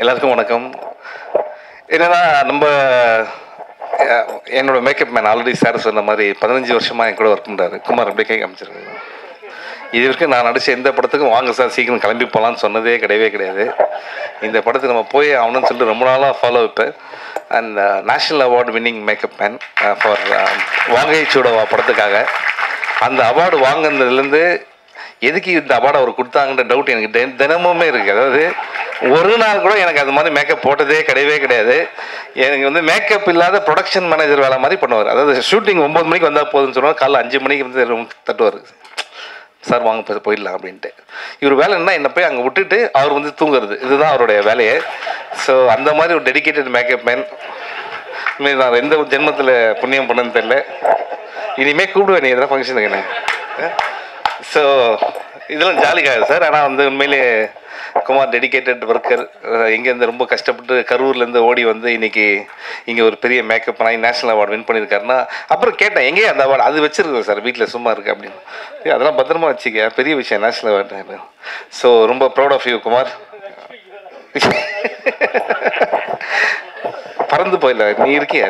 எல்லாருக்கும் வணக்கம். என்னன்னா நம்ம என்னோட மேக்கப் மேன் ஆல்ரெடி சார் சொன்ன மாதிரி 15 வருஷமாக என் கூட ஒர்க் பண்ணுறாரு குமார். அப்படியே கேட்க அமைச்சிருக்காரு. இது வரைக்கும் நான் நடிச்ச எந்த படத்துக்கும் வாங்க சார் சீக்கிரம் கிளம்பி போகலான்னு சொன்னதே கிடையாது. இந்த படத்துக்கு நம்ம போய் ஆகணும்னு சொல்லிட்டு ரொம்ப நாளாக ஃபாலோ வைப்பேன். And national award winning makeup man for Vaagai Soodava படத்துக்காக அந்த அவார்டு வாங்கினதுலேருந்து எதுக்கு இந்த அவார்டு அவர் கொடுத்தாங்கன்ற டவுட் எனக்கு தினமுமே இருக்குது. அதாவது ஒரு நாள் கூட எனக்கு அது மாதிரி மேக்கப் போட்டதே கிடையாது. எனக்கு வந்து மேக்கப் இல்லாத ப்ரொடக்ஷன் மேனேஜர் வேலை மாதிரி பண்ணுவார். அதாவது ஷூட்டிங் 9 மணிக்கு வந்தால் போதுன்னு சொல்லுவார். காலைல 5 மணிக்கு வந்து தட்டுவார், சார் வாங்க போயிடலாம் அப்படின்ட்டு. இவர் வேலை என்ன, என்னை போய் அங்கே விட்டுட்டு அவர் வந்து தூங்குறது, இதுதான் அவருடைய வேலையை. ஸோ அந்த மாதிரி ஒரு டெடிக்கேட்டட் மேக்கப் மேன் நான் எந்த ஜென்மத்தில் புண்ணியம் பண்ணன்னு தெரியல. இனிமேல் கூப்பிடுவேன் நீ எதனா ஃபங்க்ஷனுக்கு என்ன. ஸோ இதெல்லாம் ஜாலிக்காக சார். ஆனால் வந்து உண்மையிலே குமார் டெடிக்கேட்டட் ஒர்க்கர். இங்கேருந்து ரொம்ப கஷ்டப்பட்டு கரூர்லேருந்து ஓடி வந்து இன்றைக்கி இங்கே ஒரு பெரிய மேக்கப் பண்ணி நேஷ்னல் அவார்டு வின் பண்ணியிருக்காருன்னா அப்புறம் கேட்டேன் எங்கேயே அந்த அவார்டு அது வச்சுருக்கோம் சார் வீட்டில் சும்மா இருக்குது அப்படின்னு. அதெல்லாம் பத்திரமா வச்சுக்க, பெரிய விஷயம் நேஷ்னல் அவார்டு. ஸோ ரொம்ப ப்ரௌட் ஆஃப் யூ குமார். பறந்து போயிடல, நீ இருக்கியா.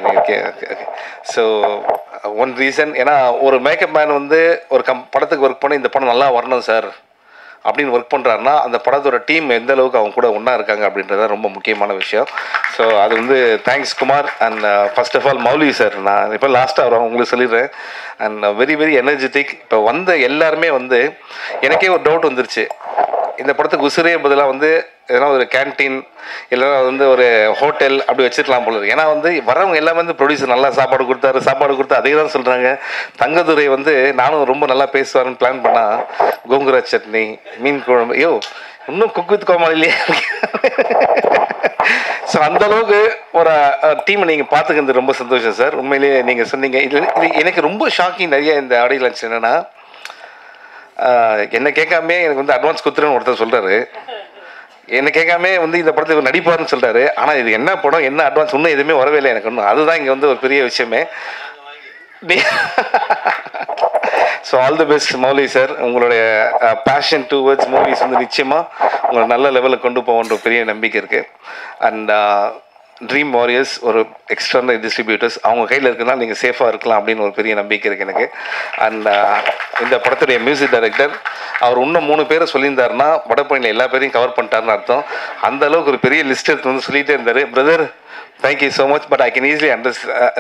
ஸோ ஒன் ரீசன், ஏன்னா ஒரு மேக்கப் மேன் வந்து ஒரு படத்துக்கு ஒர்க் பண்ணி இந்த படம் நல்லா வரணும் சார் அப்படின்னு ஒர்க் பண்ணுறாருன்னா அந்த படத்தோட டீம் எந்த அளவுக்கு அவங்க கூட ஒன்றா இருக்காங்க அப்படின்றது ரொம்ப முக்கியமான விஷயம். ஸோ அது வந்து thanks Kumar. And first of all Mouli sir, நான் இப்போ லாஸ்ட்டாக உங்களுக்கு சொல்லிடுறேன். And very energetic. இப்போ வந்த எல்லாருமே வந்து எனக்கே ஒரு டவுட் வந்துருச்சு, இந்த படத்துக்கு உசிரே பதிலாக வந்து எதனா ஒரு கேன்டீன் இல்லைனா வந்து ஒரு ஹோட்டல் அப்படி வச்சுருக்கலாம் போல இருக்குது. ஏன்னா வந்து வரவங்க எல்லாமே வந்து ப்ரொடியூசர் நல்லா சாப்பாடு கொடுத்து அதே தான் சொல்கிறாங்க. தங்கதுரை வந்து நானும் ரொம்ப நல்லா பேசுவாருன்னு பிளான் பண்ணால் கோங்குரா சட்னி, மீன் குழம்பு, ஐயோ இன்னும் குக் வித் கோமாளிலே. ஸோ அந்தளவுக்கு ஒரு டீமை நீங்கள் பார்த்துக்கிறது ரொம்ப சந்தோஷம் சார். உண்மையிலேயே நீங்கள் சொன்னீங்க. இது எனக்கு ரொம்ப ஷாக்கிங். நிறைய இந்த ஆடியோ லான்ச் என்னென்னா என்னை கேட்காமே எனக்கு வந்து அட்வான்ஸ் கொடுத்துருன்னு ஒருத்தர் சொல்கிறாரு. என்னை கேட்காமே வந்து இந்த படத்துக்கு நடிப்பார்னு சொல்கிறாரு. ஆனால் இது என்ன படம், என்ன அட்வான்ஸ், இன்னும் எதுவுமே வரவே இல்லை எனக்கு இன்னும். அதுதான் இங்கே வந்து ஒரு பெரிய விஷயமே. So all the best Mouli sir. உங்களுடைய பேஷன் டுவர்ட்ஸ் மூவிஸ் வந்து நிச்சயமாக உங்களை நல்ல லெவலில் கொண்டு போகன்ற பெரிய நம்பிக்கை இருக்குது. அண்ட் ட்ரீம் வாரியர்ஸ் ஒரு எக்ஸ்டர்னல் டிஸ்ட்ரிபியூட்டர்ஸ் அவங்க கையில் இருக்குதுனால நீங்கள் சேஃபாக இருக்கலாம் அப்படின்னு ஒரு பெரிய நம்பிக்கை இருக்குது எனக்கு. அண்ட் இந்த படத்துடைய மியூசிக் டைரக்டர் அவர் இன்னும் 3 பேரை சொல்லியிருந்தாருன்னா வடபழனியில் எல்லா பேரையும் கவர் பண்ணிட்டாருன்னு அர்த்தம். அந்த அளவுக்கு ஒரு பெரிய லிஸ்ட் எடுத்து வந்து சொல்லிகிட்டே இருந்தார். Brother thank you so much. But I can easily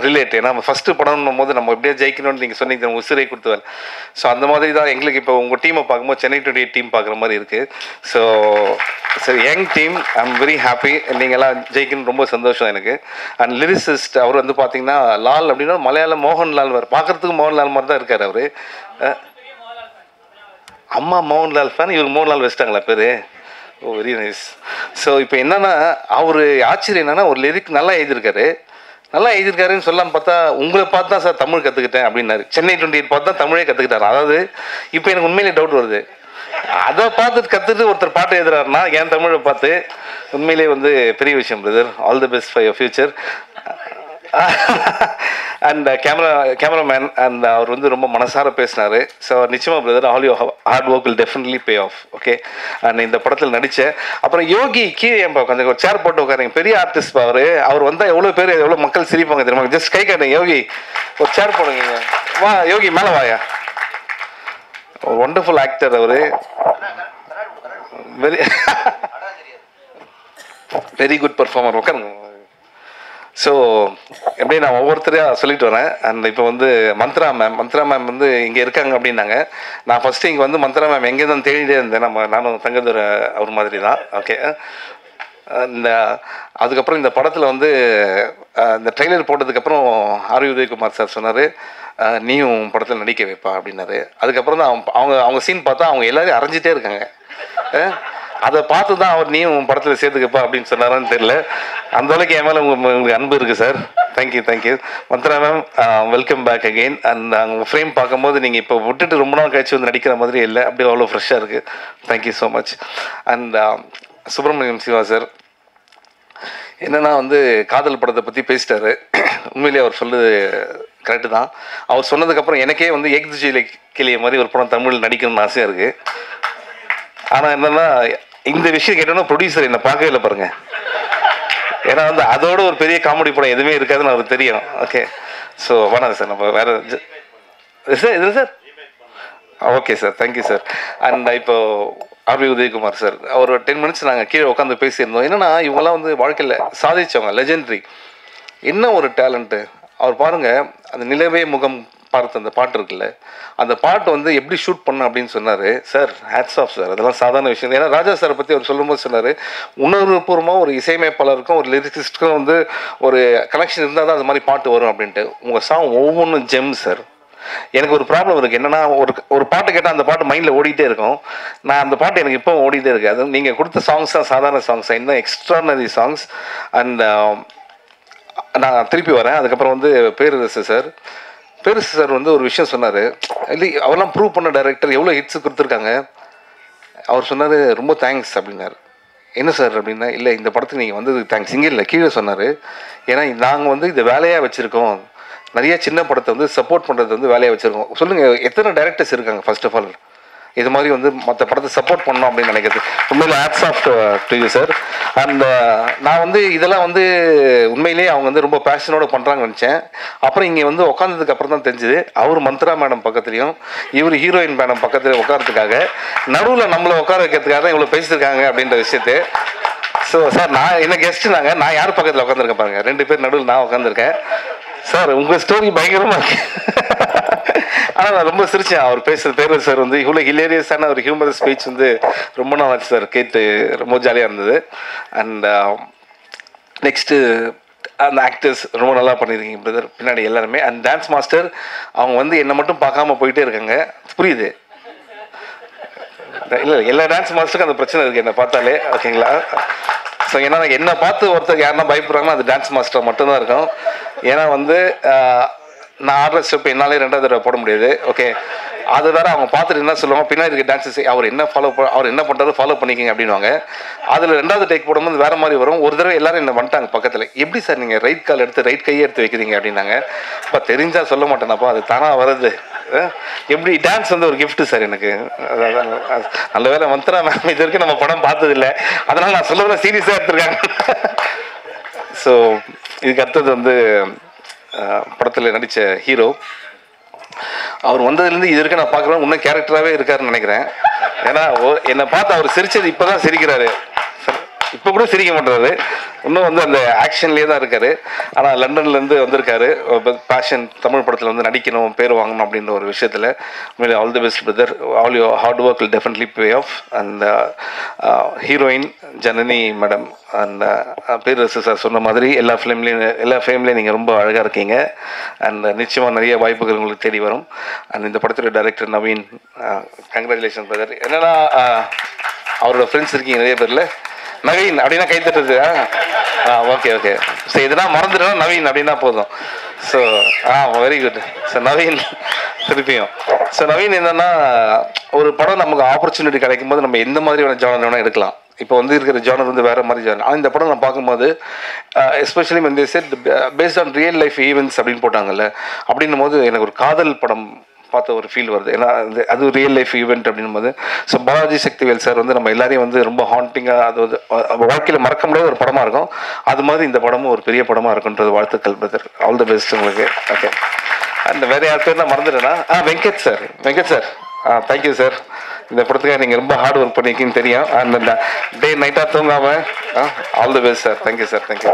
relate. ஏன்னா நம்ம ஃபஸ்ட்டு படம்னும் போது நம்ம எப்படியா ஜெயிக்கணும்னு நீங்கள் சொன்னீங்க, நம்ம உசிரை கொடுத்துவேன். ஸோ அந்த மாதிரி தான் எங்களுக்கு இப்போ உங்கள் டீமை பார்க்கும்போது சென்னை 28 டீம் பார்க்குற மாதிரி இருக்குது. ஸோ சரி, young team, I am very happy. நீங்கள்லாம் ஜெயிக்கணும்னு ரொம்ப சந்தோஷம் எனக்கு. அண்ட் லிரிசிஸ்ட் அவர் வந்து பார்த்தீங்கன்னா லால் அப்படின்னா மலையாளம் மோகன்லால் வேறு, பார்க்குறதுக்கு மோகன்லால் மாதிரி தான் இருக்கார் அவர். அம்மா மோகன்லால் ஃபேன், இவர் மோகன்லால் வச்சிட்டாங்களா பேர்? ஓ வெரி நைஸ். ஸோ இப்போ என்னென்னா அவர் ஆச்சரியம் என்னென்னா ஒரு லிரிக் நல்லா எழுதியிருக்காருன்னு சொல்லலான்னு பார்த்தா உங்களை பார்த்து தான் சார் தமிழ் கற்றுக்கிட்டேன் அப்படின்னாரு. சென்னை 28 பார்த்து தான் தமிழே கற்றுக்கிட்டாரு. அதாவது இப்போ எனக்கு உண்மையிலே டவுட் வருது, அதை பார்த்துட்டு கற்றுட்டு ஒருத்தர் பாட்டு எழுதுறாருன்னா என் தமிழை பார்த்து உண்மையிலே வந்து பெரிய விஷயம் brother. All the best for your future. And cameraman and அவர் வந்து ரொம்ப மனசார பேசினார். ஸோ நிச்சயமாக brother all you hard work will definitely pay off. Okay. And இந்த படத்தில் நடித்தேன். அப்புறம் யோகி கீழே கொஞ்சம் ஒரு சேர் போட்டு உட்காருங்க, பெரிய ஆர்டிஸ்ட் அவர் வந்தால் எவ்வளோ பேர் எவ்வளோ மக்கள் சிரிப்பாங்க தெரியுமா. ஜஸ்ட் கை காட்டுங்க யோகி, ஒரு சேர் போடுங்க. வா யோகி மேலே வாயா. ஒரு ஒண்டர்ஃபுல் ஆக்டர் அவர். Very good performer. உட்காருங்க. ஸோ எப்படி நான் ஒவ்வொருத்தரையாக சொல்லிட்டு வரேன். அண்ட் இப்போ வந்து மந்த்ரா மேம் வந்து இங்கே இருக்காங்க அப்படின்னாங்க. நான் ஃபஸ்ட்டு இங்கே வந்து மந்த்ரா மேம் எங்கே தான் தேடிட்டே இருந்தேன். நானும் தங்கதுரை அவர் மாதிரி தான். ஓகே. அதுக்கப்புறம் இந்த படத்தில் வந்து இந்த ட்ரெய்லர் போட்டதுக்கப்புறம் ஆர் உதயகுமார் சார் சொன்னார், நீயும் படத்தில் நடிக்க வைப்பா அப்படின்னாரு. அதுக்கப்புறம் தான் அவங்க சீன் பார்த்தா அவங்க எல்லோரும் அரைஞ்சிட்டே இருக்காங்க. அதை பார்த்து தான் அவர் நீயும் படத்தில் சேர்த்துக்கப்பா அப்படின்னு சொன்னாரான்னு தெரியல. அந்த அளவுக்கு என் மேலே உங்களுக்கு அன்பு இருக்குது sir. Thank you Mantra ma'am. Welcome back again. And உங்கள் ஃப்ரேம் பார்க்கும்போது நீங்கள் இப்போ விட்டுட்டு ரொம்ப நாள் கழிச்சு வந்து நடிக்கிற மாதிரி இல்லை, அப்படியே அவ்வளோ ஃப்ரெஷ்ஷாக இருக்குது. Thank you so much. And Subramaniam Siva sir என்னென்னா வந்து காதல் படத்தை பற்றி பேசிட்டாரு. உண்மையிலேயே அவர் சொல்லுது கரெக்டு தான். அவர் சொன்னதுக்கப்புறம் எனக்கே வந்து ஏக் துஜிலே கிளிய மாதிரி ஒரு படம் தமிழ் நடிக்கணும்னு ஆசையாக இருக்குது. ஆனால் என்னென்னா இந்த விஷயம் கேட்டோன்னா ப்ரொடியூசர் என்னை பார்க்கவே இல்லை பாருங்கள். ஏன்னா வந்து அதோட ஒரு பெரிய காமெடி படம் எதுவுமே இருக்காதுன்னு அவருக்கு தெரியும். ஓகே, ஸோ வேணாம் சார், நம்ம வேறு சார் இது sir. Okay sir, thank you sir. And இப்போ ஆர்வி உதயகுமார் சார், ஒரு 10 மினிட்ஸ் நாங்கள் கீழே உட்காந்து பேசியிருந்தோம். என்னென்னா இவங்கெல்லாம் வந்து வாழ்க்கையில் சாதிச்சவங்க, லெஜெண்டரி. என்ன ஒரு டேலண்ட்டு அவர் பாருங்கள். அந்த நிலவே முகம் பார்த்து அந்த பாட்டு இருக்குல்ல, அந்த பாட்டு வந்து எப்படி ஷூட் பண்ண அப்படின்னு சொன்னார் சார். ஹேட்ஸ் ஆஃப் சார், அதெல்லாம் சாதாரண விஷயம். ஏன்னா ராஜா சாரை பற்றி அவர் சொல்லும்போது சொன்னார், உணர்வுபூர்வமாக ஒரு இசையமைப்பாளருக்கும் ஒரு லிரிக்ஸிஸ்ட்டுக்கும் வந்து ஒரு கனெக்ஷன் இருந்தால் தான் அது மாதிரி பாட்டு வரும் அப்படின்ட்டு. உங்கள் சாங் ஒவ்வொன்றும் ஜெம் சார். எனக்கு ஒரு ப்ராப்ளம் இருக்குது என்னென்னா, ஒரு பாட்டு கேட்டால் அந்த பாட்டு மைண்டில் ஓடிட்டே இருக்கும். நான் அந்த பாட்டு எனக்கு இப்போ ஓடிட்டே இருக்குது. அது நீங்கள் கொடுத்த சாங்ஸ் தான் சாதாரண சாங்ஸ், இன்னும் எக்ஸ்ட்ரானரி சாங்ஸ். அண்ட் நான் திருப்பி வரேன். அதுக்கப்புறம் வந்து பேரரசு சார் வந்து ஒரு விஷயம் சொன்னார். இல்லை அவரெல்லாம் ப்ரூவ் பண்ண டைரக்டர் எவ்வளோ ஹிட்ஸு கொடுத்துருக்காங்க. அவர் சொன்னார் ரொம்ப தேங்க்ஸ் அப்படின்னாரு. என்ன சார் அப்படின்னா, இல்லை இந்த படத்துக்கு நீங்கள் வந்து தேங்க்ஸ் இங்கே இல்லை கீழே சொன்னார். ஏன்னா நாங்கள் வந்து இதை வேலையாக வச்சுருக்கோம். நிறைய சின்ன படத்தை வந்து சப்போர்ட் பண்ணுறது வந்து வேலையாக வச்சுருக்கோம். சொல்லுங்கள், எத்தனை டைரக்டர்ஸ் இருக்காங்க ஃபர்ஸ்ட் ஆஃப் ஆல் இது மாதிரி வந்து மற்ற படத்தை சப்போர்ட் பண்ணணும் அப்படின்னு நினைக்கிறது. உண்மையில் hats off to you sir. And நான் வந்து இதெல்லாம் வந்து உண்மையிலேயே அவங்க வந்து ரொம்ப பேஷனோட பண்ணுறாங்கன்னு நினச்சேன். அப்புறம் இங்கே வந்து உட்காந்ததுக்கு அப்புறம் தான் தெரிஞ்சுது, அவர் மந்த்ரா மேடம் பக்கத்துலேயும் இவர் ஹீரோயின் மேடம் பக்கத்துலேயும் உட்காரத்துக்காக, நடுவில் நம்மளை உட்கார வைக்கிறதுக்காக தான் இவ்வளோ பேசியிருக்காங்க அப்படின்ற விஷயத்தை. ஸோ சார், நான் என்ன கெஸ்ட்டு நான் யார் பக்கத்தில் உட்காந்துருக்கேன் பாருங்கள், 2 பேர் நடுவில் நான் உட்காந்துருக்கேன். சார் உங்கள் ஸ்டோரி பயங்கரமாக இருக்கு. ஆனால் நான் ரொம்ப சிரித்தேன் அவர் பேசுகிற. பேர் சார் வந்து இவ்வளோ ஹிலேரியஸான ஒரு ஹியூமர் ஸ்பீச் வந்து ரொம்ப நாள் ஆச்சு சார் கேட்டு, ரொம்ப ஜாலியாக இருந்தது. அண்ட் நெக்ஸ்ட்டு அந்த ஆக்டர்ஸ் ரொம்ப நல்லா பண்ணியிருக்கீங்க பிரதர், பின்னாடி எல்லாருமே. அண்ட் டான்ஸ் மாஸ்டர் அவங்க வந்து என்னை மட்டும் பார்க்காம போயிட்டே இருக்காங்க, புரியுது. இல்லை எல்லா டான்ஸ் மாஸ்டருக்கும் அந்த பிரச்சனை இருக்குது என்னை பார்த்தாலே, ஓகேங்களா. ஸோ ஏன்னா என்னை பார்த்து ஒருத்தர் யாருன்னா பயப்படுறாங்கன்னா அது டான்ஸ் மாஸ்டர் மட்டும்தான் இருக்கும். ஏன்னா வந்து நான் ஆடுற ஸ்டெப் என்னாலே 2வது தடவை போட முடியாது. ஓகே, அது வேற அவங்க பார்த்துட்டு என்ன சொல்லுவாங்க, பின்னாடி இருக்க டான்ஸஸ் அவர் என்ன பண்ணுறாரு ஃபாலோ பண்ணிக்கிங்க அப்படின்வாங்க. அதில் 2வது டேக் போடும்போது வேறு மாதிரி வரும். ஒரு தடவை எல்லாரும் என்ன வந்துட்டாங்க பக்கத்தில், எப்படி சார் நீங்கள் ரைட் கால் எடுத்து ரைட் கையை எடுத்து வைக்கிறீங்க அப்படின்னாங்க. இப்போ தெரிஞ்சால் சொல்ல மாட்டேனாப்பா, அது தானாக வருது. எப்படி டான்ஸ் வந்து ஒரு கிஃப்ட் சார் எனக்கு. அதான் நல்ல வேலை மந்த்ரா மேம் இது வரைக்கும் நம்ம படம் பார்த்ததில்லை, அதனால் நான் சொல்லுறத சீரியஸாக எடுத்துருக்காங்க. ஸோ இதுக்கு அடுத்தது வந்து படத்தில் நடித்த ஹீரோ, அவர் வந்ததுலேருந்து இது வரைக்கும் நான் பார்க்குறேன் இன்னும் கேரக்டராகவே இருக்காருன்னு நினைக்கிறேன். ஏன்னா என்னை பார்த்து அவர் சிரித்தது இப்போ தான் சிரிக்கிறாரு, இப்போ கூட சிரிக்க மாட்டாரு. இன்னும் வந்து அந்த ஆக்ஷன்லேயே தான் இருக்கார். ஆனால் லண்டன்லேருந்து வந்திருக்காரு, பேஷன் தமிழ் படத்தில் வந்து நடிக்கணும், பேர் வாங்கணும் அப்படின்ற ஒரு விஷயத்தில். உண்மையிலே all the best brother, all your hard work will definitely pay off. And heroine Janani madam and Perarasu sir சொன்ன மாதிரி எல்லா ஃபிலிம்லேயும் நீங்கள் ரொம்ப அழகாக இருக்கீங்க. அண்ட் நிச்சயமாக நிறைய வாய்ப்புகள் உங்களுக்கு தேடி வரும். அண்ட் இந்த படத்துடைய டைரக்டர் நவீன், கங்க்ராச்சுலேஷன் பிரதர். என்னென்னா அவரோட ஃப்ரெண்ட்ஸ் இருக்கீங்க நிறைய பேரில். நவீன் அப்படின்னா கை தட்டுறது. Okay okay. ஸோ இதெல்லாம் மறந்துட்டோம் நவீன் அப்படின்னா போதும். So very good. So Naveen திருப்பியும். ஸோ நவீன் என்னென்னா, ஒரு படம் நமக்கு ஆப்பர்ச்சுனிட்டி கிடைக்கும் போது நம்ம எந்த மாதிரியான ஜானர் வேணால் எடுக்கலாம். இப்போ வந்து இருக்கிற ஜானர் வந்து வேறு மாதிரி ஜானர். ஆனால் இந்த படம் நான் பார்க்கும்போது எஸ்பெஷலி வந்து set based on real life events அப்படின்னு போட்டாங்கல்ல, அப்படின்னும் போது எனக்கு ஒரு காதல் படம் பார்த்த ஒரு ஃபீல் வருது. ஏன்னா அது ரியல் லைஃப் ஈவெண்ட் அப்படின்னும் போது. ஸோ பாலாஜி சக்திவேல் சார் வந்து நம்ம எல்லாரையும் வந்து ரொம்ப ஹாண்டிங்காக, அது வந்து வாழ்க்கையில் மறக்க முடியாத ஒரு படமாக இருக்கும். அது மாதிரி இந்த படமும் ஒரு பெரிய படமாக இருக்குன்றது வாழ்த்துக்கள் பிரதர். ஆல் தி பெஸ்ட் உங்களுக்கு. ஓகே. அந்த வேறு யார் பேர் நான் மறந்துட்டேன்னா வெங்கட் சார். Thank you sir. இந்த படத்துக்காக நீங்கள் ரொம்ப ஹார்ட் ஒர்க் பண்ணியிருக்கீங்கன்னு தெரியும். அந்த டே நைட்டாக தூங்காமல் all the best sir. Thank you sir, thank you.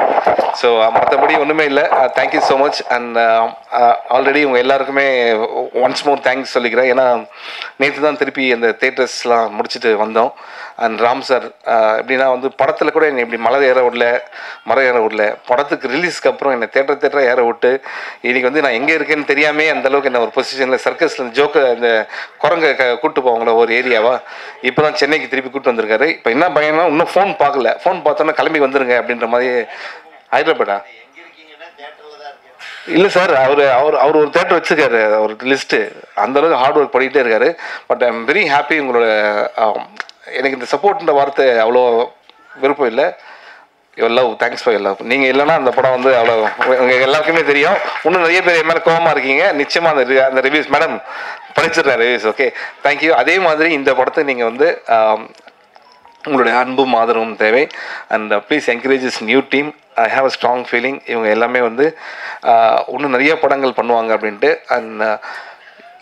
So மற்றபடி ஒன்றுமே இல்லை. Thank you so much. And already உங்கள் எல்லாருக்குமே ஒன்ஸ் மோர் தேங்க்ஸ் சொல்லிக்கிறேன். ஏன்னா நேற்று தான் திருப்பி அந்த தேட்டர்ஸ்லாம் முடிச்சுட்டு வந்தோம். அண்ட் ராம் சார் எப்படின்னா வந்து படத்தில் கூட என்னை இப்படி மரம் ஏற விடல. படத்துக்கு ரிலீஸ்க்கு அப்புறம் என்னை தேட்டராக ஏற விட்டு இன்றைக்கி வந்து நான் எங்கே இருக்கேன்னு தெரியாமே அந்தளவுக்கு என்ன ஒரு பொசிஷனில் சர்க்கஸில் ஜோக்கை அந்த குரங்கை கூப்பிட்டு போவாங்களே ஒரு ஏரியாவா, இப்போ தான் சென்னைக்கு திருப்பி கூப்பிட்டு வந்திருக்காரு. இப்போ என்ன பையனா இன்னும் ஃபோன் பார்க்கல, ஃபோன் பார்த்தோன்னா கிளம்பி வந்துருங்க அப்படின்ற மாதிரி. ஹைதராபாடா இல்லை சார், அவர் ஒரு தேட்டர் வச்சுருக்காரு, ஒரு லிஸ்ட்டு. அந்தளவுக்கு ஹார்ட் ஒர்க் பண்ணிகிட்டே இருக்காரு. But I am very happy. உங்களோட எனக்கு இந்த சப்போர்ட்ன்ற வார்த்தை அவ்வளோ விருப்பம் இல்லை. Your love, thanks for your love. நீங்கள் இல்லைன்னா அந்த படம் வந்து அவ்வளோ உங்களுக்கு எல்லாருக்குமே தெரியும். இன்னும் நிறைய பேர் என் மேலே கோபமாக இருக்கீங்க. நிச்சயமாக அந்த ரிவ்யூஸ் மேடம் படிச்சிடுறேன் ரிவ்யூஸ். Okay, thank you. அதே மாதிரி இந்த படத்தை நீங்கள் வந்து உங்களுடைய அன்பும் ஆதரவும் தேவை. And please encourage this new team. I have a strong feeling இவங்க எல்லாமே வந்து இன்னும் நிறைய படங்கள் பண்ணுவாங்க அப்படின்ட்டு. அண்ட்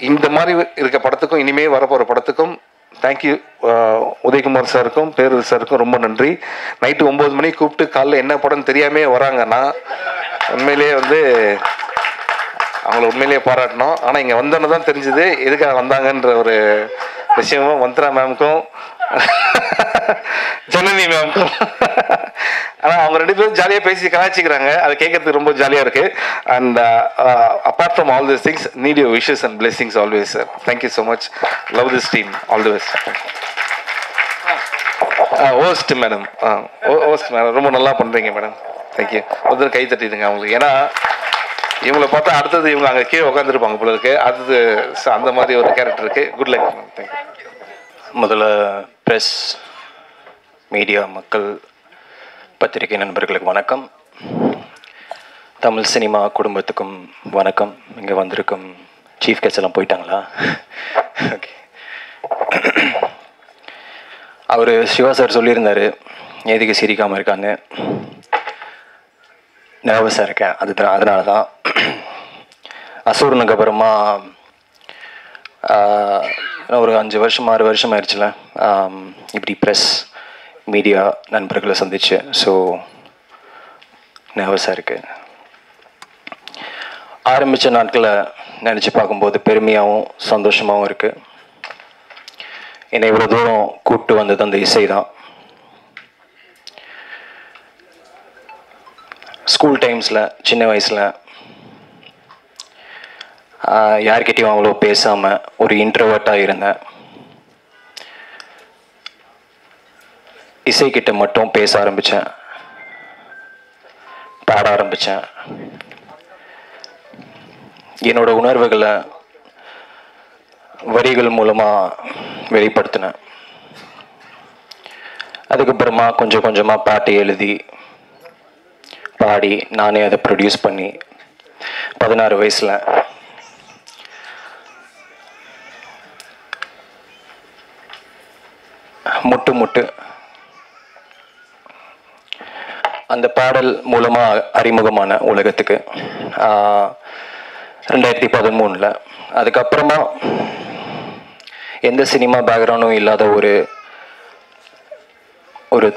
இந்த மாதிரி இருக்க படத்துக்கும் இனிமேல் வரப்போகிற படத்துக்கும் தேங்க்யூ. உதயகுமார் சாருக்கும் பேரூர் சாருக்கும் ரொம்ப நன்றி. நைட்டு 9 மணிக்கு கூப்பிட்டு காலைல என்ன படம்னு தெரியாமே வராங்கன்னா உண்மையிலேயே வந்து அவங்கள உண்மையிலேயே பாராட்டணும். ஆனால் இங்கே வந்தோன்னு தான் தெரிஞ்சுது எதுக்காக வந்தாங்கன்ற ஒரு விஷயமும் மந்த்ரா மேம்க்கும் ஜனனி மேம்க்கும். ஆனால் அவங்க 2 பேரும் ஜாலியாக பேசி கலாய்ச்சிக்கிறாங்க, அதை கேட்கறதுக்கு ரொம்ப ஜாலியாக இருக்குது. And apart from all this things need your wishes and blessings always sir. Thank you so much. Love this team. All the best. Host madam. Host madam ரொம்ப நல்லா பண்ணுறீங்க மேடம். தேங்க்யூ. ஒரு கை தட்டிடுங்க அவங்களுக்கு. ஏன்னா இவங்களை பார்த்தா அடுத்தது இவங்க அங்கே கீழே உட்காந்துருப்பாங்க போல இருக்கு. அடுத்தது அந்த மாதிரி ஒரு கேரக்டர் இருக்குது. Good luck ma'am. தேங்க்யூ. முதல்ல ப்ரெஸ், மீடியா, மக்கள், பத்திரிகை நண்பர்களுக்கு வணக்கம். தமிழ் சினிமா குடும்பத்துக்கும் வணக்கம். இங்கே வந்திருக்கும் சீஃப் கெஸ்ட் எல்லாம் போயிட்டாங்களா? ஓகே. அவர் சிவா சார் சொல்லியிருந்தார் எதுக்கு சிரிக்காமல் இருக்கான்னு. நர்வஸாக இருக்கேன், அதனால தான். அசூரனுக்கு அப்புறமா ஒரு 5 வருஷம் 6 வருஷம் ஆயிடுச்சுல இப்படி ப்ரெஸ் மீடியா நண்பர்களை சந்திச்சு. ஸோ நர்வஸாக இருக்கு. ஆரம்பித்த நாட்களை நினச்சி பார்க்கும்போது பெருமையாகவும் சந்தோஷமாகவும் இருக்குது. என்னை இவ்வளோ தூரம் கூப்பிட்டு வந்தது அந்த இசை தான். ஸ்கூல் டைம்ஸில் சின்ன வயசில் யார்கிட்டையும் அவ்வளோ பேசாமல் ஒரு இன்ட்ரோவர்ட்டாக இருந்தேன். இசைக்கிட்ட மட்டும் பேச ஆரம்பித்தேன், பாட ஆரம்பித்தேன். என்னோட உணர்வுகளை வரிகள் மூலமாக வெளிப்படுத்தினேன். அதுக்கப்புறமா கொஞ்சம் கொஞ்சமாக பாட்டு எழுதி பாடி நானே அதை ப்ரொடியூஸ் பண்ணி 16 வயசில் முட்டு முட்டு அந்த பாடல் மூலமாக அறிமுகமான உலகத்துக்கு 2013. அதுக்கப்புறமா எந்த சினிமா பேக்ரவுண்டும் இல்லாத ஒரு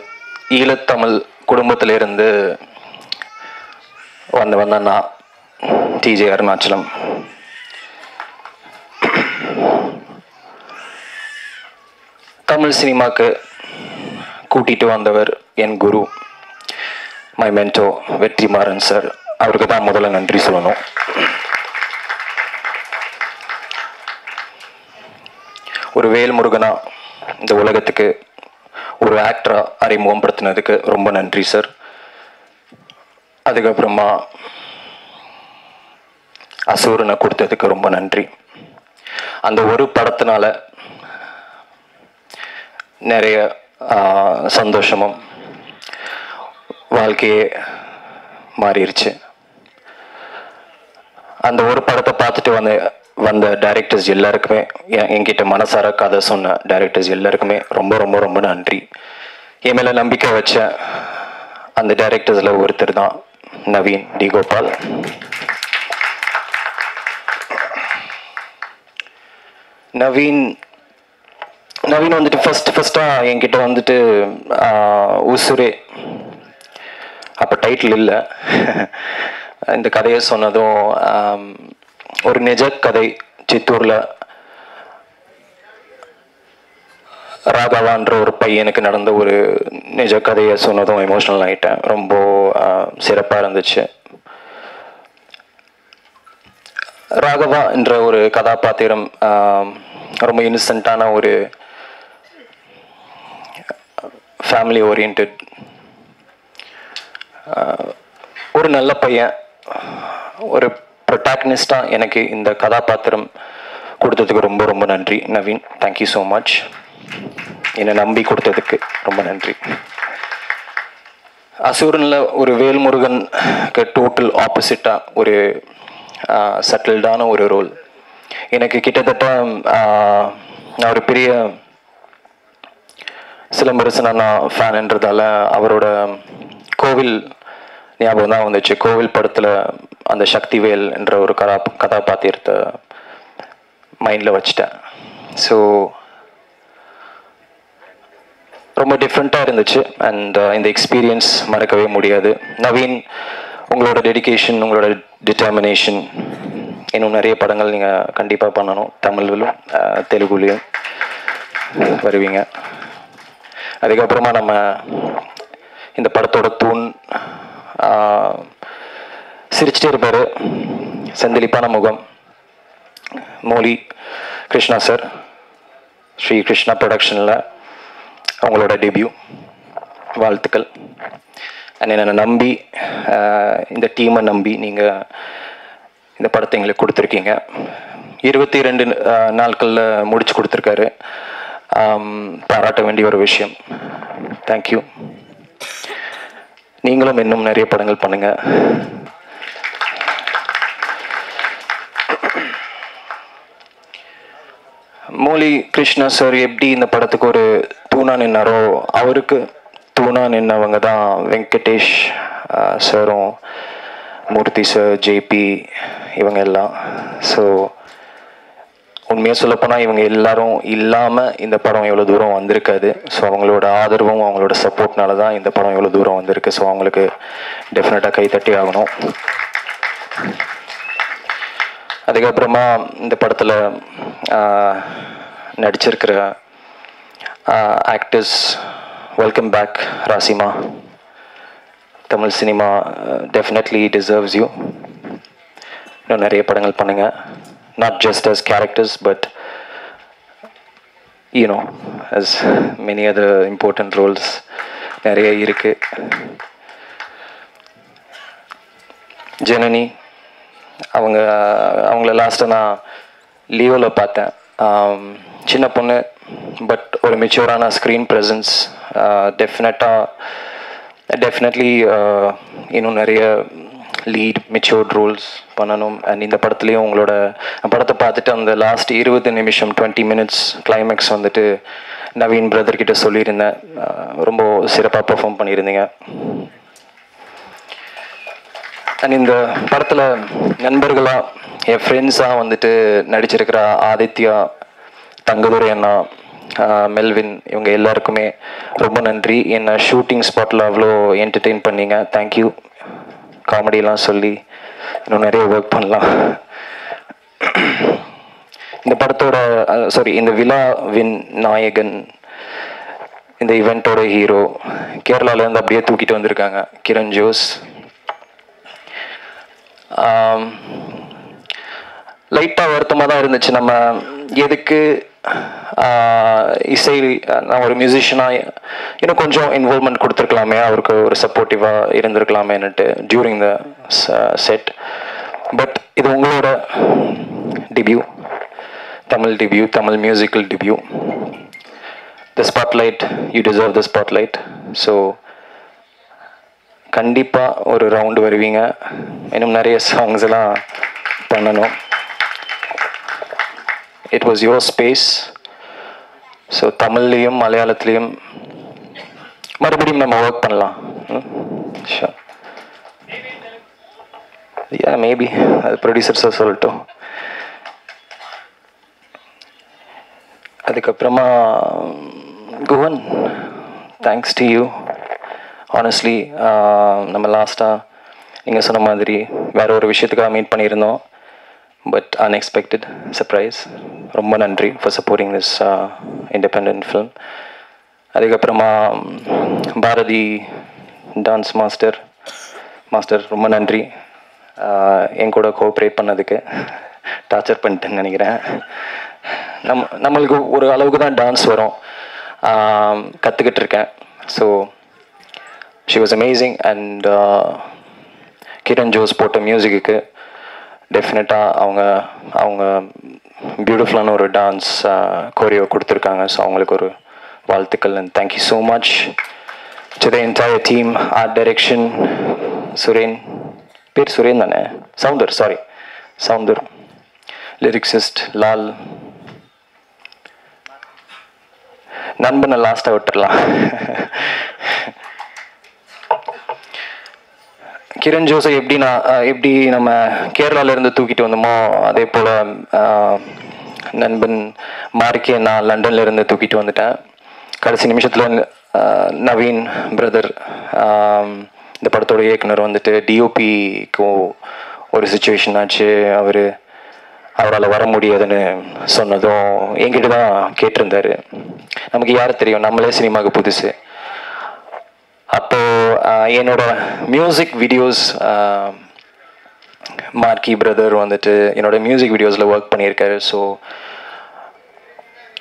ஈழத்தமிழ் குடும்பத்திலிருந்து வந்தேன் நான், டிஜே அருணாச்சலம். தமிழ் சினிமாவுக்கு கூட்டிகிட்டு வந்தவர் என் குரு, மை மென்டோ வெற்றிமாறன் சார். அவருக்கு தான் முதல்ல நன்றி சொல்லணும். ஒரு வேல்முருகனா இந்த உலகத்துக்கு ஒரு ஆக்டரா அறிமுகப்படுத்தினதுக்கு ரொம்ப நன்றி சார். அதுக்கப்புறமா அசூரனை கொடுத்ததுக்கு ரொம்ப நன்றி. அந்த ஒரு படத்தினால நிறைய சந்தோஷமும் வாழ்க்கையே மாறிடுச்சு. அந்த ஒரு படத்தை பார்த்துட்டு வந்த டைரக்டர்ஸ் எல்லாருக்குமே, என்கிட்ட மனசார கதை சொன்ன டைரக்டர்ஸ் எல்லாருக்குமே ரொம்ப ரொம்ப ரொம்ப நன்றி. என் மேலே நம்பிக்கை வச்ச அந்த டைரக்டர்ஸில் ஒருத்தர் தான் நவீன் டி கோபால். நவீன் வந்துட்டு ஃபஸ்ட்டாக என்கிட்ட வந்துட்டு உசுரே, அப்போ டைட்டில் இல்லை, இந்த கதையை சொன்னதும் ஒரு நிஜ கதை, சித்தூரில் ராகவான்ற ஒரு பையனுக்கு நடந்த ஒரு நிஜ கதையை சொன்னதும் எமோஷ்னல் ஆகிட்டேன். ரொம்ப சிறப்பாக இருந்துச்சு. ராகவா என்ற ஒரு கதாபாத்திரம் ரொம்ப இன்னசென்ட்டான ஒரு ஃபேமிலி ஓரியன்ட் ஒரு நல்ல பையன், ஒரு ப்ரொட்டாகனிஸ்டாக எனக்கு இந்த கதாபாத்திரம் கொடுத்ததுக்கு ரொம்ப ரொம்ப நன்றி நவீன். Thank you so much. என்னை நம்பி கொடுத்ததுக்கு ரொம்ப நன்றி. அசூரனில் ஒரு வேல்முருகனுக்கு டோட்டல் ஆப்போசிட்டாக ஒரு சட்டில்டான ஒரு ரோல். எனக்கு கிட்டத்தட்ட நான் ஒரு பெரிய சிலம்பரசன் அண்ணா ஃபேன்ன்றதால அவரோட கோவில் ஞாபகம் தான் வந்துச்சு. கோவில் படத்தில் அந்த சக்திவேல் என்ற ஒரு கதாபாத்திரத்தை மைண்டில் வச்சுட்டேன். ஸோ ரொம்ப டிஃப்ரெண்ட்டாக இருந்துச்சு. அண்ட் இந்த எக்ஸ்பீரியன்ஸ் மறக்கவே முடியாது. நவீன், உங்களோட டெடிகேஷன், உங்களோட டிட்டர்மினேஷன், இன்னும் நிறைய படங்கள் நீங்கள் கண்டிப்பாக பண்ணணும். தமிழ்லையும் தெலுங்குலேயும் வருவீங்க. அதுக்கப்புறமா நம்ம இந்த படத்தோட தூண் சிரிச்சிட்டே இருப்பார், செந்திலிப்பான முகம், மோலி கிருஷ்ணா சார், ஸ்ரீ கிருஷ்ணா ப்ரொடக்ஷனில் அவங்களோட டெபியூ. வாழ்த்துக்கள். அண்ட் என்னை நம்பி, இந்த டீமை நம்பி நீங்கள் இந்த படத்தை எங்களுக்கு கொடுத்துருக்கீங்க. 22 நாட்களில் முடிச்சு கொடுத்துருக்காரு. பாராட்ட வேண்டிய ஒரு விஷயம். தேங்க்யூ. நீங்களும் இன்னும் நிறைய படங்கள் பண்ணுங்கள். மோலி கிருஷ்ணா சார் எப்படி இந்த படத்துக்கு ஒரு தூணா நின்னாரோ, அவருக்கு தூணா நின்னவங்க தான் வெங்கடேஷ் சாரும், மூர்த்தி சார், ஜேபி, இவங்க எல்லாம். ஸோ உண்மையாக சொல்லப்போனால் இவங்க எல்லாரும் இல்லாமல் இந்த படம் எவ்வளோ தூரம் வந்திருக்காது. ஸோ அவங்களோட ஆதரவும் அவங்களோட சப்போர்ட்னால தான் இந்த படம் எவ்வளோ தூரம் வந்திருக்கு. ஸோ அவங்களுக்கு டெஃபினட்டாக கைத்தட்டி ஆகணும். அதுக்கப்புறமா இந்த படத்தில் நடிச்சிருக்கிற ஆக்டர்ஸ், வெல்கம் பேக் ராசிமா. Tamil cinema definitely deserves you. இன்னும் நிறைய படங்கள் பண்ணுங்கள். Not just as characters but you know as many other important roles நிறைய இருக்கு. ஜனனி, அவங்கள லாஸ்ட்டாக நான் லியோவில் பார்த்தேன். சின்ன பொண்ணு, பட் ஒரு மெச்சூரான ஸ்க்ரீன் ப்ரெசன்ஸ். டெஃபினெட்லி இன்னும் நிறைய லீட் மெச்சூர்ட் ரோல்ஸ் பண்ணணும். அண்ட் இந்த படத்துலேயும் உங்களோட படத்தை பார்த்துட்டு அந்த லாஸ்ட் 20 நிமிஷம் 20 minutes கிளைமேக்ஸ் வந்துட்டு நவீன் பிரதர்கிட்ட சொல்லியிருந்தேன். ரொம்ப சிறப்பாக பெர்ஃபார்ம் பண்ணியிருந்தீங்க. அண்ட் இந்த படத்தில் நண்பர்களாக, என் ஃப்ரெண்ட்ஸாக வந்துட்டு நடிச்சிருக்கிற ஆதித்யா, தங்கதுரை அண்ணா, மெல்வின், இவங்க எல்லாருக்குமே ரொம்ப நன்றி. என்னை ஷூட்டிங் ஸ்பாட்டில் அவ்வளோ என்டர்டெயின் பண்ணீங்க. தேங்க்யூ. காமெடியெலாம் சொல்லி இன்னும் நிறைய ஒர்க் பண்ணலாம். இந்த படத்தோட இந்த விழாவின் நாயகன், இந்த இவெண்ட்டோட ஹீரோ, கேரளாவிலேருந்து அப்படியே தூக்கிட்டு வந்திருக்காங்க, கிரண் ஜோஸ். லைட்டாக வருத்தமாக தான் இருந்துச்சு. நம்ம எதுக்கு இசை, நான் ஒரு மியூசிஷியனாக இன்னும் கொஞ்சம் இன்வால்மெண்ட் கொடுத்துருக்கலாமே, அவருக்கு ஒரு சப்போர்ட்டிவாக இருந்திருக்கலாமேன்னுட்டு டியூரிங் த செட். பட் இது உங்களோட debut, Tamil debut, Tamil musical debut. The spotlight, you deserve the spotlight. So கண்டிப்பாக ஒரு ரவுண்டு வருவீங்க. இன்னும் நிறைய சாங்ஸ் எல்லாம் பண்ணணும். It was your space. So தமிழ்லேயும் மலையாளத்துலேயும் மறுபடியும் நம்ம ஒர்க் பண்ணலாம். ஷூர். மேபி அது ப்ரொடியூசர்ஸாக சொல்லட்டும். அதுக்கப்புறமா குவன், தேங்க்ஸ் டு யூ. ஆனஸ்ட்லி நம்ம லாஸ்ட்டாக நீங்கள் சொன்ன மாதிரி வேற ஒரு விஷயத்துக்காக மீட் பண்ணியிருந்தோம். But unexpected surprise. ரொம்ப நன்றி for supporting this independent film. அதுக்கப்புறமா பாரதி டான்ஸ் மாஸ்டர், ரொம்ப நன்றி என் கூட கோஆப்ரேட் பண்ணதுக்கு. டார்ச்சர் பண்ணிட்டேன்னு நினைக்கிறேன். நம்மளுக்கு ஒரு அளவுக்கு தான் டான்ஸ் வரும், கற்றுக்கிட்டு இருக்கேன். So she was amazing. And Kiran Jose போட்ட மியூசிக்கு டெஃபினட்டாக அவங்க பியூட்டிஃபுல்லான ஒரு டான்ஸ் கோரியோ கொடுத்துருக்காங்க. ஸோ அவங்களுக்கு ஒரு வாழ்த்துக்கள். And thank you so much to the entire team. Art direction Suren, பேர் சுரேன் தானே? சவுந்தர். லிரிக்ஸிஸ்ட் லால். நண்பனை லாஸ்ட்டாக விட்டுடலாம். கிரண் ஜோஸை எப்படி நம்ம கேரளாவிலேருந்து தூக்கிட்டு வந்தோமோ அதே போல் நண்பன் மார்க்கே நான் லண்டன்லேருந்து தூக்கிட்டு வந்துட்டேன். கடைசி நிமிஷத்தில் நவீன் பிரதர் இந்த படத்தோட இயக்குனர் வந்துட்டு டிஓபிக்கும் ஒரு சுச்சுவேஷன் ஆச்சு. அவரால் வர முடியாதுன்னு சொன்னதும் என்கிட்ட தான் கேட்டிருந்தாரு. நமக்கு யார் தெரியும், நம்மளே சினிமாவுக்கு புதுசு. அப்போது என்னோட மியூசிக் வீடியோஸ் மார்க்கி பிரதர் வந்துட்டு என்னோட மியூசிக் வீடியோஸில் ஒர்க் பண்ணியிருக்காரு. ஸோ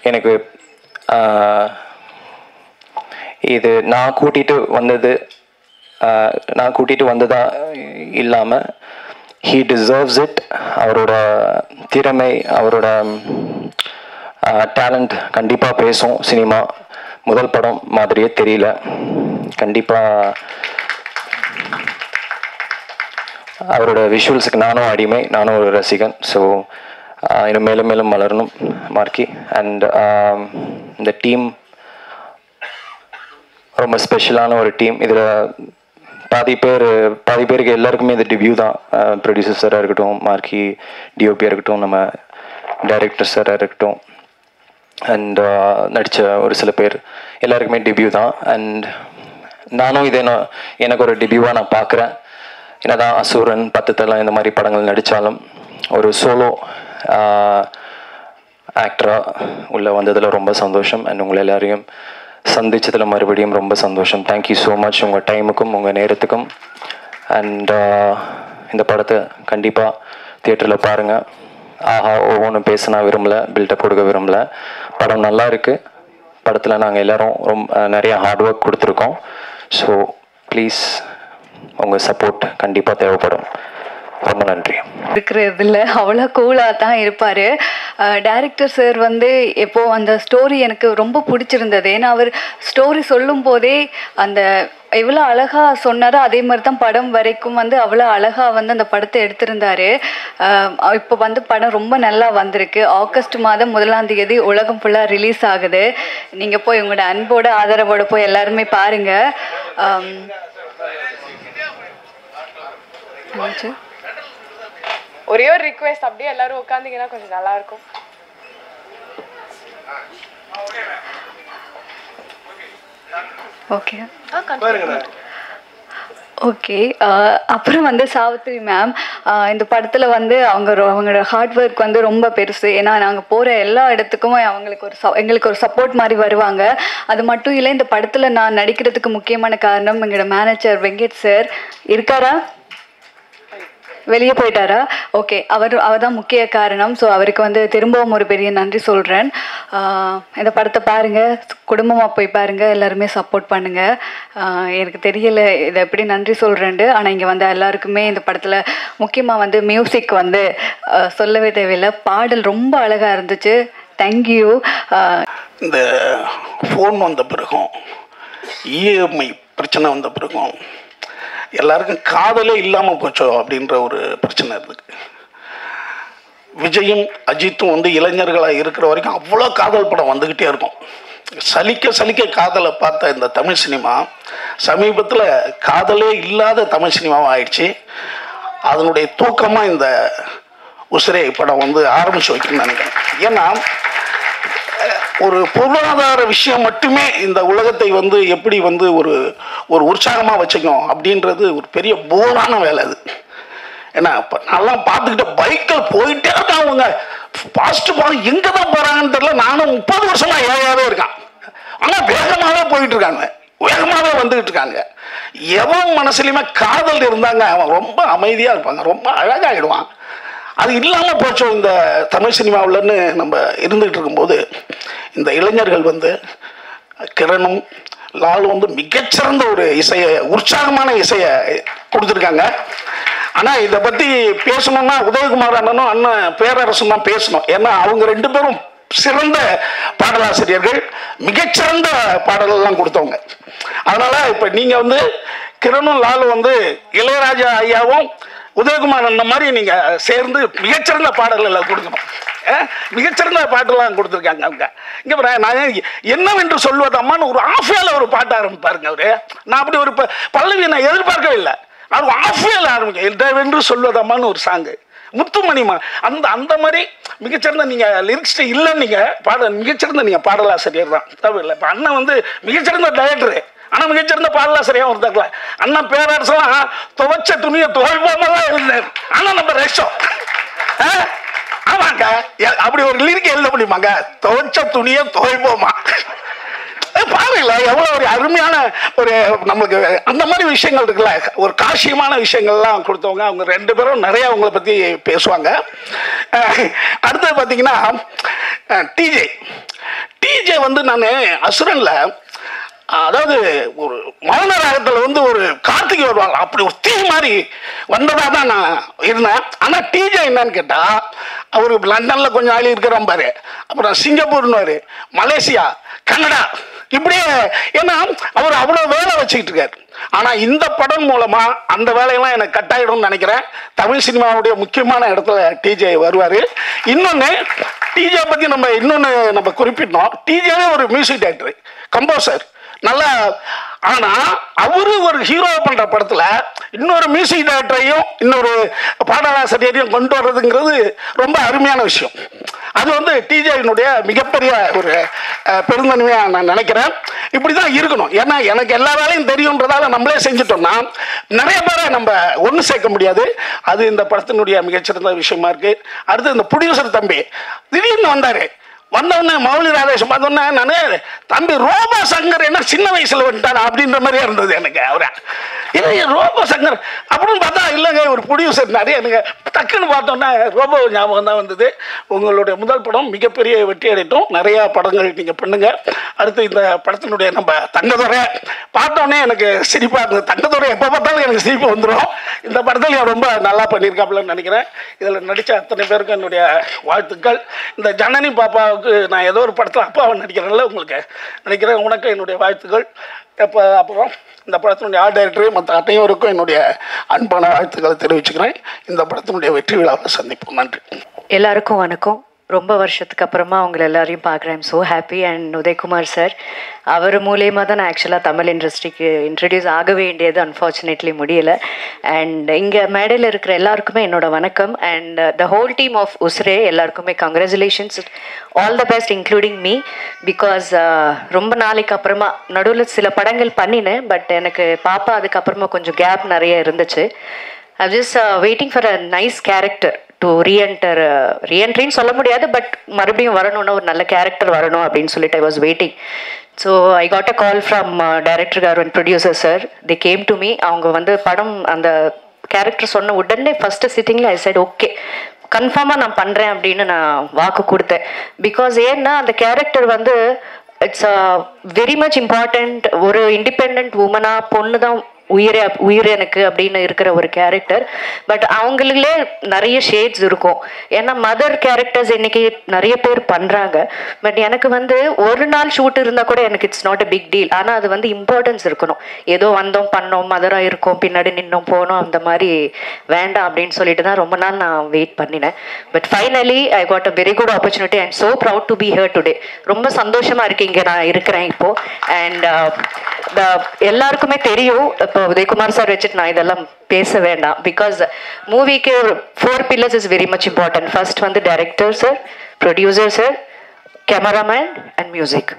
எனக்கு இது நான் கூட்டிகிட்டு வந்ததா இல்லாமல் he deserves it. அவரோட திறமை, அவரோட டேலண்ட் கண்டிப்பாக பேசும். சினிமா முதல் படம் மாதிரியே தெரியல. கண்டிப்பாக அவரோட விஷுவல்ஸுக்கு நானும் அடிமை, நானும் ஒரு ரசிகன். ஸோ இன்னும் மேலும் மேலும் வளரணும் மார்க்கி. அண்ட் இந்த டீம் ரொம்ப ஸ்பெஷலான ஒரு டீம். இதில் பாதி பேருக்கு எல்லாருக்குமே இது டெபியூ தான். ப்ரொடியூசர் சாராக இருக்கட்டும், மார்க்கி டிஓபியாக இருக்கட்டும், நம்ம டைரக்டர் சாராக இருக்கட்டும், அண்ட் நடித்த ஒரு சில பேர் எல்லாருக்குமே டெபியூ தான். அண்ட் நானும் இதை எனக்கு ஒரு டெபியூவாக நான் பார்க்குறேன். ஏன்னா தான் அசுரன், 10 தலை இந்த மாதிரி படங்கள் நடித்தாலும் ஒரு சோலோ ஆக்டராக உள்ளே வந்ததில் ரொம்ப சந்தோஷம். அண்ட் உங்களை எல்லாரையும் சந்திச்சதில் மறுபடியும் ரொம்ப சந்தோஷம். தேங்க்யூ ஸோ மச் உங்கள் டைமுக்கும் உங்கள் நேரத்துக்கும். அண்ட் இந்த படத்தை கண்டிப்பாக தியேட்டரில் பாருங்கள். ஆஹா ஒவ்வொன்றும் பேச நான் விரும்பலை, பில்டப் கொடுக்க விரும்பலை. படம் நல்லா இருக்குது. படத்தில் நாங்கள் எல்லோரும் நிறைய ஹார்ட் ஒர்க் கொடுத்துருக்கோம். ஸோ ப்ளீஸ் உங்கள் சப்போர்ட் கண்டிப்பாக தேவைப்படும். ரொம்ப நன்றி. இருக்கிறதுல அவ்வளோ கூலாக தான் இருப்பார் டைரக்டர் சார். எப்போ அந்த ஸ்டோரி எனக்கு ரொம்ப பிடிச்சிருந்தது. ஏன்னா அவர் ஸ்டோரி சொல்லும் போதே அந்த எவ்வளோ அழகாக சொன்னாரோ அதே மாதிரி தான் படம் வரைக்கும் அவ்வளோ அழகாக அந்த படத்தை எடுத்திருந்தார். இப்போ படம் ரொம்ப நல்லா வந்திருக்கு. ஆகஸ்ட் மாதம் 1ஆம் தேதி உலகம் ஃபுல்லாக ரிலீஸ் ஆகுது. நீங்கள் போய் உங்களோட அன்போட ஆதரவோடு போய் எல்லாருமே பாருங்கள். ஒரே ஒரு ரிக்வெஸ்ட், அப்படியே எல்லாரும் உட்காந்தீங்கன்னா கொஞ்சம் நல்லா இருக்கும். Okay okay. அப்புறம் சாவித்ரி மேம் இந்த படத்தில் அவங்களோட ஹார்ட் ஒர்க் ரொம்ப பெருசு. ஏன்னா நாங்கள் போகிற எல்லா இடத்துக்கும் எங்களுக்கு ஒரு சப்போர்ட் மாதிரி வருவாங்க. அது மட்டும் இல்லை, இந்த படத்தில் நான் நடிக்கிறதுக்கு முக்கியமான காரணம் எங்களோட மேனேஜர் வெங்கட் சார். இருக்காரா? வெளியே போயிட்டாரா? ஓகே, அவர் தான் முக்கிய காரணம். ஸோ அவருக்கு திரும்பவும் ஒரு பெரிய நன்றி சொல்கிறேன். இந்த படத்தை பாருங்கள், குடும்பமாக போய் பாருங்கள், எல்லாருமே சப்போர்ட் பண்ணுங்கள். எனக்கு தெரியலை இதை எப்படி நன்றி சொல்கிறேன்ட்டு. ஆனால் இங்கே எல்லாருக்குமே இந்த படத்தில் முக்கியமாக மியூசிக் சொல்லவே தேவையில்லை. பாடல் ரொம்ப அழகாக இருந்துச்சு. தேங்க்யூ. இந்த ஃபோன் வந்த பிறகும், இஎம்ஐ பிரச்சனை வந்த பிறகும் எல்லாருக்கும் காதலே இல்லாமல் போச்சோ அப்படின்ற ஒரு பிரச்சனை இருக்குது. விஜயும் அஜித்தும் இளைஞர்களாக இருக்கிற வரைக்கும் அவ்வளோ காதல் படம் வந்துக்கிட்டே இருக்கும். சலிக்க காதலை பார்த்த இந்த தமிழ் சினிமா சமீபத்தில் காதலே இல்லாத தமிழ் சினிமாவும் ஆயிடுச்சு. அதனுடைய தூக்கமாக இந்த உசிரை படம் ஆரம்பித்து வைக்கணும்னு நினைக்கிறேன். ஏன்னா ஒரு பொருளாதார விஷயம் மட்டுமே இந்த உலகத்தை எப்படி ஒரு உற்சாகமாக வச்சுக்கும் அப்படின்றது ஒரு பெரிய போரான வேலை அது. ஏன்னா இப்போ நல்லா பார்த்துக்கிட்ட பைக்கில் போயிட்டே இருக்காங்க. ஃபாஸ்ட்டு போனால் எங்கே தான் போகிறாங்கன்னு தெரியல. நானும் 30 வருஷமாக ஏழையாகவே இருக்கான். ஆனால் வேகமாகவே போயிட்டு இருக்காங்க, வேகமாகவே வந்துக்கிட்டு இருக்காங்க. எவன் மனசுலையுமே காதல் இருந்தாங்க அவன் ரொம்ப அமைதியாக இருப்பாங்க, ரொம்ப அழகாகிடுவான். அது இல்லாமல் போச்சோம் இந்த தமிழ் சினிமாவில்னு நம்ம இருந்துகிட்டு இருக்கும்போது இந்த இளைஞர்கள் கிரணும் லாலும் மிகச்சிறந்த ஒரு இசையை, உற்சாகமான இசையை கொடுத்துருக்காங்க. ஆனால் இதை பற்றி பேசணும்னா உதயகுமார் அண்ணனும் அண்ணன் பேரரசும் தான் பேசணும். ஏன்னா அவங்க 2 பேரும் சிறந்த பாடலாசிரியர்கள், மிகச்சிறந்த பாடலெல்லாம் கொடுத்தவங்க. அதனால் இப்போ நீங்கள் கிரணும் லாலும் இளையராஜா ஐயாவும் உதயகுமார் அண்ணன் மாதிரி நீங்கள் சேர்ந்து மிகச்சிறந்த பாடல்களை கொடுக்கணும். மிகச்சிறந்த பாட்டெல்லாம் கொடுத்துருக்காங்க அவங்க. இங்கே நான் என்னவென்று சொல்வதம்மான்னு ஒரு ஆஃபியால் ஒரு பாட்ட ஆரம்பிப்பாருங்க அவரு. நான் அப்படி ஒரு பல்லவி நான் எதிர்பார்க்கவே இல்லை. அவர் ஆஃபியல் ஆரம்பிக்க வென்று சொல்வதம்மான்னு ஒரு சாங்கு, முத்துமணிமா அந்த மாதிரி மிகச்சிறந்த நீங்கள் லிரிக்ஸ்ட் இல்லைன்னு நீங்கள் மிகச்சிறந்த நீங்கள் பாடலாசிரியர் தான் தேவையில்லை. இப்போ அண்ணன் வந்து மிகச்சிறந்த டைரக்டரு, ஆனால் மிகச்சிறந்த பாடலாசிரியர் ஒருத்தக்கல. அண்ணன் பேரரசெல்லாம் துவைச்ச துணியை துவைப்பாமலாம் இருந்தார். ஆனால் நம்ம ரேஷம் ஆமாங்க, அப்படி ஒரு லிரிக் எழுத முடியுமாங்க? துவைச்ச துணியை துவைப்போமா? பாருங்கள எவ்வளோ ஒரு அருமையான ஒரு நம்மளுக்கு அந்த மாதிரி விஷயங்கள் இருக்குல்ல, ஒரு காசியமான விஷயங்கள்லாம் கொடுத்தவங்க. அவங்க 2 பேரும் நிறைய அவங்கள பற்றி பேசுவாங்க. அடுத்தது பார்த்தீங்கன்னா டிஜே வந்து நான் அசுரனில், அதாவது ஒரு மௌன ராகத்தில் வந்து ஒரு கார்த்திகை வருவாங்க, அப்படி ஒரு தீ மாதிரி வந்ததாக தான் நான் இருந்தேன். ஆனால் டிஜே என்னன்னு கேட்டால், அவர் லண்டனில் கொஞ்சம் நாள் இருக்கிறோம் பாரு, அப்புறம் சிங்கப்பூர்னு, மலேசியா, கனடா, இப்படியே. ஏன்னா அவர் அவ்வளோ வேலை வச்சுக்கிட்டு இருக்காரு. ஆனால் இந்த படம் மூலமாக அந்த வேலையெல்லாம் எனக்கு கட்டாயிடும்னு நினைக்கிறேன். தமிழ் சினிமாவுடைய முக்கியமான இடத்துல டிஜே வருவார். இன்னொன்று டிஜே பற்றி நம்ம குறிப்பிட்டோம். டிஜேவே ஒரு மியூசிக் டைரக்டர், கம்போசர், நல்லா. ஆனால் அவரு ஒரு ஹீரோவை பண்ணுற படத்தில் இன்னொரு மியூசிக் டைரக்டரையும் இன்னொரு பாடலாசிரியரையும் கொண்டு வர்றதுங்கிறது ரொம்ப அருமையான விஷயம். அது வந்து டிஜேவினுடைய மிகப்பெரிய ஒரு பெருந்தன்மையாக நான் நினைக்கிறேன். இப்படி தான் இருக்கணும். ஏன்னா எனக்கு எல்லா வேலையும் தெரியுன்றதால நம்மளே செஞ்சுட்டோம்னா நிறைய பேரை நம்ம ஒன்று சேர்க்க முடியாது. அது இந்த படத்தினுடைய மிகச்சிறந்த விஷயமா இருக்குது. அடுத்து இந்த ப்ரொடியூசர் தம்பி திடீர்னு வந்தவுடனே மௌலி ராதேஷ் பார்த்தோன்னே நான் தம்பி ரோபோ சங்கர் என்ன சின்ன வயசில் வந்துட்டான் அப்படின்ற மாதிரியே இருந்தது எனக்கு. அவரை இல்லை ரோபோ சங்கர் அப்படின்னு பார்த்தா இல்லைங்க ஒரு ப்ரொடியூசர் நிறைய எனக்கு டக்குன்னு பார்த்தோன்னே ரோபோ ஞாபகம் தான் வந்தது. உங்களுடைய முதல் படம் மிகப்பெரிய வெற்றி அடையட்டும், நிறையா படங்கள் நீங்கள் பண்ணுங்கள். அடுத்து இந்த படத்தினுடைய நம்ம தங்கதுரை பார்த்தோன்னே எனக்கு சிரிப்பாக இருந்தது. தங்கதுரை எப்போ பார்த்தாலும் எனக்கு சிரிப்பு வந்துடும். இந்த படத்தில் ரொம்ப நல்லா பண்ணியிருக்காப்புலன்னு நினைக்கிறேன். இதில் நடித்த அத்தனை பேருக்கும் என்னுடைய வாழ்த்துக்கள். இந்த ஜனனி பாப்பாவுக்கு நான் ஏதோ ஒரு படத்தில் அப்பாவை நடிக்கிறேன்ல, உங்களுக்கு நினைக்கிறேன், உனக்கு என்னுடைய வாழ்த்துக்கள். அப்புறம் இந்த படத்தினுடைய ஆர்ட் டைரக்டர் மற்ற அனைவருக்கும் என்னுடைய அன்பான வாழ்த்துக்களை தெரிவிச்சுக்கிறேன். இந்த படத்தினுடைய வெற்றி விழாவை சந்திப்போம். நன்றி. எல்லாருக்கும் வணக்கம். ரொம்ப வருஷத்துக்கு அப்புறமா அவங்களை எல்லாரையும் பார்க்குறேன். I'm so happy. And Udayakumar sir, அவர் மூலயமா தான் நான் ஆக்சுவலாக தமிழ் இண்டஸ்ட்ரிக்கு இன்ட்ரடியூஸ் ஆக வேண்டியது அன்ஃபார்ச்சுனேட்லி முடியலை. அண்ட் இங்கே மேடையில் இருக்கிற எல்லாருக்குமே என்னோட வணக்கம். And the whole team of Usurae எல்லாருக்குமே congratulations, all the best including me. Because ரொம்ப நாளைக்கு அப்புறமா நடுவில் சில படங்கள் பண்ணினேன், பட் எனக்கு பாப்பா அதுக்கப்புறமா கொஞ்சம் கேப் நிறைய இருந்துச்சு. I just waiting for a nice character to ரீஎன்ட்ரின்னு சொல்ல முடியாது, பட் மறுபடியும் வரணும்னா ஒரு நல்ல கேரக்டர் வரணும் அப்படின்னு சொல்லிட்டு I was waiting. So I got a call from director car and producer sir. The came to me. அவங்க வந்து படம் அந்த கேரக்டர் சொன்ன உடனே ஃபஸ்ட்டு சிட்டிங்கில் ஐ சைட் ஓகே, கன்ஃபார்மாக நான் பண்ணுறேன் அப்படின்னு நான் வாக்கு கொடுத்தேன். பிகாஸ் ஏன்னா அந்த கேரக்டர் வந்து இட்ஸ் வெரி மச் இம்பார்ட்டண்ட். ஒரு இண்டிபெண்ட் உமனாக பொண்ணு தான் உயிர் எனக்கு அப்படின்னு இருக்கிற ஒரு கேரக்டர். பட் அவங்களுக்குள்ளே நிறைய ஷேட்ஸ் இருக்கும். ஏன்னா மதர் கேரக்டர்ஸ் இன்னைக்கு நிறைய பேர் பண்ணுறாங்க. பட் எனக்கு வந்து ஒரு நாள் ஷூட் இருந்தால் கூட எனக்கு it's not a big deal. ஆனால் அது வந்து இம்பார்ட்டன்ஸ் இருக்கணும். ஏதோ வந்தோம் பண்ணோம் மதராக இருக்கோம் பின்னாடி நின்னோம் போனோம் அந்த மாதிரி வேண்டாம் அப்படின்னு சொல்லிட்டு தான் ரொம்ப நாள் நான் வெயிட் பண்ணினேன். But finally I got a very good opportunity. I am so proud to be here today. ரொம்ப சந்தோஷமாக இருக்கு இங்கே நான் இருக்கிறேன் இப்போது. அண்ட் எல்லாருக்குமே தெரியும், இப்போ உதயகுமார் சார் வச்சுட்டு நான் இதெல்லாம் பேச வேண்டாம். பிகாஸ் மூவிக்கு 4 pillars is very much important. First வந்து director sir, producer sir, cameraman and music.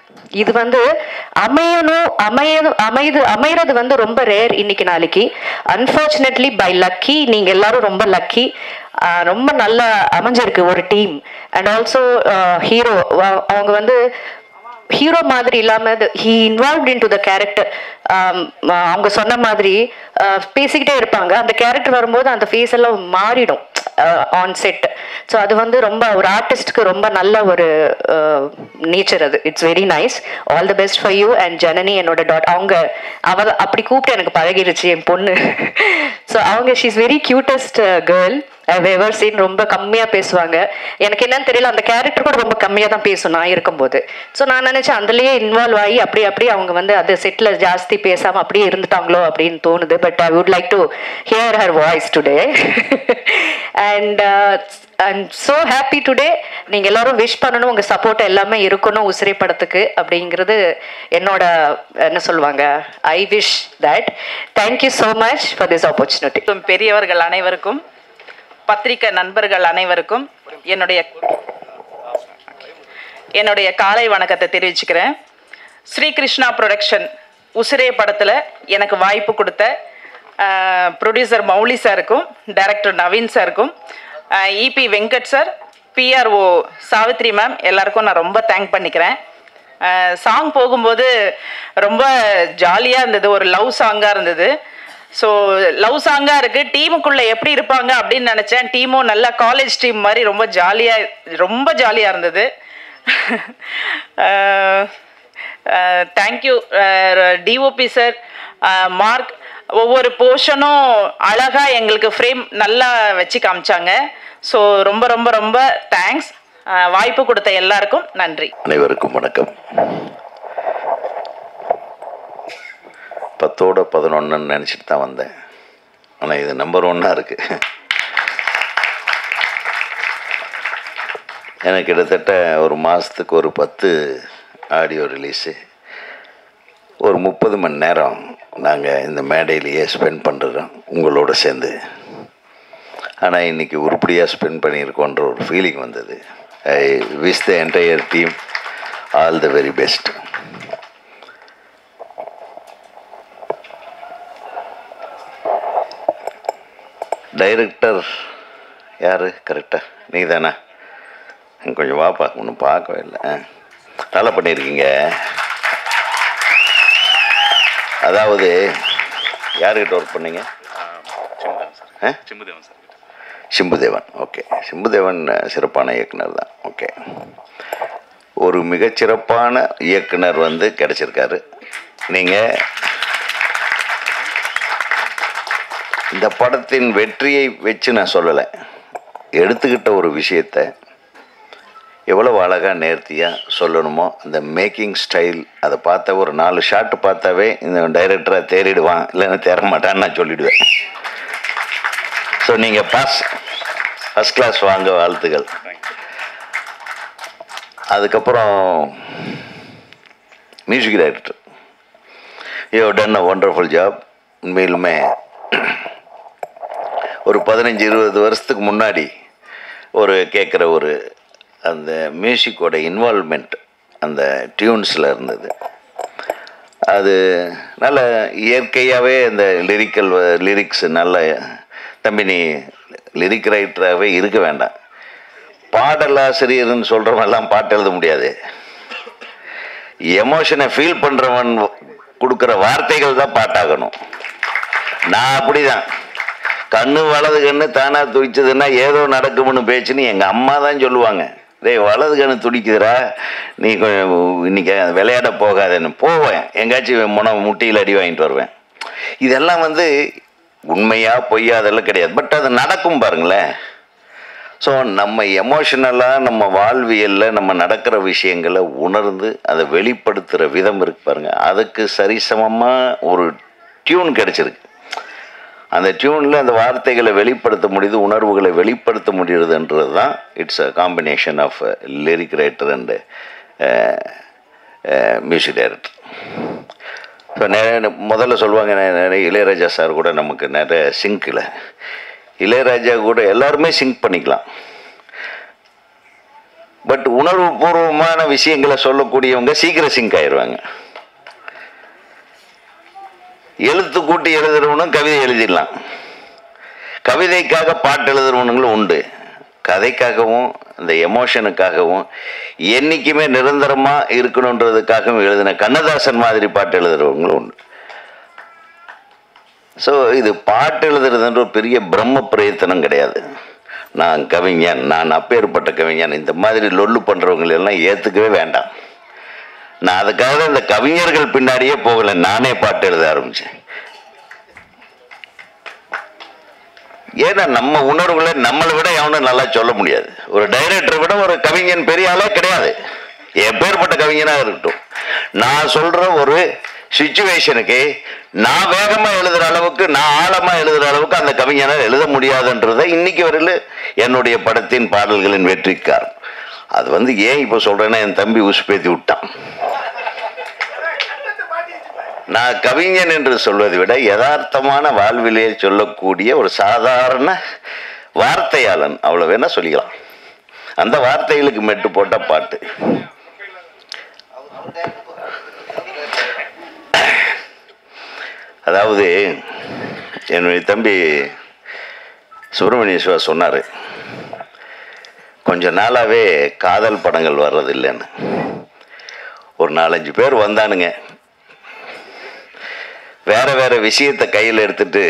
இது வந்து அமைகிறது வந்து ரொம்ப ரேர் இன்னைக்கு நாளைக்கு. அன்ஃபார்ச்சுனேட்லி பை லக்கி, நீங்கள் எல்லாரும் ரொம்ப லக்கி, ரொம்ப நல்லா அமைஞ்சிருக்கு ஒரு டீம். அண்ட் ஆல்சோ ஹீரோ, அவங்க வந்து ஹீரோ மாதிரி இல்லாமல் he involved in to the character. அவங்க சொன்ன மாதிரி பேசிக்கிட்டே இருப்பாங்க, அந்த கேரக்டர் வரும்போது அந்த ஃபேஸ் எல்லாம் மாறிடும் ஆன் செட். ஸோ அது வந்து ரொம்ப ஒரு ஆர்டிஸ்ட்க்கு ரொம்ப நல்ல ஒரு நேச்சர் அது. It's very nice. All the best for you. And Janani என்னோட அவள் அப்படி கூப்பிட்டு எனக்கு பழகிருச்சு என் பொண்ணு. ஸோ அவங்க she is very cutest girl. I've ever seen. ரொம்ப கம்மியாக பேசுவாங்க. எனக்கு என்னன்னு தெரியல, அந்த கேரக்டர் கூட ரொம்ப கம்மியாக தான் பேசும் நான் இருக்கும்போது. ஸோ நான் நினச்சேன் அதுலேயே இன்வால்வ் ஆகி அப்படியே அவங்க வந்து அது செட்டில் ஜாஸ்தி பேசாமல் அப்படியே இருந்துட்டாங்களோ அப்படின்னு தோணுது. But I would like to hear her voice today. And I'm so happy today. நீங்கள் எல்லாரும் விஷ் பண்ணணும், உங்கள் சப்போர்ட் எல்லாமே இருக்கணும் உசிரை படத்துக்கு அப்படிங்கிறது என்னோட என்ன சொல்லுவாங்க, I wish that. Thank you so much for this opportunity. பெரியவர்கள் அனைவருக்கும், பத்திரிகை நண்பர்கள் அனைவருக்கும் என்னுடைய காலை வணக்கத்தை தெரிவிச்சுக்கிறேன். ஸ்ரீகிருஷ்ணா ப்ரொடக்ஷன் உசிரே படத்தில் எனக்கு வாய்ப்பு கொடுத்த ப்ரொடியூசர் மௌலி சாருக்கும், டைரக்டர் நவீன் சாருக்கும், EP Venkat sir, PRO Savitri ma'am எல்லாருக்கும் நான் ரொம்ப தேங்க் பண்ணிக்கிறேன். சாங் போகும்போது ரொம்ப ஜாலியாக இருந்தது, ஒரு லவ் சாங்காக இருந்தது. ஸோ லவ் சாங்காக இருக்குது, டீமுக்குள்ளே எப்படி இருப்பாங்க அப்படின்னு நினச்சேன். டீமும் நல்லா காலேஜ் டீம் மாதிரி ரொம்ப ஜாலியாக இருந்தது. Thank you DOP sir, mark. ஒவ்வொரு போர்ஷனும் அழகாக எங்களுக்கு ஃப்ரேம் நல்லா வச்சு காமிச்சாங்க. ஸோ ரொம்ப ரொம்ப ரொம்ப தேங்க்ஸ். வாய்ப்பு கொடுத்த எல்லாருக்கும் நன்றி. அனைவருக்கும் வணக்கம். 10ஓட 11 நினச்சிட்டு தான் வந்தேன், ஆனால் இது நம்பர் 1 இருக்குது. எனக்கு கிட்டத்தட்ட ஒரு மாதத்துக்கு ஒரு 10 ஆடியோ ரிலீஸு, ஒரு 30 மணி நேரம் நாங்கள் இந்த மேடையிலேயே ஸ்பெண்ட் பண்ணுறோம் உங்களோட சேர்ந்து. ஆனால் இன்றைக்கி உருப்படியாக ஸ்பெண்ட் பண்ணியிருக்கோன்ற ஒரு ஃபீலிங் வந்தது. I wish the entire team all the very best. Director யார் கரெக்டாக? நீ தானே? கொஞ்சம் வாப்பா, ஒன்றும் பார்க்கவே இல்லை. நல்லா பண்ணியிருக்கீங்க. அதாவது யாருக்கிட்ட ஒர்க் பண்ணீங்க? சிம்புதேவன். ஓகே, சிம்புதேவன் சிறப்பான இயக்குனர் தான். ஓகே, ஒரு மிகச்சிறப்பான இயக்குனர் வந்து கிடச்சிருக்காரு. நீங்கள் இந்த படத்தின் வெற்றியை வச்சு நான் சொல்லலை, எடுத்துக்கிட்ட ஒரு விஷயத்தை எவ்வளோ அழகாக நேர்த்தியாக சொல்லணுமோ அந்த மேக்கிங் ஸ்டைல், அதை பார்த்தா ஒரு 4 ஷாட்டு பார்த்தாவே இந்த டைரக்டராக தேறிடுவான், இல்லைன்னா தேர மாட்டான்னு நான் சொல்லிவிடுவேன். ஸோ நீங்கள் ஃபஸ்ட் கிளாஸ் வாங்க, வாழ்த்துக்கள். அதுக்கப்புறம் music director, you have done a wonderful job. உண்மையிலுமே ஒரு 15-20 வருஷத்துக்கு முன்னாடி கேட்குற ஒரு அந்த மியூசிக்கோட இன்வால்வ்மெண்ட் அந்த டியூன்ஸில் இருந்தது. அது நல்ல இயற்கையாகவே அந்த லிரிக்ஸ் நல்ல. தம்பி, நீ லிரிக் ரைட்டராகவே இருக்க வேண்டாம், பாடலாசிரியர்னு சொல்கிறவெல்லாம் பாட்டு எழுத முடியாது. எமோஷனை ஃபீல் பண்ணுறவன் கொடுக்குற வார்த்தைகள் தான் பாட்டாகணும். நான் அப்படி தான். கண்ணு வலது கண்ணு தானாக துடிச்சதுன்னா ஏதோ நடக்கும்னு பேச்சுன்னு எங்கள் அம்மா தான் சொல்லுவாங்க. டேய், வலது கண்ணு துடிக்குதுரா, நீ கொஞ்சம் இன்னைக்கு விளையாட போகாதேன்னு போவேன். எங்காச்சும் முட்டியில் அடி வாங்கிட்டு வருவேன். இதெல்லாம் வந்து உண்மையா பொய்யா அதெல்லாம் கிடையாது, பட் அது நடக்கும் பாருங்களேன். ஸோ நம்ம எமோஷனலாக நம்ம வாழ்வியலில் நம்ம நடக்கிற விஷயங்களை உணர்ந்து அதை வெளிப்படுத்துகிற விதம் இருக்கு பாருங்க, அதுக்கு சரிசமமாக ஒரு டியூன் கிடச்சிருக்கு. அந்த டியூனில் அந்த வார்த்தைகளை வெளிப்படுத்த முடியுது, உணர்வுகளை வெளிப்படுத்த முடியுதுன்றது தான் it's a combination of lyric writer and music director. இப்போ முதல்ல சொல்லுவாங்க, நிறைய இளையராஜா சார் கூட நமக்கு நிறைய சிங்கில், இளையராஜா கூட எல்லாருமே சிங்க் பண்ணிக்கலாம். பட் உணர்வு பூர்வமான விஷயங்களை சொல்லக்கூடியவங்க சீக்கிரம் சிங்க் ஆயிடுவாங்க. எழுத்து கூட்டி எழுதுறவனும் கவிதை எழுதிடலாம், கவிதைக்காக பாட்டு எழுதுறவனுங்களும் உண்டு, கதைக்காகவும் அந்த எமோஷனுக்காகவும் என்றைக்குமே நிரந்தரமாக இருக்கணுன்றதுக்காகவும் எழுதின கண்ணதாசன் மாதிரி பாட்டு எழுதுறவங்களும் உண்டு. ஸோ இது பாட்டு எழுதுறதுன்ற ஒரு பெரிய பிரம்ம பிரயத்தனம் கிடையாது. நான் கவிஞன், நான் அப்பேற்பட்ட கவிஞன், இந்த மாதிரி லொல்லு பண்ணுறவங்களெல்லாம் ஏற்றுக்கவே வேண்டாம். நான் அதுக்காக இந்த கவிஞர்கள் பின்னாடியே போகலை, நானே பாட்டு எழுத ஆரம்பித்தேன். ஏன்னா நம்ம உணர்வுகளை நம்மளை விட எவனும் நல்லா சொல்ல முடியாது. ஒரு டைரக்டரை விட ஒரு கவிஞன் பெரிய ஆளே கிடையாது, எப்பேற்பட்ட கவிஞனாக இருக்கட்டும். நான் சொல்ற ஒரு சிச்சுவேஷனுக்கு நான் வேகமா எழுதுற அளவுக்கு, நான் ஆழமா எழுதுற அளவுக்கு அந்த கவிஞனால் எழுத முடியாதுன்றதை இன்னைக்கு வரையில் என்னுடைய படத்தின் பாடல்களின் வெற்றிக்கார். அது ஏன் இப்போ சொல்றேன்னா, என் தம்பி உசுப்பேத்தி விட்டான். நான் கவிஞன் என்று சொல்வதை விட யதார்த்தமான வாழ்விலே சொல்லக்கூடிய ஒரு சாதாரண வார்த்தையாளன், அவ்வளோ வேணா சொல்லிக்கலாம். அந்த வார்த்தைகளுக்கு மெட்டு போட்ட பாட்டு. அதாவது என்னுடைய தம்பி சுப்பிரமணிய சிவா சொன்னார், கொஞ்ச நாளாகவே காதல் படங்கள் வர்றதில்லைன்னு. ஒரு 4-5 பேர் வந்தானுங்க, வேற வேற விஷயத்தை கையில் எடுத்துட்டு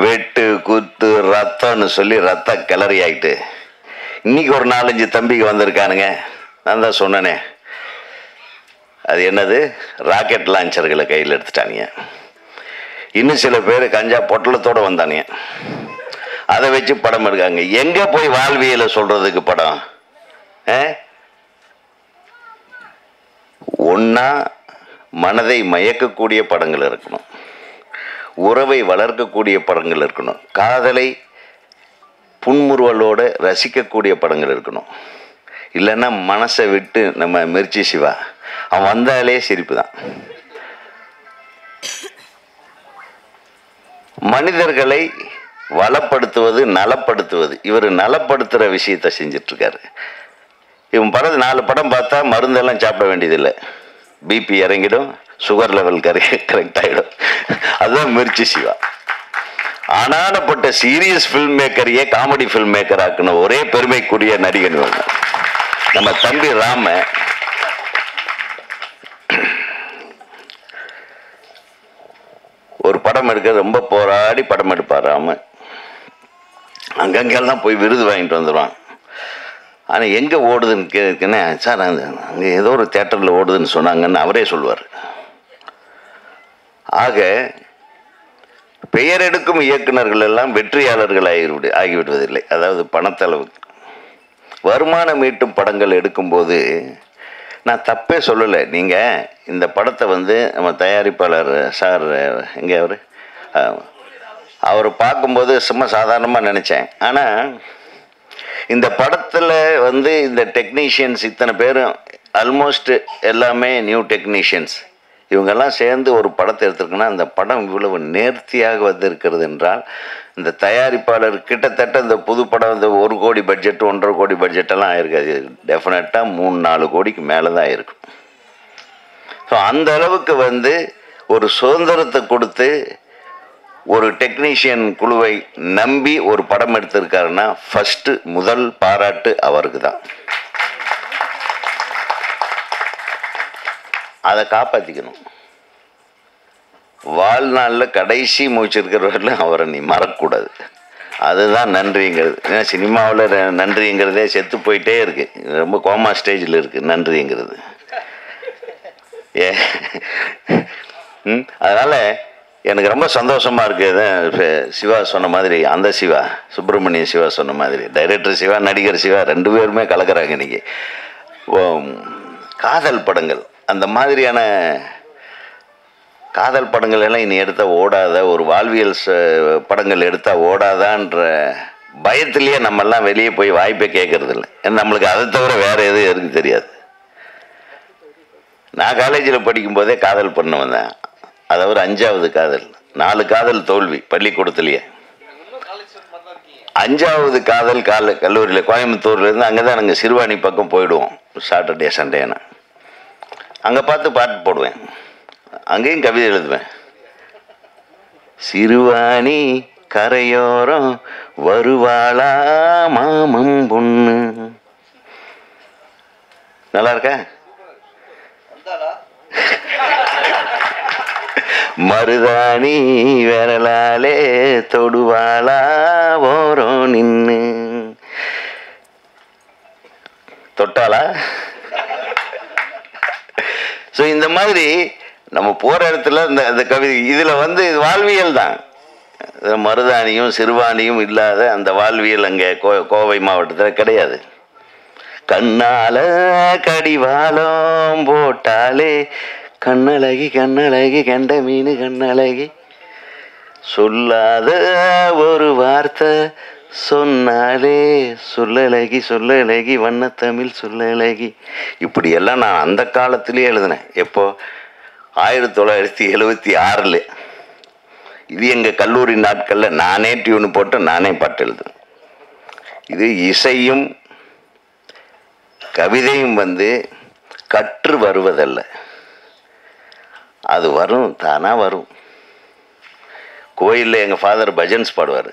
வெட்டு குத்து ரத்தம்னு சொல்லி ரத்த கிளறி ஆகிட்டு இன்னைக்கு ஒரு 4-5 தம்பிக்கு வந்திருக்கானுங்க. நான் தான் சொன்னேனே, அது என்னது, ராக்கெட் லான்ச்சர்களை கையில் எடுத்துட்டானுங்க. இன்னும் சில பேர் கஞ்சா பொட்டலத்தோடு வந்தானுங்க, அதை வச்சு படம் எடுக்காங்க. எங்கே போய் வாழ்வியலை சொல்கிறதுக்கு படம்? ஒன்றா மனதை மயக்கக்கூடிய படங்கள் இருக்கணும், உறவை வளர்க்கக்கூடிய படங்கள் இருக்கணும், காதலை புன்முறுவலோடு ரசிக்கக்கூடிய படங்கள் இருக்கணும். இல்லைன்னா மனசை விட்டு நம்ம மிர்ச்சி சிவா அவன் வந்தாலே சிரிப்பு தான். மனிதர்களை வளப்படுத்துவது நலப்படுத்துவது, இவர் நலப்படுத்துகிற விஷயத்தை செஞ்சிட்ருக்காரு. இவன் படம் 4 படம் பார்த்தா மருந்தெல்லாம் சாப்பிட வேண்டியதில்லை, பிபி இறங்கிடும், சுகர் லெவல் கரெக்ட் ஆகிடும். அதுதான் மிர்ச்சி சிவா. ஆனானப்பட்ட சீரியஸ் ஃபில்ம் மேக்கரையே காமெடி ஃபில்ம் மேக்கர் ஆக்குன ஒரே பெருமைக்குரிய நடிகன் நம்ம தம்பி ராம. ஒரு படம் எடுக்க ரொம்ப போராடி படம் எடுப்பார் ராம. அங்கங்கெல்லாம் போய் விருது வாங்கிட்டு வந்துடுவான். ஆனால் எங்கே ஓடுதுன்னு கேட்குன்னு, சார் அங்கே ஏதோ ஒரு தேட்டரில் ஓடுதுன்னு சொன்னாங்கன்னு அவரே சொல்லுவார். ஆக பெயர் எடுக்கும் இயக்குநர்கள் எல்லாம் வெற்றியாளர்கள் ஆகிவிடுவதில்லை. அதாவது பணத்தளவுக்கு வருமானம் ஈட்டும் படங்கள் எடுக்கும்போது நான் தப்பே சொல்லலை. நீங்கள் இந்த படத்தை நம்ம தயாரிப்பாளர் சார் எங்கே அவர் பார்க்கும்போது சும்மா சாதாரணமாக நினச்சேன். ஆனால் இந்த படத்தில் இந்த டெக்னீஷியன்ஸ் இத்தனை பேரும் ஆல்மோஸ்ட் எல்லாமே நியூ டெக்னீஷியன்ஸ், இவங்கெல்லாம் சேர்ந்து ஒரு படத்தை எடுத்துருக்குன்னா அந்த படம் இவ்வளவு நேர்த்தியாக வந்திருக்கிறது என்றால், இந்த தயாரிப்பாளர் கிட்டத்தட்ட இந்த புது படம் 1 கோடி பட்ஜெட் 1.5 கோடி பட்ஜெட்டெல்லாம் ஆயிருக்காது, டெஃபினட்டாக 3-4 கோடிக்கு மேலே தான் இருக்கும். ஸோ அந்த அளவுக்கு ஒரு சுதந்திரத்தை கொடுத்து ஒரு டெக்னீஷியன் குழுவை நம்பி ஒரு படம் எடுத்திருக்காருன்னா ஃபஸ்ட்டு முதல் பாராட்டு அவருக்கு தான். அதை காப்பாற்றிக்கணும். வாழ்நாளில் கடைசி மூச்சிருக்கிறவர்கள் அவரை நீ மறக்கக்கூடாது. அதுதான் நன்றிங்கிறது. ஏன்னா சினிமாவில் நன்றிங்கிறதே செத்து போயிட்டே இருக்கு, ரொம்ப கோமா ஸ்டேஜில் இருக்குது நன்றிங்கிறது. அதனால் எனக்கு ரொம்ப சந்தோஷமாக இருக்குது. சிவா சொன்ன மாதிரி, அந்த சிவா சுப்பிரமணிய சிவா சொன்ன மாதிரி, டைரக்டர் சிவா நடிகர் சிவா 2 பேருமே கலக்கிறாங்க இன்றைக்கி. காதல் படங்கள், அந்த மாதிரியான காதல் படங்கள் எல்லாம் இனி எடுத்தால் ஓடாத, ஒரு வாழ்வியல் படங்கள் எடுத்தால் ஓடாதான்ற பயத்திலேயே நம்மெல்லாம் வெளியே போய் வாய்ப்பை கேட்கறது இல்லை. ஏன்னா நம்மளுக்கு அதை தவிர வேறு எதுவும் எனக்கு தெரியாது. நான் காலேஜில் படிக்கும்போதே காதல் பண்ண வந்தேன். அதாவது 5வது காதல், 4 காதல் தோல்வி பள்ளிக்கூடத்துலேயே. 5வது காதல் கல்லூரியில் கோயம்புத்தூர்லேருந்து அங்கே தான் நாங்கள் சிறுவாணி பக்கம் போயிடுவோம் சாட்டர்டே சண்டேனா. அங்கே பார்த்து பாட்டு போடுவேன், அங்கேயும் கவிதை எழுதுவேன். சிறுவாணி கரையோரம் வருவாளா மாமம் பொண்ணு. நல்லா இருக்கா? மருதாணி விரலாலே தொடுவாளா ஓரம் நின்று தொட்டாளா? ஸோ இந்த மாதிரி நம்ம போகிற இடத்துல இந்த கவிதை இதில் வாழ்வியல் தான். மருதாணியும் சிறுவாணியும் இல்லாத அந்த வாழ்வியல் அங்கே கோவை மாவட்டத்தில் கிடையாது. கண்ணால கடிவாளம் போட்டாலே கண்ணழகி கண்ணழகி கண்ட மீன் கண்ணழகி, சொல்லாத ஒரு வார்த்தை சொன்னாலே சொல்லழகி சொல்லழகி வண்ணத்தமிழ் சொல்லழகி. இப்படியெல்லாம் நான் அந்த காலத்திலேயே எழுதினேன். எப்போ 1976. இது எங்கள் கல்லூரி நாட்களில் நானே டியூன் போட்டு நானே பாட்டு எழுதுனேன். இது இசையும் கவிதையும் கற்று வருவதல்ல, அது வரும், தானாக வரும். கோயிலில் எங்கள் ஃபாதர் பஜன்ஸ் பாடுவார்.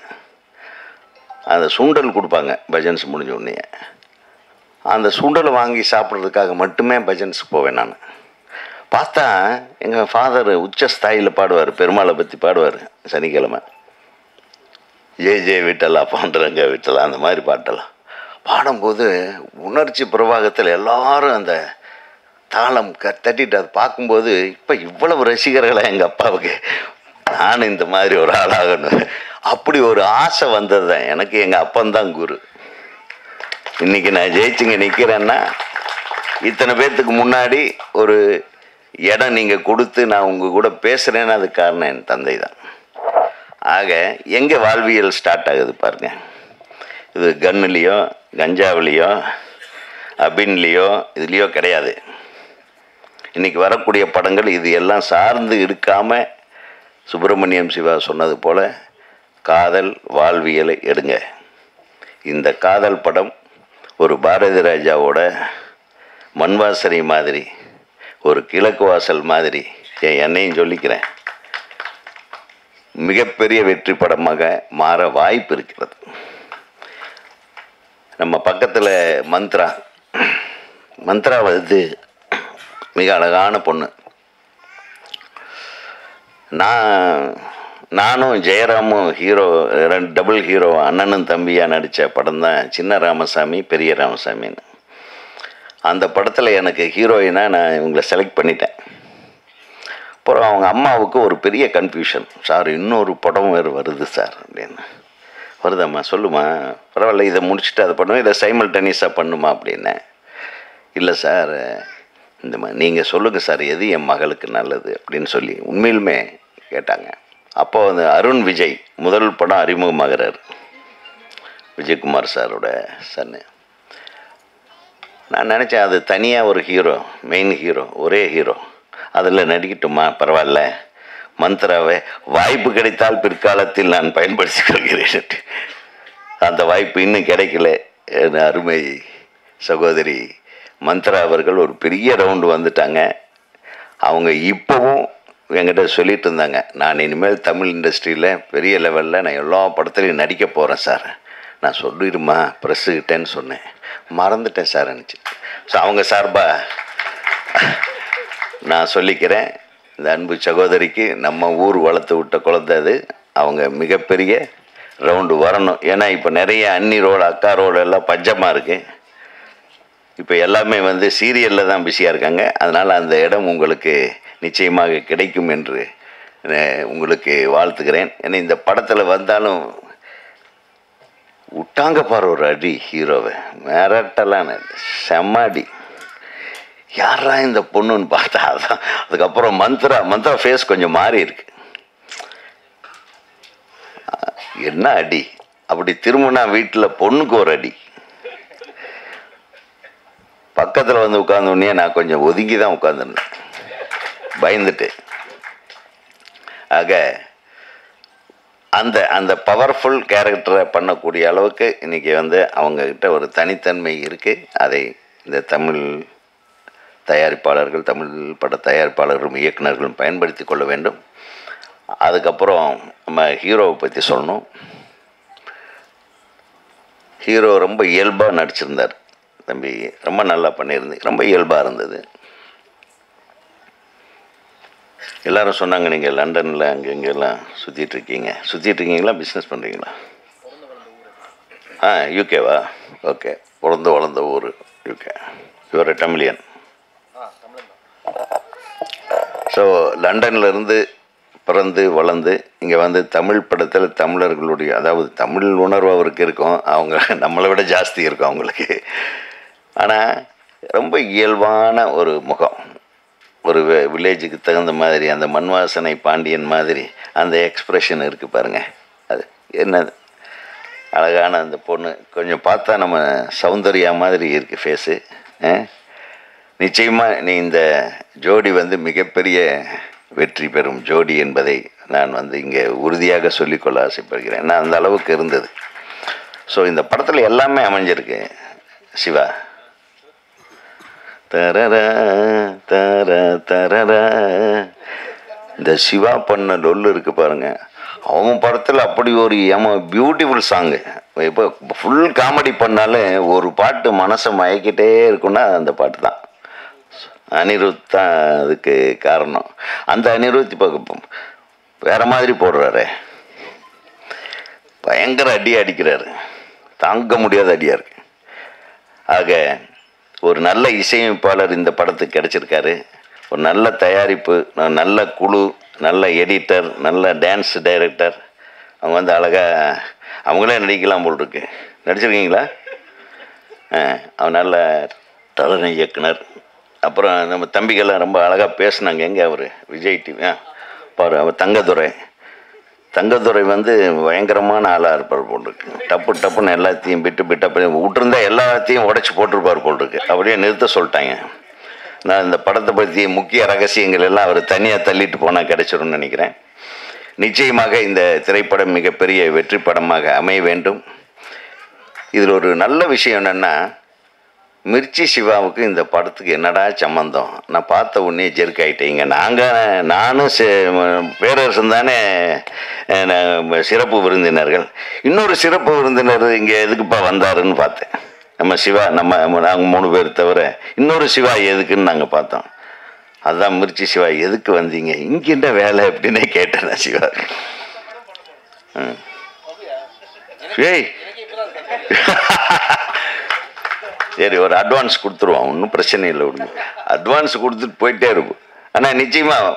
அந்த சுண்டல் கொடுப்பாங்க பஜன்ஸ் முடிஞ்ச உடனே. அந்த சுண்டலை வாங்கி சாப்பிட்றதுக்காக மட்டுமே பஜன்ஸுக்கு போவேன் நான். பார்த்தா எங்கள் ஃபாதர் உச்சஸ்தாயில் பாடுவார், பெருமாளை பற்றி பாடுவார் சனிக்கிழமை. ஜெய ஜெய விட்டலா பாண்டுரங்க விட்டலா அந்த மாதிரி பாட்டெல்லாம் பாடும்போது உணர்ச்சி பிரவாகத்தில் எல்லாரும் அந்த தாளம் தட்டிட்டு அதை பார்க்கும்போது இப்போ இவ்வளவு ரசிகர்களாக எங்கள் அப்பாவுக்கு நான் இந்த மாதிரி ஒரு ஆளாகணும் அப்படி ஒரு ஆசை வந்தது தான் எனக்கு. எங்கள் அப்பந்தான் குரு. இன்றைக்கி நான் ஜெயிச்சுங்க நிற்கிறேன்னா இத்தனை பேர்த்துக்கு முன்னாடி ஒரு இடம் நீங்கள் கொடுத்து நான் உங்கள் கூட பேசுகிறேன்னு அதுக்கு காரணம் என் தந்தை தான். ஆக எங்கே வாழ்வியல் ஸ்டார்ட் ஆகுது பாருங்க. இது கன்னுலேயோ கஞ்சாவிலேயோ அபின்லேயோ இதுலேயோ கிடையாது. இன்றைக்கி வரக்கூடிய படங்கள் இது எல்லாம் சார்ந்து இருக்காமல் சுப்பிரமணியம் சிவா சொன்னது போல் காதல் வாழ்வியலை எடுங்க. இந்த காதல் படம் ஒரு பாரதி ராஜாவோட மண்வாசனை மாதிரி, ஒரு கிழக்கு வாசல் மாதிரி என்னையும் சொல்லிக்கிறேன், மிகப்பெரிய வெற்றி படமாக மாற வாய்ப்பு இருக்கிறது. நம்ம பக்கத்தில் மந்த்ரா மிக அழகான பொண்ணு. நானும் ஜெயராமும் ஹீரோ, டபுள் ஹீரோ, அண்ணனும் தம்பியாக நடித்த படம் தான் சின்ன ராமசாமி பெரிய ராமசாமின்னு. அந்த படத்தில் எனக்கு ஹீரோயினாக நான் இவங்களை செலக்ட் பண்ணிட்டேன். அப்புறம் அவங்க அம்மாவுக்கு ஒரு பெரிய கன்ஃபியூஷன், சார் இன்னொரு படம் வேறு வருது சார் அப்படின்னு. வருதாம்மா, சொல்லுமா, பரவாயில்ல, இதை முடிச்சுட்டு அதை பண்ணுவோம், இதை சைமல்டேனியஸாக பண்ணுமா அப்படின்னேன். இல்லை சார், இந்த மாதிரி நீங்கள் சொல்லுங்கள் சார், எது என் மகளுக்கு நல்லது அப்படின்னு சொல்லி உண்மையிலுமே கேட்டாங்க. அப்போது அந்த அருண் விஜய் முதல் படம் அறிமுகமாகிறார், விஜயகுமார் சாரோட சன்னு. நான் நினச்சேன் அது தனியாக ஒரு ஹீரோ, மெயின் ஹீரோ, ஒரே ஹீரோ, அதில் நடிக்கட்டுமா, பரவாயில்ல, மந்த்ராவை வாய்ப்பு கிடைத்தால் பிற்காலத்தில் நான் பயன்படுத்திக் கொள்கிறேன். அந்த வாய்ப்பு இன்னும் கிடைக்கல. என் அருமை சகோதரி மந்த்ரா அவர்கள் ஒரு பெரிய ரவுண்டு வந்துட்டாங்க. அவங்க இப்போவும் என்கிட்ட சொல்லிட்டு இருந்தாங்க, நான் இனிமேல் தமிழ் இண்டஸ்ட்ரியில் பெரிய லெவலில் நான் எல்லா படத்துலையும் நடிக்க போகிறேன் சார். நான் சொல்லிடுமா ப்ரெஸ்ஸுக்கிட்டேன்னு சொன்னேன், மறந்துட்டேன் சார் நினச்சி. ஸோ அவங்க சார்பாக நான் சொல்லிக்கிறேன், இந்த அன்பு சகோதரிக்கு நம்ம ஊர் வளர்த்து விட்ட குழந்தை அது. அவங்க மிகப்பெரிய ரவுண்டு வரணும். ஏன்னா இப்போ நிறைய அண்ணி ரோல் அக்கா ரோல் எல்லாம் பஞ்சமாக இருக்குது. இப்போ எல்லாமே சீரியலில் தான் பிஸியாக இருக்காங்க. அதனால் அந்த இடம் உங்களுக்கு நிச்சயமாக கிடைக்கும் என்று உங்களுக்கு வாழ்த்துக்கிறேன். ஏன்னா இந்த படத்தில் வந்தாலும் விட்டாங்க பாரு ஒரு அடி, ஹீரோவை மிரட்டலான செம்மாடி. யாரா இந்த பொண்ணுன்னு பார்த்தா அதான். அதுக்கப்புறம் மந்த்ரா ஃபேஸ் கொஞ்சம் மாறி இருக்கு. என்ன அடி, அப்படி திரும்பினா வீட்டில் பொண்ணுக்கு ஒரு அடி. பக்கத்தில் உட்கார்ந்தோடனே நான் கொஞ்சம் ஒதுங்கி தான் உட்காந்துருந்தேன், பயந்துட்டு. ஆக அந்த பவர்ஃபுல் கேரக்டரை பண்ணக்கூடிய அளவுக்கு இன்றைக்கி அவங்கக்கிட்ட ஒரு தனித்தன்மை இருக்குது. அதை இந்த தமிழ் தயாரிப்பாளர்கள், தமிழ் பட தயாரிப்பாளர்களும் இயக்குநர்களும் பயன்படுத்தி கொள்ள வேண்டும். அதுக்கப்புறம் நம்ம ஹீரோவை பற்றி சொல்லணும். ஹீரோ ரொம்ப இயல்பாக நடிச்சிருந்தார் தம்பி, ரொம்ப நல்லா பண்ணியிருந்து, ரொம்ப இயல்பாக இருந்தது. எல்லோரும் சொன்னாங்க, நீங்கள் லண்டனில் அங்கே இங்கெல்லாம் சுற்றிட்டுருக்கீங்களா, பிஸ்னஸ் பண்ணுறீங்களா? யூகேவா? ஓகே, பிறந்து வளர்ந்த ஊர் UK. Your a Tamilian. So லண்டன்லேருந்து பிறந்து வளர்ந்து இங்கே வந்து தமிழ் படத்தில் தமிழர்களுடைய, அதாவது தமிழ் உணர்வு அவருக்கு இருக்கும், அவங்க நம்மளை விட ஜாஸ்தி இருக்கும் அவங்களுக்கு. ஆனால் ரொம்ப இயல்பான ஒரு முகம், ஒரு வில்லேஜுக்கு தகுந்த மாதிரி அந்த மண்வாசனை பாண்டியன் மாதிரி அந்த எக்ஸ்ப்ரெஷன் இருக்குது பாருங்கள். அது என்னது அழகான அந்த பொண்ணு, கொஞ்சம் பார்த்தா நம்ம சௌந்தர்யா மாதிரி இருக்குது ஃபேஸு. நிச்சயமாக நீ இந்த ஜோடி வந்து மிகப்பெரிய வெற்றி பெறும் ஜோடி என்பதை நான் வந்து இங்கே உறுதியாக சொல்லிக்கொள்ள ஆசைப்படுகிறேன். ஏன்னா அந்த அளவுக்கு இருந்தது. ஸோ இந்த படத்தில் எல்லாமே அமைஞ்சிருக்கு. சிவா தரர தர தரர, இந்த சிவா பண்ண லொல்லு இருக்கு பாருங்க, அவன் படத்தில் அப்படி ஒரு பியூட்டிஃபுல் சாங்கு. இப்போ ஃபுல் காமெடி பண்ணாலே ஒரு பாட்டு மனசை மயக்கிட்டே இருக்குன்னா அந்த பாட்டு தான். அனிருத் தான் அதுக்கு காரணம். அந்த அனிருத் இப்போ வேறு மாதிரி போடுறாரு, பயங்கர அடிக்கிறாரு, தாங்க முடியாத அடியாக இருக்கு. ஆக ஒரு நல்ல இசையமைப்பாளர் இந்த படத்துக்கு கிடச்சிருக்காரு, ஒரு நல்ல தயாரிப்பு, நல்ல குழு, நல்ல எடிட்டர், நல்ல டான்ஸ் டைரக்டர். அவங்க வந்து அழகாக அவங்களே நடிக்கலாம் போல் இருக்கு. நடிச்சிருக்கீங்களா? அவன் நல்ல தலைமை இயக்குனர். அப்புறம் நம்ம தம்பிகள்லாம் ரொம்ப அழகாக பேசினாங்க. எங்கே அவர் விஜய் டிவி பாரு, அவர் தங்கதுரை வந்து பயங்கரமான ஆளாக இருப்பார் போல் இருக்கு. டப்புன்னு எல்லாத்தையும் பிட்டு அப்படி விட்டுருந்தா எல்லாத்தையும் உடச்சி போட்டிருப்பார் போல் இருக்கு. அப்படியே நிறுத்த சொல்லிட்டாங்க. நான் இந்த படத்தை பற்றி முக்கிய ரகசியங்கள் எல்லாம் அவர் தனியாக தள்ளிட்டு போனால் கிடைச்சிடும்னு நினைக்கிறேன். நிச்சயமாக இந்த திரைப்படம் மிகப்பெரிய வெற்றி படமாக அமைய வேண்டும். இதில் ஒரு நல்ல விஷயம் என்னென்னா, மிர்ச்சி சிவாவுக்கு இந்த படத்துக்கு என்னடா சம்மந்தம், நான் பார்த்த உடனே ஜெர்க் ஆகிட்டேங்க. நானும் பேரரசன் தானே சிறப்பு விருந்தினர்கள். இன்னொரு சிறப்பு விருந்தினர் இங்கே எதுக்குப்பா வந்தாருன்னு பார்த்தேன். நம்ம சிவா, நாங்கள் 3 பேர் தவிர இன்னொரு சிவா எதுக்குன்னு நாங்கள் பார்த்தோம். அதுதான் மிர்ச்சி சிவா, எதுக்கு வந்தீங்க, இங்கே என்ன வேலை அப்படின்னே கேட்டேன் நான் சிவா. ஏய் சரி, ஒரு அட்வான்ஸ் கொடுத்துருவோம், ஒன்றும் பிரச்சனை இல்லை, ஒன்று அட்வான்ஸ் கொடுத்துட்டு போயிட்டே இருக்கும். ஆனால் நிச்சயமாக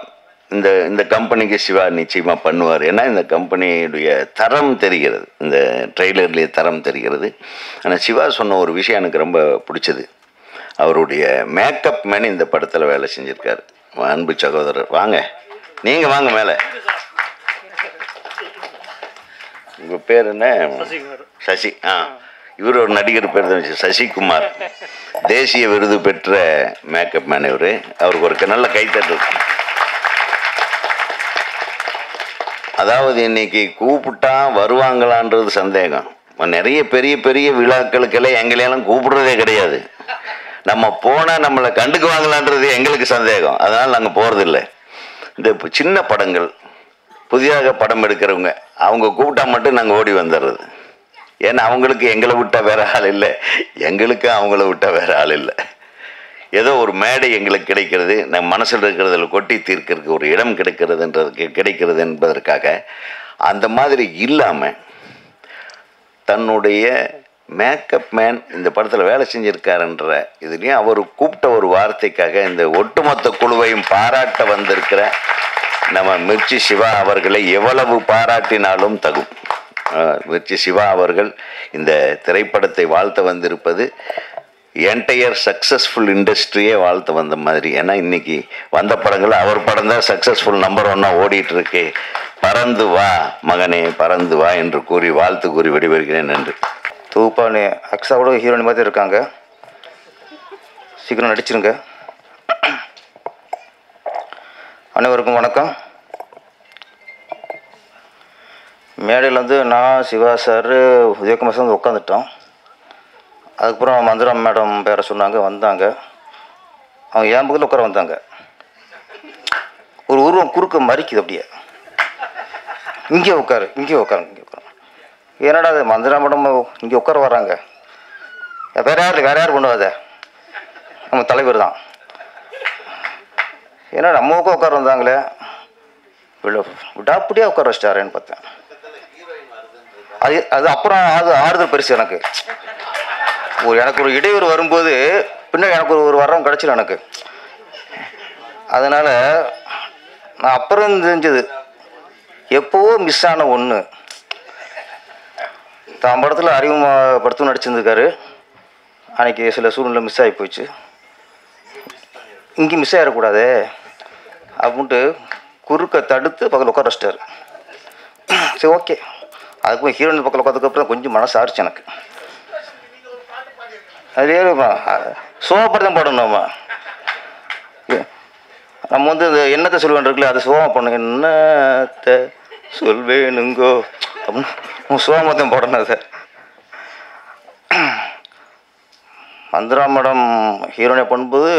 இந்த கம்பெனிக்கு சிவா நிச்சயமாக பண்ணுவார். ஏன்னா இந்த கம்பெனியுடைய தரம் தெரிகிறது, இந்த ட்ரெய்லர்லேயே தரம் தெரிகிறது. ஆனால் சிவா சொன்ன ஒரு விஷயம் எனக்கு ரொம்ப பிடிச்சது. அவருடைய மேக்கப் மேன் இந்த படத்தில் வேலை செஞ்சுருக்காரு. அன்பு சகோதரர், வாங்க, நீங்கள் வாங்க மேலே. உங்கள் பேர் என்ன? சசி. இவர் ஒரு நடிகர் பேர் தான் சசிகுமார், தேசிய விருது பெற்ற மேக்கப் மேன் இவர். அவருக்கு ஒரு நல்ல கைத்தட்டு. அதாவது இன்னைக்கு கூப்பிட்டா வருவாங்களான்றது சந்தேகம். நிறைய பெரிய பெரிய விழாக்களுக்கெல்லாம் எங்களையெல்லாம் கூப்பிடுறதே கிடையாது. நம்ம போனால் நம்மளை கண்டுக்குவாங்களான்றது எங்களுக்கு சந்தேகம். அதனால் நாங்கள் போகிறதில்லை. இந்த சின்ன படங்கள், புதிதாக படம் எடுக்கிறவங்க, அவங்க கூப்பிட்டா மட்டும் நாங்கள் ஓடி வந்துடுறது. ஏன்னா அவங்களுக்கு எங்களை விட்டால் வேறு ஆள் இல்லை, எங்களுக்கு அவங்கள விட்டால் வேறு ஆள் இல்லை. ஏதோ ஒரு மேடை எங்களுக்கு கிடைக்கிறது, நம்ம மனசில் இருக்கிறதில் கொட்டி தீர்க்கிறதுக்கு ஒரு இடம் கிடைக்கிறது என்பதற்காக அந்த மாதிரி இல்லாமல் தன்னுடைய மேக்கப் மேன் இந்த படத்தில் வேலை செஞ்சுருக்காருன்ற இதுலேயும் அவர் கூப்பிட்ட ஒரு வார்த்தைக்காக இந்த ஒட்டுமொத்த குழுவையும் பாராட்ட வந்திருக்கிற நம்ம மிர்ச்சி சிவா அவர்களை எவ்வளவு பாராட்டினாலும் தகும். மிர்ச்சி சிவா அவர்கள் இந்த திரைப்படத்தை வாழ்த்த வந்திருப்பது என்டையர் சக்ஸஸ்ஃபுல் இண்டஸ்ட்ரியே வாழ்த்த வந்த மாதிரி. ஏன்னா இன்னைக்கு வந்த படங்கள் அவர் படம் தான் சக்ஸஸ்ஃபுல் நம்பர் 1 ஓடிட்டுருக்கு. பறந்து வா மகனே பறந்து வா என்று கூறி வாழ்த்து கூறி விடைபெறுகிறேன். நன்றி. தூப்பானே அக்ஸாவோட ஹீரோயின் மாதிரி இருக்காங்க, சீக்கிரம் நடிச்சிருங்க. அனைவருக்கும் வணக்கம். மேடையில் வந்து நான் சிவா சார் உதயகுமார் சார் வந்து உட்காந்துட்டோம். அதுக்கப்புறம் மந்திரா மேடம் பேரை சொன்னாங்க, வந்தாங்க. அவங்க என் பக்கத்தில் உட்கார வந்தாங்க. ஒரு உருவம் குறுக்க மறிக்குது, அப்படியே இங்கே உட்காரு இங்கே உட்காரு. என்னடா அது மந்திரா மேடம் இங்கே உட்கார வர்றாங்க, வேற யார் கொண்டு வராத, நம்ம தலைவர் தான். ஏன்னா நம்ம உட்கார வந்தாங்களே, விடாப்படியாக உட்கார வச்சிட்டாரேன்னு பார்த்தேன். அது அப்புறம் அது ஆறுதல் பரிசு எனக்கு. எனக்கு ஒரு இடையூறு வரும்போது பின்னாடி எனக்கு ஒரு வரம் கிடச்சிடும் எனக்கு. அதனால் நான் அப்புறம் தெரிஞ்சது எப்போவோ மிஸ் ஆன ஒன்று தான் படத்தில் அறிமுகப்படுத்தும் நடிச்சிருந்துருக்காரு. அன்றைக்கி சில சூழ்நிலை மிஸ் ஆகி போச்சு. இங்கே மிஸ் ஆகிடக்கூடாது அப்படின்ட்டு குறுக்க தடுத்து பக்கத்தில் உட்கார வச்சிட்டாரு. சரி ஓகே, அதுக்கு ஹீரோயின் பக்கத்தில் உட்காந்துக்கப்புறம் கொஞ்சம் மனசு ஆரிச்சு எனக்கு. அதே சோகப்படம் பாடணும். நம்ம வந்து இந்த என்னத்தை சொல்லுவேன் இருக்குல்ல, அது சோகம் பண்ணணும். என்னத்தை சொல்வேனுங்கோ அப்படின்னு சோகமத்தையும் போடணும். அதை மந்திரா மேடம் ஹீரோயினை பண்ணும்போது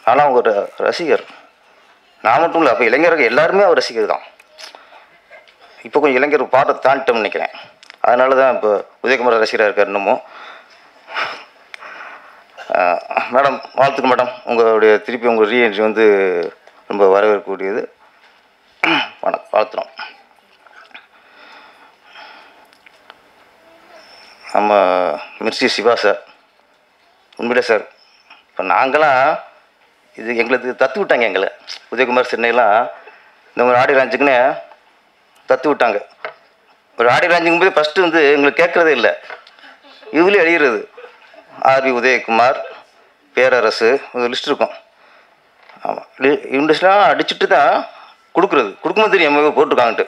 ஆனால் அவங்க ஒரு ரசிகர். நான் மட்டும் இல்லை, அப்போ இளைஞர்கள் எல்லாருமே அவர் ரசிகர் தான். இப்போ கொஞ்சம் இளைஞர் பாட்டை தாண்டிட்டோம்னு நினைக்கிறேன். அதனால தான் இப்போ உதயகுமார் ரசிகராக இருக்கார் இன்னமும். மேடம் வாழ்த்துக்கு மேடம், உங்களுடைய திருப்பி உங்கள் ரீஎன்ட்ரி வந்து ரொம்ப வரவேற்கக்கூடியது. வணக்கம், வாழ்த்துறோம். நம்ம மிர்ச்சி சிவா சார், உண்மையிலே சார் இப்போ நாங்களாம் இது எங்களுக்கு தத்து விட்டாங்க. எங்களை உதயகுமார் சென்னையெல்லாம் இந்த மாதிரி ஆடி ராஞ்சுக்குன்னு தத்து விட்டாங்க. ஒரு ஆடி ராஞ்சுக்கும் போது ஃபஸ்ட்டு வந்து எங்களுக்கு கேட்குறதே இல்லை, இதுலேயே எழுதுறது ஆர்வி உதயகுமார், பேரரசு, ஒரு லிஸ்ட் இருக்கும். ஆமாம், இண்டஸ்ட்ரிலாம் அடிச்சுட்டு தான் கொடுக்கும்போது தெரியும் நம்ம போட்டிருக்காங்கன்ட்டு.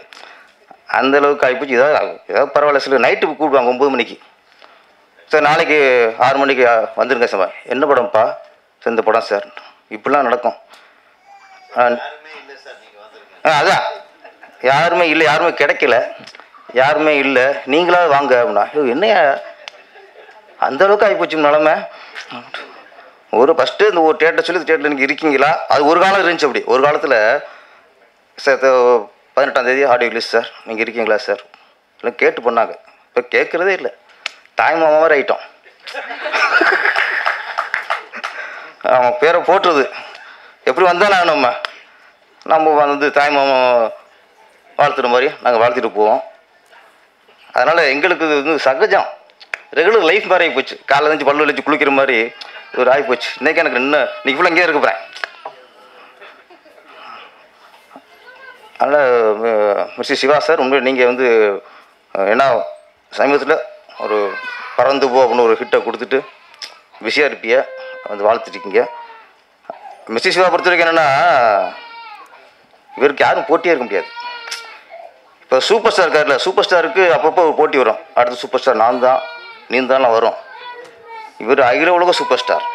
அந்தளவுக்கு ஆகிப்போச்சு. ஏதாவது பரவாயில்ல, சில நைட்டு கூப்பிடுவாங்க 9 மணிக்கு. சார் நாளைக்கு 6 மணிக்கு வந்துருங்க சார். என்ன படம்ப்பா? சார் இந்த படம் சார். இப்படிலாம் நடக்கும். அதான் யாருமே இல்லை, யாருமே கிடைக்கல, யாருமே இல்லை, நீங்களாவது வாங்க அப்படின்னா என்னையா அந்தளவுக்கு ஆகிப்போச்சு நிலமை. ஒரு ஃபஸ்ட்டு இந்த ஒரு தேட்டர் சொல்லி தேட்டரில் நீங்கள் இருக்கீங்களா? அது ஒரு காலம் இருந்துச்சு. அப்படி ஒரு காலத்தில் சார் 18ஆம் தேதி ஆடியோ ரிலீஸ் சார், நீங்கள் இருக்கீங்களா சார் இல்லை கேட்டு பண்ணாங்க. இப்போ கேட்குறதே இல்லை, தாய்மாமா மாதிரி ஆகிட்டோம். அவன் பேரை போட்டுறது எப்படி வந்தாலும் நம்ம வந்து தாய்மாமா வாழ்த்துற மாதிரி நாங்கள் வாழ்த்திட்டு போவோம். அதனால் எங்களுக்கு இது வந்து சகஜம், ரெகுலர் லைஃப் மாதிரி ஆகி போச்சு. காலைல எழுந்து பல்லு வச்சு குளிக்கிற மாதிரி ஒரு ஆகி போச்சு. இன்றைக்கி எனக்கு இன்னைக்கு ஃபுல்லாக இங்கே இருக்க போகிறேன். அதனால் மிஸ்டர் சிவா சார், உண்மையில் நீங்கள் வந்து ஏன்னா சமீபத்தில் ஒரு பறந்து போ அப்படின்னு ஒரு ஹிட்டை கொடுத்துட்டு பிஸியாக இருப்பிய வந்து வாழ்த்துட்ருக்கீங்க. மிஸ்டர் சிவா பொறுத்த வரைக்கும் என்னென்னா, இவருக்கு யாரும் போட்டியே இருக்க முடியாது. இப்போ சூப்பர் ஸ்டார் இருக்கார்ல, சூப்பர் ஸ்டாருக்கு அப்பப்போ ஒரு போட்டி வரும். அடுத்த சூப்பர் ஸ்டார் நான் தான், நீ தான்லாம் வரும். இவர் அகில உலக சூப்பர் ஸ்டார்.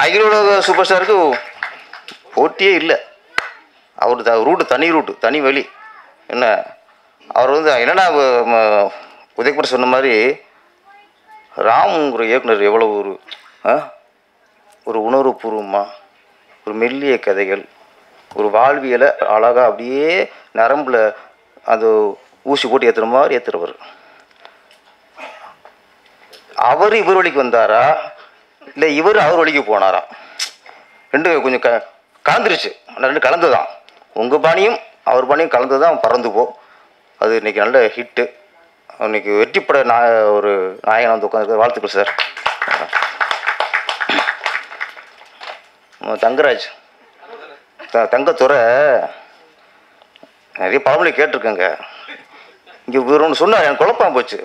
அகில உலக சூப்பர் ஸ்டாருக்கு போட்டியே இல்லை. அவர் ரூட்டு தனி வழி. என்ன அவர் வந்து என்னென்னா உதயகுமார் சொன்ன மாதிரி ராமுங்கிற இயக்குனர் எவ்வளோ ஒரு உணர்வுபூர்வமாக ஒரு மெல்லிய கதைகள், ஒரு வாழ்வியலை அழகாக அப்படியே நரம்பில் அது ஊசி போட்டு ஏற்றுற மாதிரி ஏற்றுறவர். அவர் இவர் வழிக்கு வந்தாரா இல்லை இவர் அவர் வழிக்கு போனாரா? ரெண்டு கொஞ்சம் கலந்துருச்சு. ரெண்டு கலந்து தான், உங்கள் பாணியும் அவர் பாணியும் கலந்து தான் பறந்து போ. அது இன்றைக்கி நல்ல ஹிட்டு. இன்றைக்கி வெற்றிப்பட ஒரு நாயகன் வந்து உட்காந்து. வாழ்த்துக்கள் சார். தங்கராஜ் தங்கத்துறை நிறைய பழமொழி கேட்டிருக்கேங்க. இங்கே இவர் ஒன்று சொன்னார், எனக்கு குழப்பம் போச்சு.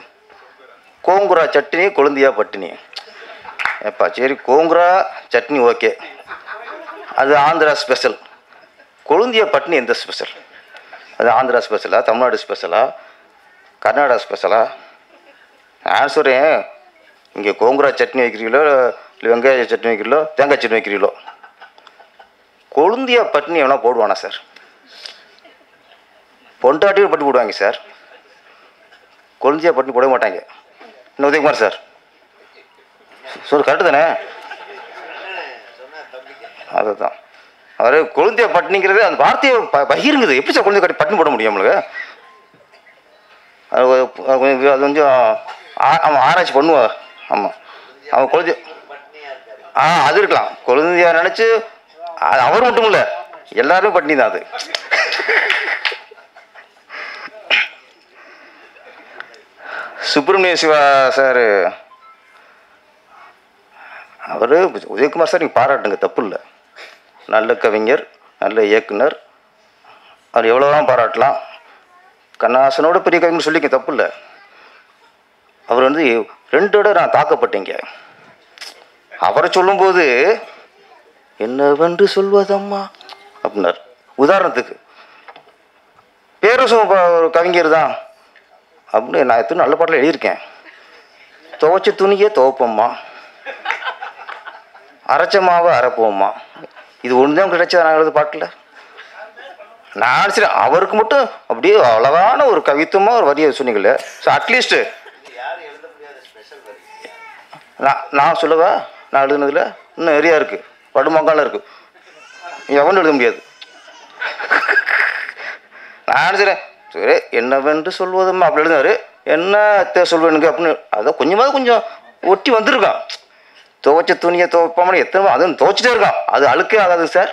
கோங்குரா சட்னி கொழுந்தியா பட்டினி. ஏப்பா சரி, கோங்குரா சட்னி ஓகே, அது ஆந்திரா ஸ்பெஷல். கொழுந்தியா பட்னி எந்த ஸ்பெஷல்? அது ஆந்திரா ஸ்பெஷலா, தமிழ்நாடு ஸ்பெஷலா, கர்நாடகா ஸ்பெஷலா? நான் சொல்கிறேன், இங்கே கோங்குரா சட்னி வைக்கிறீங்களோ இல்லை வெங்காய சட்னி வைக்கிறீங்களோ தேங்காய் சட்னி வைக்கிறீங்களோ, கொழுந்தியா பட்னி எவனா போடுவானா சார்? பொண்டாட்டியும் பட்டி போடுவாங்க சார், கொழுந்தியா பட்னி போட மாட்டாங்க. இன்னும் உதயகுமார் சார் சொல்லு, கரெக்டு தானே? அதுதான் அவர் கொழுந்தியா பட்னிங்கிறது அந்த வார்த்தையை பகிருங்குது. எப்படி சார் கொழுந்தியா பட்னி போட முடியும் நம்மளுக்கு? அது கொஞ்சம் அவன் ஆராய்ச்சி பண்ணுவான். ஆமாம், அவன் கொழுந்தியா அது இருக்கலாம். கொழுந்தியா நினச்சி அவர் மட்டும் இல்லை, எல்லாருமே பட்னி தான். அது சுப்பிரமணிய சிவா சார், அவர் உதயகுமார் சார் நீங்கள் பாராட்டுங்க, தப்பு இல்லை. நல்ல கவிஞர், நல்ல இயக்குனர். அவர் எவ்வளோதான் பாராட்டலாம். கண்ணாசனோட பெரிய கவிஞர் சொல்லிக்க தப்பு இல்லை. அவர் வந்து 2 தடவை நான் தாக்கப்பட்டீங்க. அவரை சொல்லும்போது என்னவென்று சொல்வதம்மா அப்படின்னார். உதாரணத்துக்கு பேரரசும் ஒரு கவிஞர் தான் அப்படின்னு நான் எத்தனை நல்ல பாட்டில் எழுதியிருக்கேன். துவைச்ச துணியே துவைப்போம்மா, அரைச்ச மாவை அரைப்போம்மா. இது ஒன்று தான் கிடைச்சா நான் எழுத பாட்டில். நான் சரி அவருக்கு மட்டும் அப்படியே அழகான ஒரு கவித்துவமாக ஒரு வரியை சொன்னீங்களே. ஸோ அட்லீஸ்ட்டு நான் சொல்லவா, நான் எழுதுனதில் இன்னும் நிறையா இருக்குது, படுமங்காலம் இருக்குது, எவனும் எழுத முடியாது. நான் சரி என்னவென்று சொல்வதும் அப்படி எழுதினாரு. என்ன சொல்வேனுங்க அப்படின்னு அதை கொஞ்சம் ஒட்டி வந்திருக்கான். துவைச்ச துணியை துவைப்பாமல் எத்தனை அதுவும் துவைச்சிட்டே இருக்கான். அது அழுக்கே ஆகாது சார்.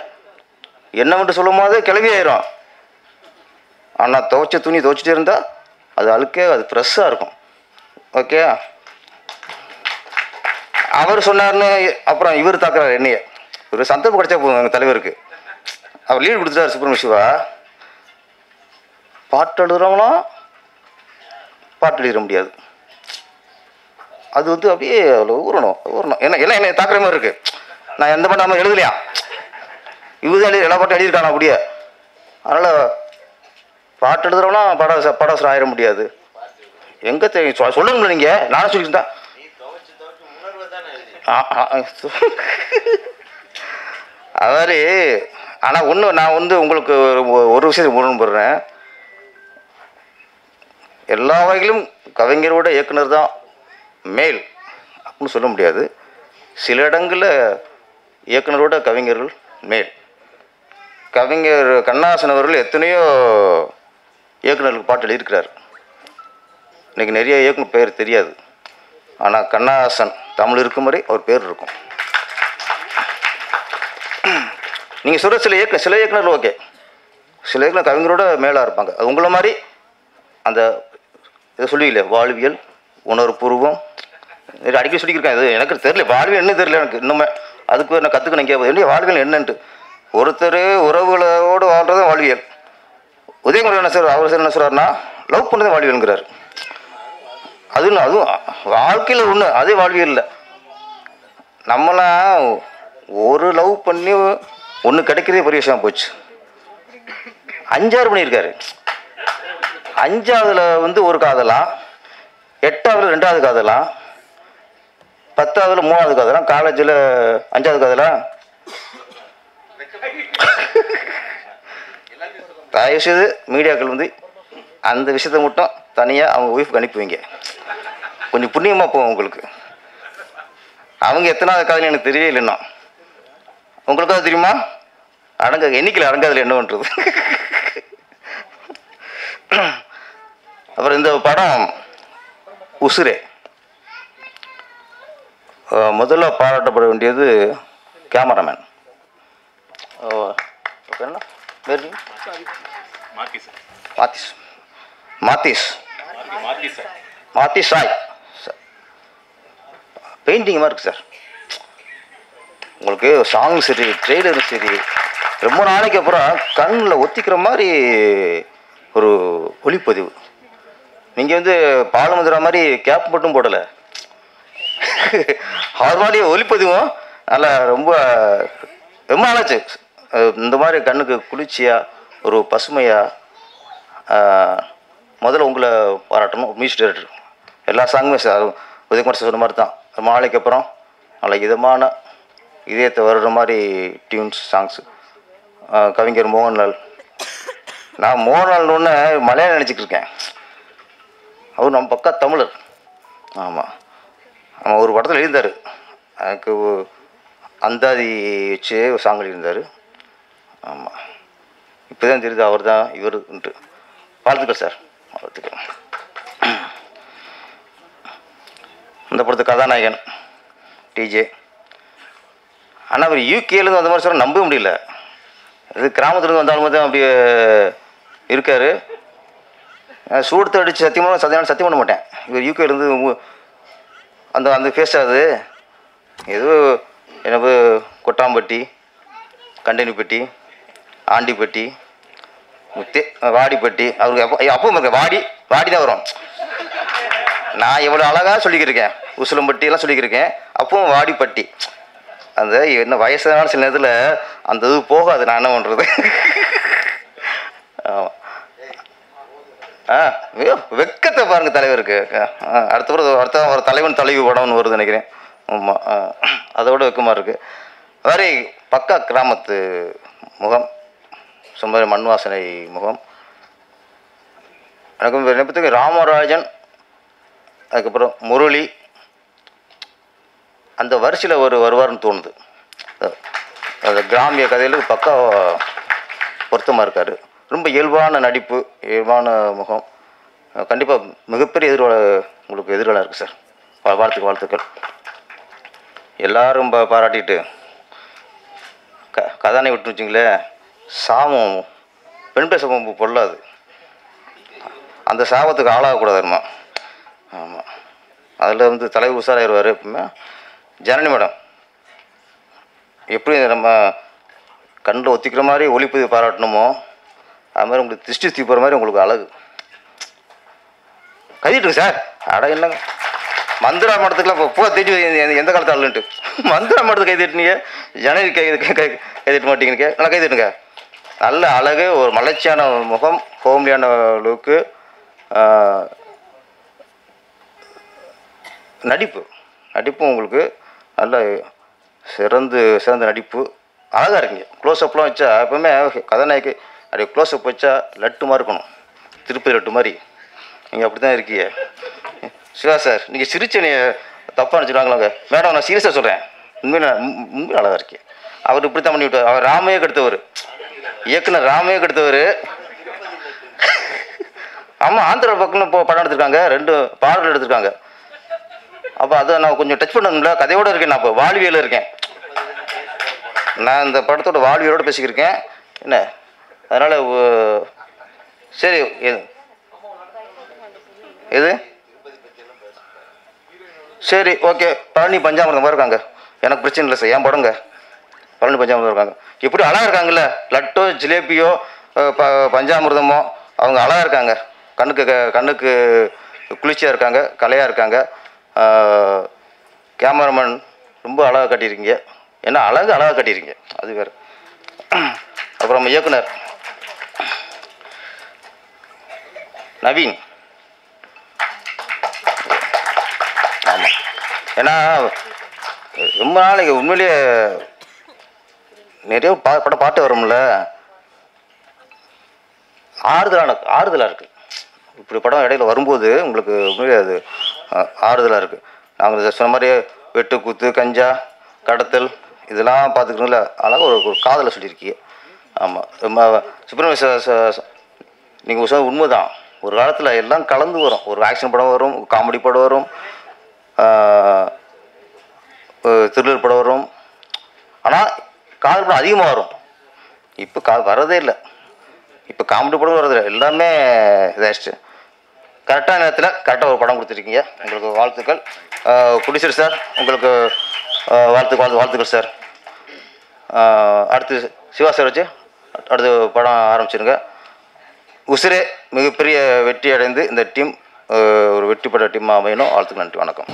என்னவென்று சொல்லும் போது கிளவி ஆயிரும். ஆனால் துவைச்ச துணி துவைச்சிட்டே இருந்தால் அது அழுக்கே, அது ஃப்ரெஷ்ஷாக இருக்கும். ஓகே, அவர் சொன்னார்னு அப்புறம் இவர் தாக்குறாரு என்னைய. ஒரு சந்தர்ப்பம் கிடைச்சா போதும் எங்கள் தலைவருக்கு. அவர் லீடு கொடுத்துட்டார் சுப்பிரமணிய சிவா. பாட்டு எழுதுறவங்களாம் பாட்டு எழுதிட முடியாது. அது வந்து அப்படியே அவ்வளோ ஊறணும். என்ன எல்லாம் என்னை தாக்குற மாதிரி இருக்குது. நான் எந்த பாட்டு நம்ம எழுதலையா, இவர் தான் எல்லா பாட்டும் எழுதியிருக்காங்க அப்படியே. அதனால் பாட்டு எழுதுறவங்களாம் பாடாசரம் ஆயிட முடியாது. எங்கே தெரியும் சொல்லுங்களேன். நீங்கள் நானும் சொல்லியிருந்தா அவர். ஆனால் ஒன்று நான் வந்து உங்களுக்கு ஒரு விஷயத்தை முரண்படுறேன். எல்லா வகையிலும் கவிஞரோட இயக்குனர் தான் மேல் அப்படின்னு சொல்ல முடியாது. சில இடங்களில் இயக்குனரோட கவிஞர்கள் மேல். கவிஞர் கண்ணாசன் அவர்கள் எத்தனையோ இயக்குனர்களுக்கு பாட்டு எழுதியிருக்கிறார். இன்றைக்கி நிறைய இயக்குனர் பேர் தெரியாது. ஆனால் கண்ணாசன் தமிழ் இருக்கும் வரை அவர் பேர் இருக்கும். நீங்கள் சொல்கிற சில இயக்குனர்கள் ஓகே, சில இயக்குனர் கவிஞரோட மேலாக இருப்பாங்க. அது உங்களை மாதிரி அந்த இதை சொல்லுவீங்களே வாழ்வியல் உணர்வுபூர்வம் அடிக்கடி சொல்லியிருக்கேன். இது எனக்கு தெரியல, வாழ்வியல் என்ன தெரியல எனக்கு இன்னுமே. அதுக்கு நான் கற்றுக்கணும் இங்கே என்ன வாழ்வியல் என்னன்ட்டு. ஒருத்தர் உறவுகளோடு வாழ்கிறது வாழ்வியல். உதயகுமார் என்ன சார், அவர் சார் என்ன சொல்கிறாருன்னா லவ் பண்ணுறது வாழ்வியல்ங்கிறார். அதுவும் வாழ்க்கையில் ஒன்று, அதே வாழ்வியல் இல்லை. நம்மளாம் ஒரு லவ் பண்ணி ஒன்று கிடைக்கிறதே பெரிய விஷயம் போச்சு. 5-6 பண்ணியிருக்காரு. 5ஆவதுல வந்து ஒரு காதலாம், 8ஆவதுல 2ஆவது காதலாம், 10ஆவதுல 3ஆவது காதலாம், காலேஜில் 5ஆவது காதலாம். தயவுசெய்து மீடியாக்கள் வந்து அந்த விஷயத்தை மட்டும் தனியாக அவங்க ஒய்ஃபுக்கு அனுப்புவீங்க. கொஞ்சம் புண்ணியமாக போகும் உங்களுக்கு. அவங்க எத்தனாவது காதல் எனக்கு தெரியவே இல்லைன்னா உங்களுக்காக தெரியுமா? எண்ணிக்கையில் அடங்காதில் என்ன பண்ணுறது. அப்புறம் இந்த படம் உசுரே முதல்ல பாராட்டப்பட வேண்டியது கேமராமேன். என்ன மாத்திஸ் சாய். பெயிண்டிங்காக இருக்குது சார். உங்களுக்கு சாங் சரி, ட்ரெய்லரும் சரி, ரொம்ப நாளைக்கு அப்புறம் கண்ணில் ஒத்திக்கிற மாதிரி ஒரு ஒளிப்பதிவு. நீங்கள் வந்து பாலுமந்திரா மாதிரி கேப் மட்டும் போடலை, அவர் மாதிரி ஒளிப்பதிவும் நல்லா ரொம்ப ரொம்ப நாளாச்சு. இந்த மாதிரி கண்ணுக்கு குளிர்ச்சியாக ஒரு பசுமையாக. முதல்ல உங்களை பாராட்டணும், மியூசிக் டைரக்டர். எல்லா சாங்குமே சார் உதயகுமார் சொன்ன மாதிரி தான். ரொம்ப நாளைக்கு அப்புறம் நல்ல இதமான இதயத்தை வர்ற மாதிரி டியூன்ஸ் சாங்ஸு. கவிஞர் மோகன்லால். நான் மோகன்லால்னு மலையாளம் நினச்சிட்டு இருக்கேன். அவர் நம்ம பக்கா தமிழர். ஆமாம், அவன் ஒரு படத்தில் எழுந்தார். எனக்கு அந்தாதி வச்சு ஒரு சாங் எழுதியிருந்தார். ஆமாம், இப்போ தான் தெரியுது அவர் தான் இவருன்ட்டு. வாழ்த்துக்கள் சார், வாழ்த்துக்கள். இந்த படத்து கதாநாயகன் டிஜே. ஆனால் அவர் யூகேலேருந்து வந்த மாதிரி சொல்ல நம்பவே முடியல. அது கிராமத்துலேருந்து வந்தாலும் தான் அப்படியே இருக்கார். சூடுத்து அடித்து சத்தியம் பண்ண மாட்டேன். இவர் யூகேலேருந்து அந்த அந்த ஃபேஸ் ஆகுது. ஏதோ எனக்கு கொட்டாம்பட்டி, கண்டனிப்பட்டி, ஆண்டிப்பட்டி, வாடிப்பட்டி. அவருக்கு அப்பவும் இருக்க வாடி தான் வரும். நான் எவ்வளோ அழகாக சொல்லிக்கிருக்கேன், உசிலம்பட்டியெல்லாம் சொல்லிக்கிருக்கேன். அப்பவும் வாடிப்பட்டி. அந்த என்ன வயசானாலும் சில நேரத்தில் அந்த இது போகாது. நான் என்ன பண்ணுறது? வெக்கத்தை பாருங்க தலைவருக்கு. அடுத்த ஒரு தலைவன் தலைவி படம்னு வருது நினைக்கிறேன். ஆமாம், அதோட வெக்கமாக இருக்குது. வேறு பக்கா கிராமத்து முகம், சும்மா மண் வாசனை முகம். எனக்கு நினைப்பதுக்கு ராமராஜன், அதுக்கப்புறம் முரளி, அந்த வரிசையில் வருவார்னு தோணுது. அந்த கிராமிய கதையில் பக்கா பொருத்தமாக இருக்கார். ரொம்ப இயல்பான நடிப்பு, இயல்பான முகம். கண்டிப்பாக மிகப்பெரிய உங்களுக்கு எதிர்காலம் இருக்குது சார். வாழ்த்துக்கள். எல்லாரும் பாராட்டிட்டு கதானை விட்டு வச்சிங்களேன், சாபம் பெண் பேச பொல்லாது. அந்த சாபத்துக்கு ஆளாகக்கூடாதுமா. ஆமாம், அதில் வந்து தலைவர் உஷாராயிருவார். எப்பவுமே ஜனனி மேடம் எப்படி நம்ம கண்ணில் ஒத்திக்கிற மாதிரி ஒளிப்பதிவு பாராட்டணுமோ அது மாதிரி உங்களுக்கு திருஷ்டி தீப்புற மாதிரி உங்களுக்கு அழகு. கைதிட்டுங்க சார். அட இல்லைங்க, மந்திரா மடத்துக்குலாம் இப்போ பூரா தெரிஞ்சு எந்த காலத்து ஆளுன்ட்டு மந்திரா மடத்துக்கு கைதிட்டுனீங்க, ஜனனி கைதிட்ட மாட்டீங்க. நல்லா கைதிட்டுங்க. நல்ல அழகு, ஒரு மலர்ச்சியான முகம், ஹோம்லியான லுக்கு, நடிப்பும் உங்களுக்கு நல்ல சிறந்த நடிப்பு. அழகாக இருக்கீங்க. க்ளோஸ்அப்லாம் வச்சா எப்பவுமே கதாநாயகி அப்படியே க்ளோஸ்அப் வச்சா லட்டு மாதிரி இருக்கணும், திருப்பதி லட்டு மாதிரி. நீங்கள் அப்படி தான் இருக்கீங்க. சிவா சார், நீங்கள் சிரிச்சனே தப்பாக நினச்சிடுவாங்களாங்க. மேடம், நான் சீரியஸாக சொல்கிறேன். உண்மையில அழகாக இருக்கேன். அவர் இப்படி தான் பண்ணி விட்டார். அவர் ராமையே கெடுத்தவர், இயக்குனர் ராமையே கெடுத்தவர். ஆமாம், ஆந்திரா பக்கம் இப்போ படம் எடுத்திருக்காங்க, 2 பாடல் எடுத்திருக்காங்க. அப்போ அதை நான் கொஞ்சம் டச் பண்ணணும்ல. கதையோடு இருக்கேன். நான் இப்போ வாழ்வியலில் இருக்கேன். நான் இந்த படத்தோட வாழ்வியலோடு பேசிக்கிருக்கேன். என்ன அதனால் சரி. எது சரி, ஓகே. பழனி பஞ்சாமிரதம் இருக்காங்க, எனக்கு பிரச்சனை இல்லை சார். என் படங்க பழனி பஞ்சாமிரதம் இருக்காங்க. இப்படி அழகாக இருக்காங்கல்ல, லட்டோ ஜிலேபியோ பஞ்சாமிரதமோ, அவங்க அழகாக இருக்காங்க. கண்ணுக்கு குளிர்ச்சியாக இருக்காங்க, கலையாக இருக்காங்க. கேமராமேன் ரொம்ப அழகாக கட்டியிருக்கீங்க. ஏன்னா அழகாக கட்டியிருக்கீங்க, அது வேறு. அப்புறம் இயக்குனர் நவீன். ஆமாம், ஏன்னா ரொம்ப நாளைக்கு உண்மையிலேயே நிறைய படம் பாட்டு வரும்ல, ஆறுதலாக இருக்குது. இப்படி படம் இடையில வரும்போது உங்களுக்கு உண்மையிலே அது ஆறுதலாக இருக்குது. நாங்கள் சொன்ன மாதிரி வெட்டு குத்து, கஞ்சா, கடத்தல் இதெல்லாம் பார்த்துக்கணும்ல, அழகாக ஒரு காதலை சொல்லியிருக்கீங்க. ஆமாம், ரொம்ப சுப்பிரமணிய நீங்கள் சொன்ன உண்மை தான். ஒரு காலத்தில் எல்லாம் கலந்து வரும். ஒரு ஆக்ஷன் படம் வரும், காமெடி படம் வரும், த்ரில்லர் படம் வரும். ஆனால் காதல் படம் அதிகமாக வரும். இப்போ வரதே இல்லை. இப்போ காமெடி படம் வரதில்லை, எல்லாமே இதாகிடுச்சு. கரெக்டான நேரத்தில் கரெக்டாக ஒரு படம் கொடுத்துருக்கீங்க. உங்களுக்கு வாழ்த்துக்கள். புடிசர் சார், உங்களுக்கு வாழ்த்துக்கள் சார். அடுத்து சிவா சார் வச்சு அடுத்து படம் ஆரம்பிச்சிருங்க. உசிரே மிகப்பெரிய வெற்றி அடைந்து இந்த டீம் ஒரு வெற்றி பெற்ற டீமாக அமையணும். வாழ்த்துக்கள். நன்றி, வணக்கம்.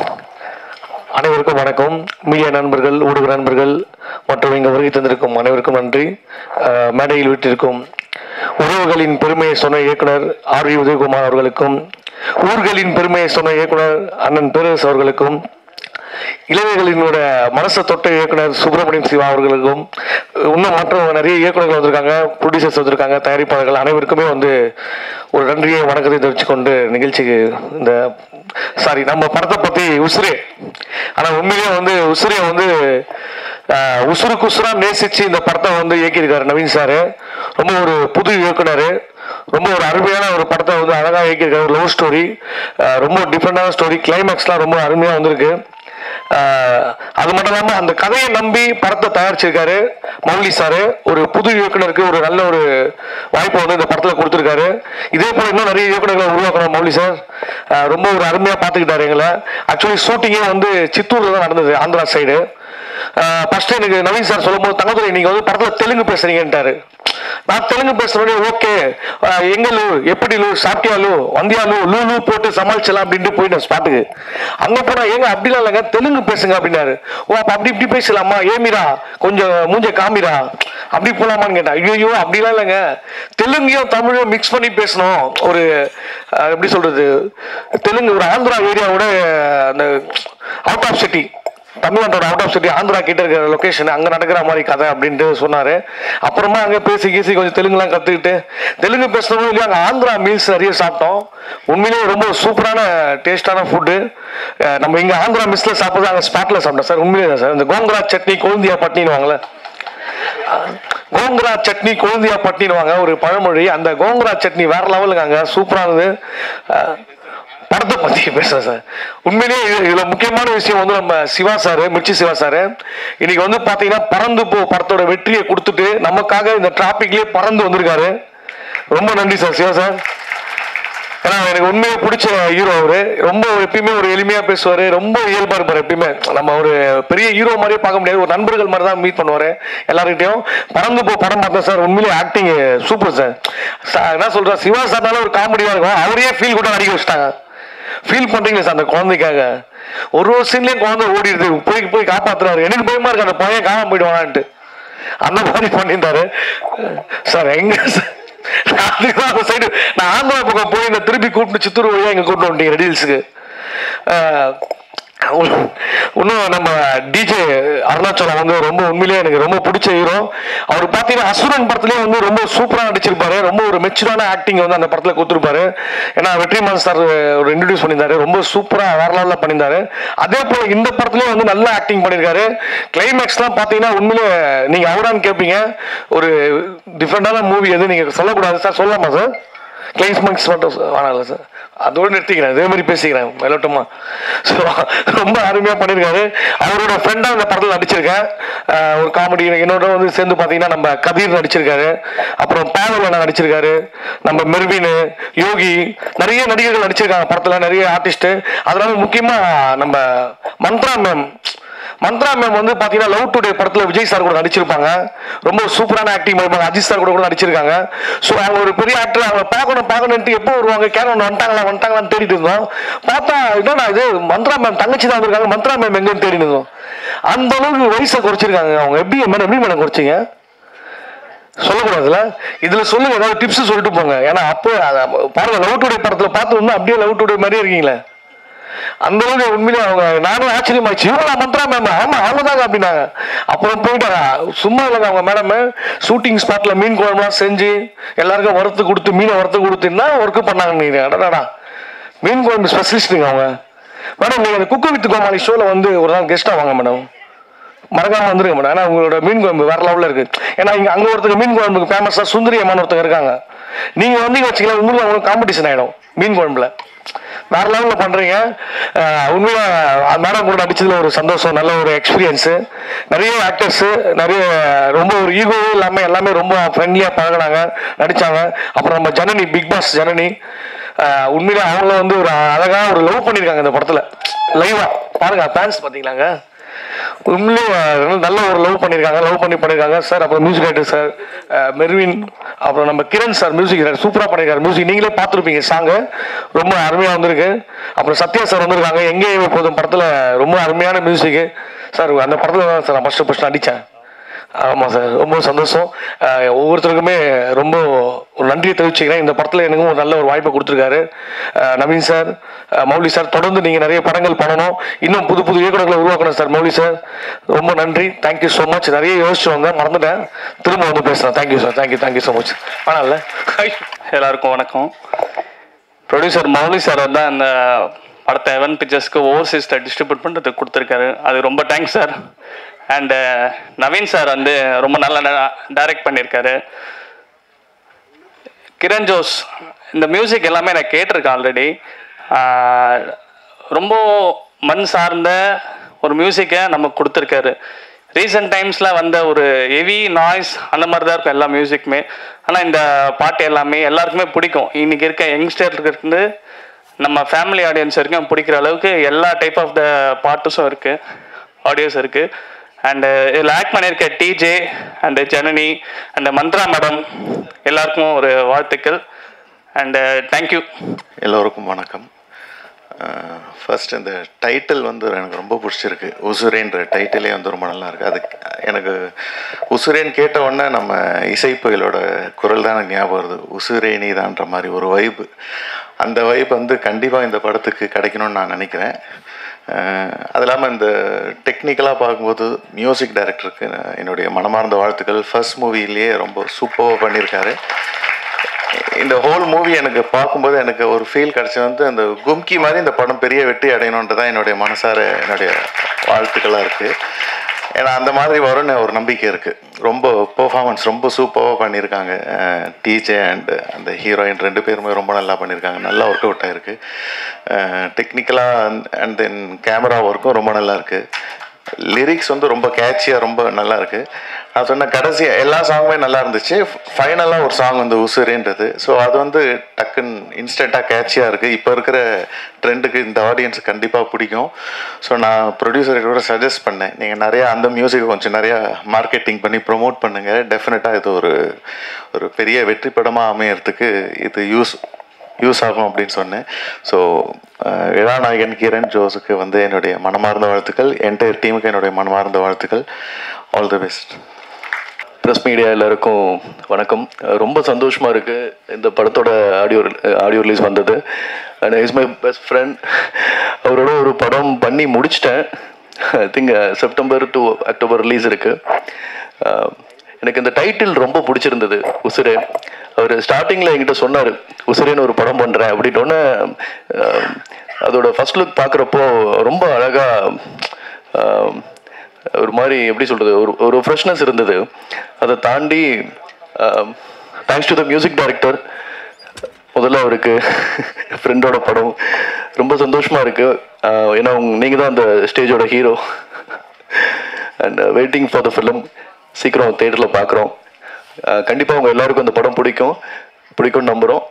அனைவருக்கும் வணக்கம். மீடியா நண்பர்கள், ஊடக நண்பர்கள் மற்றும் இங்கே வருகை தந்திருக்கும் அனைவருக்கும் நன்றி. மேடையில் விட்டிருக்கும் உறவுகளின் பெருமையை சொன்ன இயக்குனர் ஆர்.வி. உதயகுமார் அவர்களுக்கும், ஊர்களின் பெருமையை சொன்ன இயக்குனர் அண்ணன் பேரரசு அவர்களுக்கும், இளைஞர்களினோட மனசை தொட்ட இயக்குனர் சுப்பிரமணியம் சிவா அவர்களுக்கும், இன்னும் மற்ற நிறைய இயக்குநர்கள் வந்திருக்காங்க, ப்ரொடியூசர்ஸ் வந்திருக்காங்க, தயாரிப்பாளர்கள் அனைவருக்குமே ஒரு நன்றியை வணக்கத்தை தெரிவிச்சுக்கொண்டு நிகழ்ச்சிக்கு நம்ம படத்தை பற்றி உசுரே. ஆனால் உண்மையிலேயே உசுரே உசுருக்கு உசுரா நேசிச்சு இந்த படத்தை இயக்கியிருக்காரு நவீன் சார். ரொம்ப ஒரு புது இயக்குனர், ரொம்ப ஒரு அருமையான ஒரு படத்தை அழகாக இயக்கியிருக்காரு. ஒரு லவ் ஸ்டோரி, ரொம்ப டிஃப்ரெண்டான ஸ்டோரி, கிளைமேக்ஸ்லாம் ரொம்ப அருமையாக வந்திருக்கு. அது மட்டும் இல்லாமல் அந்த கதையை நம்பி படத்தை தயாரிச்சிருக்காரு மௌலி சார். ஒரு புது இயக்குனருக்கு ஒரு நல்ல ஒரு வாய்ப்பை இந்த படத்தில் கொடுத்துருக்காரு. இதே போல இன்னும் நிறைய இயக்குனர்களை உருவாக்கணும் மௌலி சார். ரொம்ப ஒரு அருமையாக பார்த்துக்கிட்டாரு எங்களை. ஆக்சுவலி ஷூட்டிங்கே சித்தூரில் தான் நடந்தது, ஆந்திரா சைடு. ஃபர்ஸ்ட் எனக்கு நவீன் சார் சொல்லும் போது, தங்கத்துறை நீங்கள் படத்தில் தெலுங்கு பேசுறீங்கன்ட்டாரு. நான் தெலுங்கு பேசுறோடனே ஓகே எங்க லூ எப்படி லூ சாப்பிட்டியா லூ வந்தியா லூ லூ லூ போட்டு சமாளிச்சலாம் அப்படின்ட்டு போயிட்டேன் ஸ்பாட்டுக்கு. அங்கே போனால் ஏங்க அப்படிலாம் இல்லைங்க தெலுங்கு பேசுங்க அப்படின்னாரு. ஓ அப்போ அப்படி இப்படி பேசலாமா ஏமிரா கொஞ்சம் மூஞ்ச காமிரா அப்படி போகலாமான்னு கேட்டேன். ஐயோ அப்படிலாம் இல்லைங்க தெலுங்கையும் தமிழையும் மிக்ஸ் பண்ணி பேசணும். ஒரு எப்படி சொல்றது தெலுங்கு ஒரு ஆந்திரா ஏரியாவோட அந்த அவுட் ஆஃப் சிட்டி தமிழ்நாட்டோட அவுட் ஆஃப் சிட்டி ஆந்திரா கிட்ட இருக்கிற லொக்கேஷன் அங்கே நடக்கிற மாதிரி கதை அப்படின்ட்டு சொன்னார். அப்புறமா அங்கே பேசி கொஞ்சம் தெலுங்குலாம் கற்றுக்கிட்டு தெலுங்கு பேசணும் இல்லையா அங்கே ஆந்திரா மீல்ஸ் நிறைய சாப்பிட்டோம். உண்மையிலேயே ரொம்ப சூப்பரான டேஸ்டான ஃபுட்டு. நம்ம இங்கே ஆந்திரா மீல்ஸில் சாப்பிட்றது அங்கே ஸ்பாட்டில் சாப்பிட்டோம் சார். உண்மையிலே தான் சார் இந்த கோங்கரா சட்னி கொழுந்தியா பட்னின்னு வாங்கல கோங்கரா சட்னி கொழுந்தியா பட்னின்னு வாங்க ஒரு பழமொழி. அந்த கோங்கரா சட்னி வேற லெவலுங்க அங்கே சூப்பரானது. படத்தை பற்றி பேசுகிறேன் சார். உண்மையிலேயே இதில் முக்கியமான விஷயம் வந்து நம்ம சிவா சார் மிர்ச்சி சிவா சார் இன்னைக்கு வந்து பார்த்தீங்கன்னா பறந்து போ படத்தோட வெற்றியை கொடுத்துட்டு நமக்காக இந்த டிராபிக்லேயே பறந்து வந்திருக்காரு. ரொம்ப நன்றி சார் சிவா சார். ஏன்னா எனக்கு உண்மையாக பிடிச்ச ஹீரோ அவரு. ரொம்ப எப்பயுமே ஒரு எளிமையாக பேசுவார், ரொம்ப இயல்பாக இருப்பார். எப்பயுமே நம்ம ஒரு பெரிய ஹீரோ மாதிரியே பார்க்க முடியாது, ஒரு நண்பர்கள் மாதிரி தான் மீட் பண்ணுவார் எல்லாருக்கிட்டையும். பறந்து போ படம் பார்த்தேன் சார். உண்மையிலேயே ஆக்டிங் சூப்பர் சார். என்ன சொல்கிறேன் சிவா சார்னால ஒரு காமெடியாக இருக்கும். அவரையே ஃபீல் கூட நடிக்க வச்சுட்டாங்க. ஃபீல் பண்ணுறீங்களா சார் அந்த குழந்தைக்காக? ஒரு சீன்லேயும் குழந்தை ஓடிடுது போய் காப்பாற்றுறாரு. எனக்கு பயமா இருக்கு அந்த பையன் காணாம போயிடுவான்ட்டு. அந்த மாதிரி பண்ணிட்டாரு சார். எங்க அந்த சைடு நான் ஆந்திரா பக்கம் போய் இந்த திருப்பி கூப்பிட்டு சித்தூர் வழியாக இங்கே கூப்பிட்டு வந்துட்டீங்க ரெடில்ஸுக்கு. இன்னும் நம்ம டிஜே அருணாச்சலம் வந்து ரொம்ப உண்மையிலேயே எனக்கு ரொம்ப பிடிச்ச ஹீரோ. அவர் பார்த்தீங்கன்னா அசுரன் படத்துலேயே வந்து ரொம்ப சூப்பராக நடிச்சிருப்பாரு. ரொம்ப ஒரு மெச்சூரான ஆக்டிங் வந்து அந்த படத்தில் கொடுத்துருப்பாரு. ஏன்னா வெற்றிமாறன் சார் ஒரு இன்ட்ரடியூஸ் பண்ணியிருந்தாரு, ரொம்ப சூப்பராக வேற லெவலில் பண்ணியிருந்தாரு. அதே போல் இந்த படத்துலேயும் வந்து நல்லா ஆக்டிங் பண்ணியிருக்காரு. கிளைமேக்ஸ்லாம் பார்த்தீங்கன்னா உண்மையிலே நீங்கள் அவரான்னு கேட்பீங்க. ஒரு டிஃப்ரெண்டான மூவி எது நீங்கள் சொல்லக்கூடாது சார். சொல்லலாமா சார்? கிளைமேக்ஸ் மட்டும் வேணாம்ல சார், அதோடு நிறுத்திக்கிறேன். இதே மாதிரி பேசிக்கிறேன் மேலோட்டமா. ஸோ ரொம்ப அருமையாக பண்ணியிருக்காரு. அவரோட ஃப்ரெண்டாக இந்த படத்தில் நடிச்சிருக்கேன். ஒரு காமெடி என்னோட வந்து சேர்ந்து பார்த்தீங்கன்னா நம்ம கபீர் நடிச்சிருக்காரு, அப்புறம் பாவல் நடிச்சிருக்காரு, நம்ம மெர்வின், யோகி, நிறைய நடிகர்கள் நடிச்சிருக்காங்க படத்தில், நிறைய ஆர்டிஸ்ட்டு. அதனால முக்கியமாக நம்ம மந்த்ரா மேம் வந்து பார்த்தீங்கன்னா லவ் டுடே படத்தில் விஜய் சார் கூட நடிச்சிருப்பாங்க. ரொம்ப சூப்பரான ஆக்டிங் பண்ணிருப்பாங்க. அஜித் சார் கூட நடிச்சிருக்காங்க. ஸோ அவங்க ஒரு பெரிய ஆக்டர். அவங்க பார்க்கணுன்ட்டு எப்போ வருவாங்க கேரளா வந்துட்டாங்களான்னு தேடிட்டு இருந்தோம். பார்த்தா என்னடா இது மந்த்ரா மேம் தங்கச்சி தான் வந்திருக்காங்க, மந்த்ரா மேம் எங்கன்னு தேடிட்டு இருந்தோம். அந்த அளவுக்கு வயசை குறைச்சிருக்காங்க அவங்க. எப்படி மேடம் குறைச்சிங்க சொல்லக்கூடாதுல இதில் சொல்லுங்க, ஏதாவது டிப்ஸ் சொல்லிட்டு போங்க. ஏன்னா அப்போ பாருங்க லவ் டுடே படத்தில் பார்த்து வந்து அப்படியே லவ் டுடே மாதிரியே இருக்கீங்களே. அந்த அளவுக்கு உண்மையிலே அவங்க நானும் ஆச்சரியமாச்சு. இவங்களா மந்த்ரா மேம்? ஆமா அவங்கதாங்க அப்படின்னாங்க. அப்புறம் போயிட்டாங்க. சும்மா இல்லைங்க அவங்க மேடம் ஷூட்டிங் ஸ்பாட்ல மீன் குழம்புலாம் செஞ்சு எல்லாருக்கும் வறுத்து கொடுத்து மீனை வறுத்து கொடுத்துன்னா ஒர்க்கு பண்ணாங்க. நீங்க அடடா மீன் குழம்பு ஸ்பெஷலிஸ்ட்டுங்க அவங்க. மேடம் நீங்க குக்கு வித் கோமாளி ஷோல வந்து ஒரு நாள் கெஸ்டா வாங்க மேடம், மறக்காம வந்துருங்க மேடம். ஏன்னா உங்களோட மீன் குழம்பு வேற லெவலில் இருக்கு. ஏன்னா இங்க அங்க ஒருத்தர் மீன் குழம்புக்கு ஃபேமஸா சுந்தரி அம்மான்னு ஒருத்தர் இருக்காங்க. நீங்க வந்து வச்சுக்கலாம் உங்களுக்கு அவங்களுக்கு காம்படிஷன் ஆயிடும் மீன் குழம்புல. வேற லெவலில் பண்ணுறீங்க. உண்மையாக மேடம் கூட நடிச்சதுல ஒரு சந்தோஷம், நல்ல ஒரு எக்ஸ்பீரியன்ஸு. நிறைய ஆக்டர்ஸு நிறைய ரொம்ப ஒரு ஈகோவே இல்லாமல் எல்லாமே ரொம்ப ஃப்ரெண்ட்லியாக பழகினாங்க, நடித்தாங்க. அப்புறம் நம்ம ஜனனி, பிக் பாஸ் ஜனனி, உண்மையிலே அவங்கள வந்து ஒரு அழகாக ஒரு லவ் பண்ணியிருக்காங்க இந்த படத்தில். லைவாக பாருங்க ஃபேன்ஸ் பார்த்தீங்களாங்க, உண்மையிலே நல்ல ஒரு லவ் பண்ணியிருக்காங்க சார். அப்புறம் மியூசிக் டைரக்டர் சார் மெர்வின், அப்புறம் நம்ம கிரண் சார் மியூசிக் டைரக்டர் சூப்பராக பண்ணியிருக்காரு. மியூசிக் நீங்களே பார்த்துருப்பீங்க, சாங்கு ரொம்ப அருமையாக வந்திருக்கு. அப்புறம் சத்யா சார் வந்திருக்காங்க, எங்கேயுமே போதும் படத்தில் ரொம்ப அருமையான மியூசிக்கு சார். அந்த படத்தில் தான் சார் நான் ஃபஸ்ட்டு நடித்தேன். ஆமாம் சார், ரொம்ப சந்தோஷம். ஒவ்வொருத்தருக்குமே ரொம்ப ஒரு நன்றியை தெரிவிச்சுக்கிறேன். இந்த படத்தில் எனக்கும் ஒரு நல்ல ஒரு வாய்ப்பை கொடுத்துருக்காரு நவீன் சார், மௌலி சார். தொடர்ந்து நீங்கள் நிறைய படங்கள் பண்ணணும், இன்னும் புது புது இயக்குநர்களை உருவாக்கணும் சார். மௌலி சார் ரொம்ப நன்றி, தேங்க்யூ ஸோ மச். நிறைய யோசிச்சு வந்தேன், மறந்துட்டேன், திரும்ப வந்து பேசுகிறேன். Thank you sir, thank you so much. ஆனால் எல்லாருக்கும் வணக்கம். ப்ரொடியூசர் மௌலி சார் வந்து அந்த படத்தை எவன் பிக்சர்ஸ்க்கு ஓவர்சீஸில் டிஸ்ட்ரிபியூட் பண்ணுறதுக்கு கொடுத்துருக்காரு, அது ரொம்ப thanks sir. And Naveen sir வந்து ரொம்ப நல்லா டைரக்ட் பண்ணியிருக்காரு. கிரண் ஜோஸ் இந்த மியூசிக் எல்லாமே நான் கேட்டிருக்கேன் ஆல்ரெடி. ரொம்ப மண் சார்ந்த ஒரு மியூசிக்கை நமக்கு கொடுத்துருக்காரு. ரீசெண்ட் டைம்ஸில் வந்த ஒரு ஹெவி நாய்ஸ் அந்த மாதிரி தான் இருக்கும் எல்லா மியூசிக்குமே. ஆனால் இந்த பாட்டு எல்லாமே எல்லாருக்குமே பிடிக்கும். இன்றைக்கி இருக்க யங்ஸ்டர்லேருந்து நம்ம ஃபேமிலி ஆடியன்ஸ் வரைக்கும் பிடிக்கிற அளவுக்கு எல்லா டைப் ஆஃப் த பாட்டுஸும் இருக்குது, ஆடியோஸ் இருக்குது. அண்டு இதில் ஆக்ட் பண்ணியிருக்க DJ and Janani and Mantra madam எல்லாருக்கும் ஒரு வாழ்த்துக்கள் அண்டு தேங்க்யூ. எல்லோருக்கும் வணக்கம். ஃபர்ஸ்ட் இந்த டைட்டில் வந்து எனக்கு ரொம்ப பிடிச்சிருக்கு. உசுரேன்ற டைட்டிலே வந்து ரொம்ப நல்லா இருக்குது. அது எனக்கு உசுரேன்னு கேட்ட உடனே நம்ம இசைப்புகளோட குரல் தான் எனக்கு ஞாபகம் வருது. உசுரே நீதான்ற மாதிரி ஒரு வைப்பு. அந்த வைப் வந்து கண்டிப்பாக இந்த படத்துக்கு கிடைக்கணும்னு நான் நினைக்கிறேன். அது இல்லாமல் இந்த டெக்னிக்கலாக பார்க்கும்போது மியூசிக் டைரக்டருக்கு என்னுடைய மனமார்ந்த வாழ்த்துக்கள். ஃபர்ஸ்ட் மூவிலேயே ரொம்ப சூப்பராக பண்ணியிருக்காரு. இந்த ஹோல் மூவி எனக்கு பார்க்கும்போது எனக்கு ஒரு ஃபீல் கிடச்சது வந்து அந்த கும்கி மாதிரி இந்த படம் பெரிய வெற்றி அடையணுன்றது தான் என்னுடைய மனசார என்னுடைய வாழ்த்துக்களாக இருக்குது. ஏன்னா அந்த மாதிரி வரும்னு ஒரு நம்பிக்கை இருக்குது. ரொம்ப பெர்ஃபார்மன்ஸ் ரொம்ப சூப்பராக பண்ணியிருக்காங்க. டிஜே அண்ட் அந்த ஹீரோயின் 2 பேருமே ரொம்ப நல்லா பண்ணியிருக்காங்க. நல்லா ஒர்க் அவுட் ஆகிருக்கு. டெக்னிக்கலாக அண்ட் தென் கேமரா ஒர்க்கும் ரொம்ப நல்லா இருக்குது. லிரிக்ஸ் வந்து ரொம்ப கேட்சியாக ரொம்ப நல்லா இருக்குது. நான் சொன்ன கடைசியாக எல்லா சாங்குமே நல்லா இருந்துச்சு. ஃபைனலாக ஒரு சாங் வந்து உசுரேன்றது. ஸோ அது வந்து டக்குன்னு இன்ஸ்டண்ட்டாக கேட்சியாக இருக்குது. இப்போ இருக்கிற ட்ரெண்டுக்கு இந்த ஆடியன்ஸுக்கு கண்டிப்பாக பிடிக்கும். ஸோ நான் ப்ரொடியூசர்கிட்ட கூட சஜஸ்ட் பண்ணேன், நீங்கள் நிறையா அந்த மியூசிக்கை கொஞ்சம் நிறையா மார்க்கெட்டிங் பண்ணி ப்ரொமோட் பண்ணுங்கள். டெஃபினட்டாக இது ஒரு பெரிய வெற்றி படமாக அமையறதுக்கு இது யூஸ் ஆகும் அப்படின்னு சொன்னேன். ஸோ விழாநாயகன் கிரண் ஜோஸுக்கு வந்து என்னுடைய மனமார்ந்த வாழ்த்துக்கள். என்டையர் டீமுக்கு என்னுடைய மனமார்ந்த வாழ்த்துக்கள். All the best. Press media எல்லாருக்கும் வணக்கம். ரொம்ப சந்தோஷமாக இருக்குது இந்த படத்தோட ஆடியோ ரிலீஸ் வந்தது. And is my best friend. அவரோட ஒரு படம் பண்ணி முடிச்சிட்டேன். I think September to October release இருக்குது. எனக்கு இந்த டைட்டில் ரொம்ப பிடிச்சிருந்தது, உசுரே. அவர் ஸ்டார்டிங்கில் என்கிட்ட சொன்னார், உசுரேன்னு ஒரு படம் பண்ணுறேன் அப்படின்னோடனே அதோட ஃபர்ஸ்ட் லுக் பார்க்குறப்போ ரொம்ப அழகாக ஒரு மாதிரி எப்படி சொல்கிறது, ஒரு ஃப்ரெஷ்னஸ் இருந்தது. அதை தாண்டி thanks to the music director. முதல்ல அவருக்கு ஃப்ரெண்டோட படம் ரொம்ப சந்தோஷமாக இருக்குது. ஏன்னா நீங்கள் தான் அந்த ஸ்டேஜோட hero. And waiting for the film. சீக்கிரம் தேட்டரில் பார்க்குறோம். கண்டிப்பாக உங்கள் எல்லாருக்கும் இந்த படம் பிடிக்கும்னு நம்புகிறோம்.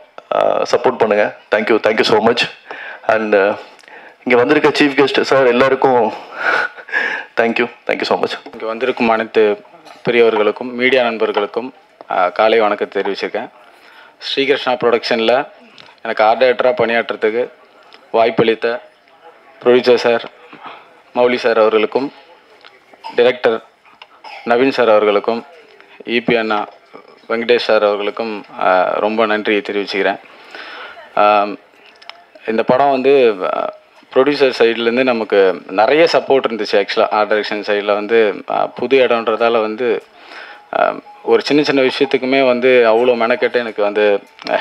சப்போர்ட் பண்ணுங்கள். Thank you so much. அண்ட் இங்கே வந்திருக்க சீஃப் கெஸ்ட் சார் எல்லாருக்கும் தேங்க்யூ ஸோ மச். இங்கே வந்திருக்கும் அனைத்து பெரியவர்களுக்கும் மீடியா நண்பர்களுக்கும் காலை வணக்கத்தை தெரிவிச்சிருக்கேன். ஸ்ரீகிருஷ்ணா ப்ரொடக்ஷனில் எனக்கு ஆர்ட் டைரக்டராக பணியாற்றுறதுக்கு வாய்ப்பளித்த ப்ரொடியூசர் சார் மௌலி சார் அவர்களுக்கும், டைரக்டர் நவீன் சார் அவர்களுக்கும், இபி அண்ணா வெங்கடேஷ் சார் அவர்களுக்கும் ரொம்ப நன்றி தெரிவிச்சுக்கிறேன். இந்த படம் வந்து ப்ரொடியூசர் சைட்லேருந்து நமக்கு நிறைய சப்போர்ட் இருந்துச்சு. ஆக்சுவலாக ஆர்ட் டைரக்ஷன் சைடில் வந்து புது இடம்ன்றதால வந்து ஒரு சின்ன விஷயத்துக்குமே வந்து அவ்வளோ மெனக்கெட்டு எனக்கு வந்து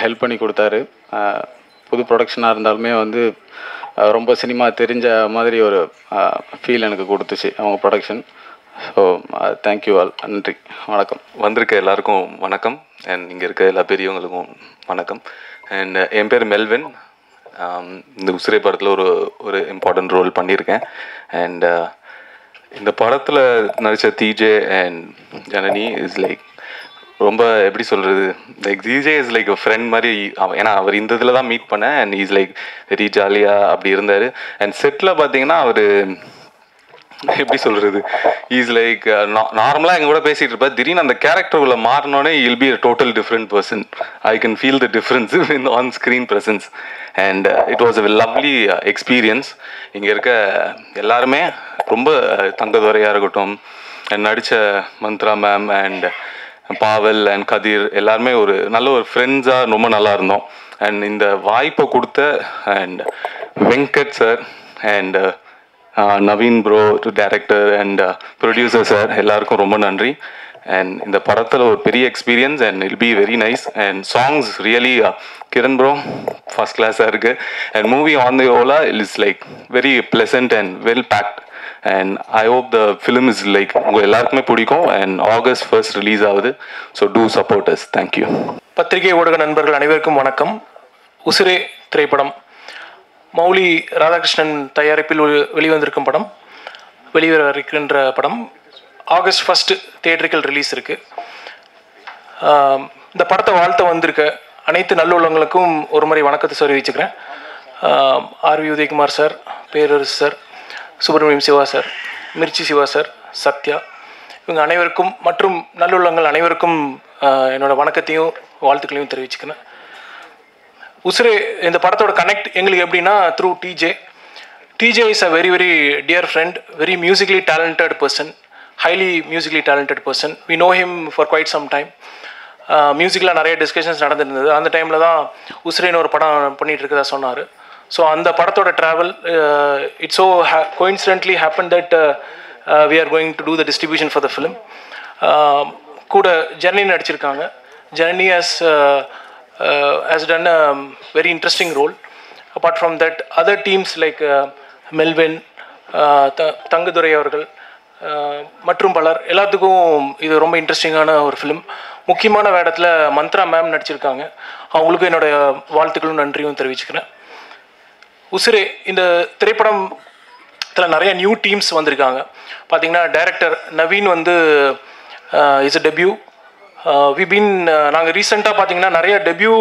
ஹெல்ப் பண்ணி கொடுத்தாரு. புது ப்ரொடக்ஷனாக இருந்தாலுமே வந்து ரொம்ப சினிமா தெரிஞ்ச மாதிரி ஒரு ஃபீல் எனக்கு கொடுத்துச்சு அவங்க ப்ரொடக்ஷன். So thank you all. நன்றி, வணக்கம். வந்திருக்க எல்லாருக்கும் வணக்கம். அண்ட் இங்கே இருக்க எல்லா பெரியவங்களுக்கும் வணக்கம். அண்ட் என் பேர் மெல்வின். இந்த உசிரே படத்தில் ஒரு இம்பார்ட்டன்ட் ரோல் பண்ணியிருக்கேன். அண்ட் இந்த படத்தில் நடித்த DJ and Janani is like ரொம்ப எப்படி சொல்கிறது, like DJ is like friend மாதிரி. ஏன்னா அவர் இந்த இதில் தான் மீட் பண்ணேன். அண்ட் இஸ் லைக் வெரி ஜாலியாக அப்படி இருந்தார். அண்ட் செட்டில் பார்த்தீங்கன்னா அவர் எப்படி சொல்கிறது, இஸ் லைக் நார்மலாக எங்கள் கூட பேசிகிட்டு இருப்பார். திடீர்னு அந்த கேரக்டருக்குள்ளே மாறினோடனே will be a total different person. I can feel the difference in on screen presence. And it was a lovely experience. இங்கே இருக்க எல்லாருமே ரொம்ப தங்கதுரையாக இருக்கட்டும், நடித்த Manthra ma'am and Paval and Kathir எல்லாருமே ஒரு நல்ல ஒரு ஃப்ரெண்ட்ஸாக ரொம்ப நல்லா இருந்தோம். அண்ட் இந்த வாய்ப்பை கொடுத்த and Venkat sir and Naveen bro director and producer sir எல்லாருக்கும் ரொம்ப நன்றி. அண்ட் இந்த படத்தில் ஒரு பெரிய experience and I'll be very nice. And songs really Kiran bro first கிளாஸாக இருக்குது. And movie on the whole is like very pleasant and well packed. And I hope the film is like உங்கள் எல்லாருக்குமே பிடிக்கும். And August 1 release ஆகுது. So do support us. Thank you. பத்திரிகை ஊடக நண்பர்கள் அனைவருக்கும் வணக்கம். உசிரே திரைப்படம் மௌலி ராதாகிருஷ்ணன் தயாரிப்பில் வெளிவந்திருக்கும் படம், வெளிவர இருக்கின்ற படம் August 1 தியேட்டரிக்கல் ரிலீஸ் இருக்குது. இந்த படத்தை வாழ்த்த வந்திருக்க அனைத்து நல்லுள்ளங்களுக்கும் ஒரு முறை வணக்கத்தை தெரிவிச்சுக்கிறேன். RV Udayakumar sir, Perarasu sir, Subramaniam Siva sir, Mirchi Siva sir, Sathya, இவங்க அனைவருக்கும் மற்றும் நல்லுள்ளங்கள் அனைவருக்கும் என்னோட வணக்கத்தையும் வாழ்த்துக்களையும் தெரிவிச்சுக்கிறேன். உசுரே இந்த படத்தோட கனெக்ட் எங்களுக்கு எப்படின்னா through DJ is a very very dear friend, very musically talented person, highly musically talented person. We know him for quite some time. மியூசிக்கில் நிறைய டிஸ்கஷன்ஸ் நடந்துருந்தது. அந்த டைமில் தான் உசுரேன்னு ஒரு படம் பண்ணிகிட்டு இருக்கிறதா சொன்னார். ஸோ அந்த படத்தோட travel it's so coincidentally happen that we are going to do the distribution for the film. கூட ஜெர்னி நடிச்சிருக்காங்க. Journey has done a very interesting role. Apart from that, other teams like Melvin, Thangadurai அவர்கள் மற்றும் பலர் எல்லாத்துக்கும் இது ரொம்ப இன்ட்ரெஸ்டிங்கான ஒரு ஃபிலிம். முக்கியமான வேடத்தில் மந்த்ரா மேம் நடிச்சிருக்காங்க. அவங்களுக்கும் என்னுடைய வாழ்த்துக்களும் நன்றியும் தெரிவிச்சுக்கிறேன். உசுரே இந்த திரைப்படத்தில் நிறைய நியூ டீம்ஸ் வந்திருக்காங்க. பார்த்திங்கன்னா டைரக்டர் நவீன் வந்து இஸ் அ டெபியூ. நாங்கள் ரீசெண்டாக பார்த்தீங்கன்னா நிறைய டெபியூ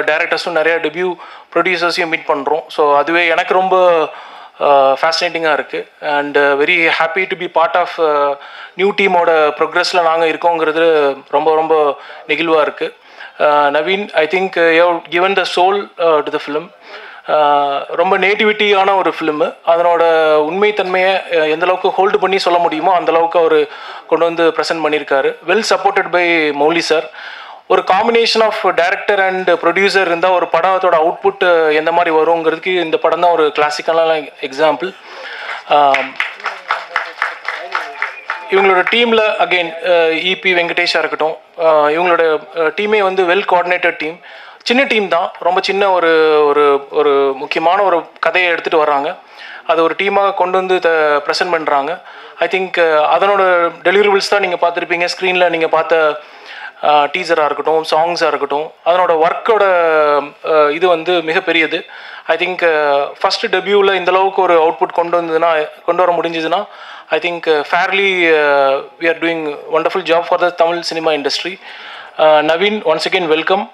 டைரக்டர்ஸும் நிறைய டெபியூ ப்ரொடியூசர்ஸையும் மீட் பண்ணுறோம். ஸோ அதுவே எனக்கு ரொம்ப ஃபேசினேட்டிங்காக இருக்குது. And very happy to be part of new டீமோட ப்ரோக்ரஸில் நாங்கள் இருக்கோங்கிறது ரொம்ப ரொம்ப நெகிழ்வாக இருக்குது. Naveen, I think you have given the soul to the film. ரொம்ப நேட்டிவிட்டியான ஒரு ஃபிலிமு. அதனோட உண்மைத்தன்மையை எந்தளவுக்கு ஹோல்டு பண்ணி சொல்ல முடியுமோ அந்தளவுக்கு அவர் கொண்டு வந்து ப்ரெசென்ட் பண்ணியிருக்காரு. Well supported by Mouli sir. ஒரு combination of director and producer இருந்தால் ஒரு படத்தோட அவுட்புட் எந்த மாதிரி வருங்கிறதுக்கு இந்த படம் தான் ஒரு கிளாசிக்கலான எக்ஸாம்பிள். இவங்களோட டீமில் அகெயின் இபி வெங்கடேஷாக இருக்கட்டும், இவங்களோட டீமே வந்து வெல் கோஆர்டினேட்டட் டீம். சின்ன டீம் தான், ரொம்ப சின்ன ஒரு ஒரு ஒரு முக்கியமான ஒரு கதையை எடுத்துகிட்டு வர்றாங்க. அது ஒரு டீமாக கொண்டு வந்து ப்ரெசென்ட் பண்ணுறாங்க. ஐ திங்க் அதனோட டெலிவரிபிள்ஸ் தான் நீங்கள் பார்த்துருப்பீங்க. ஸ்க்ரீனில் நீங்கள் பார்த்த டீசராக இருக்கட்டும், சாங்ஸாக இருக்கட்டும், அதனோட ஒர்க்கோட இது வந்து மிகப்பெரியது. ஐ திங்க் ஃபஸ்ட்டு டெபியூவில் இந்தளவுக்கு ஒரு அவுட்புட் கொண்டு வர முடிஞ்சதுன்னா I think fairly we are doing wonderful job for the Tamil cinema industry. Naveen, once again welcome.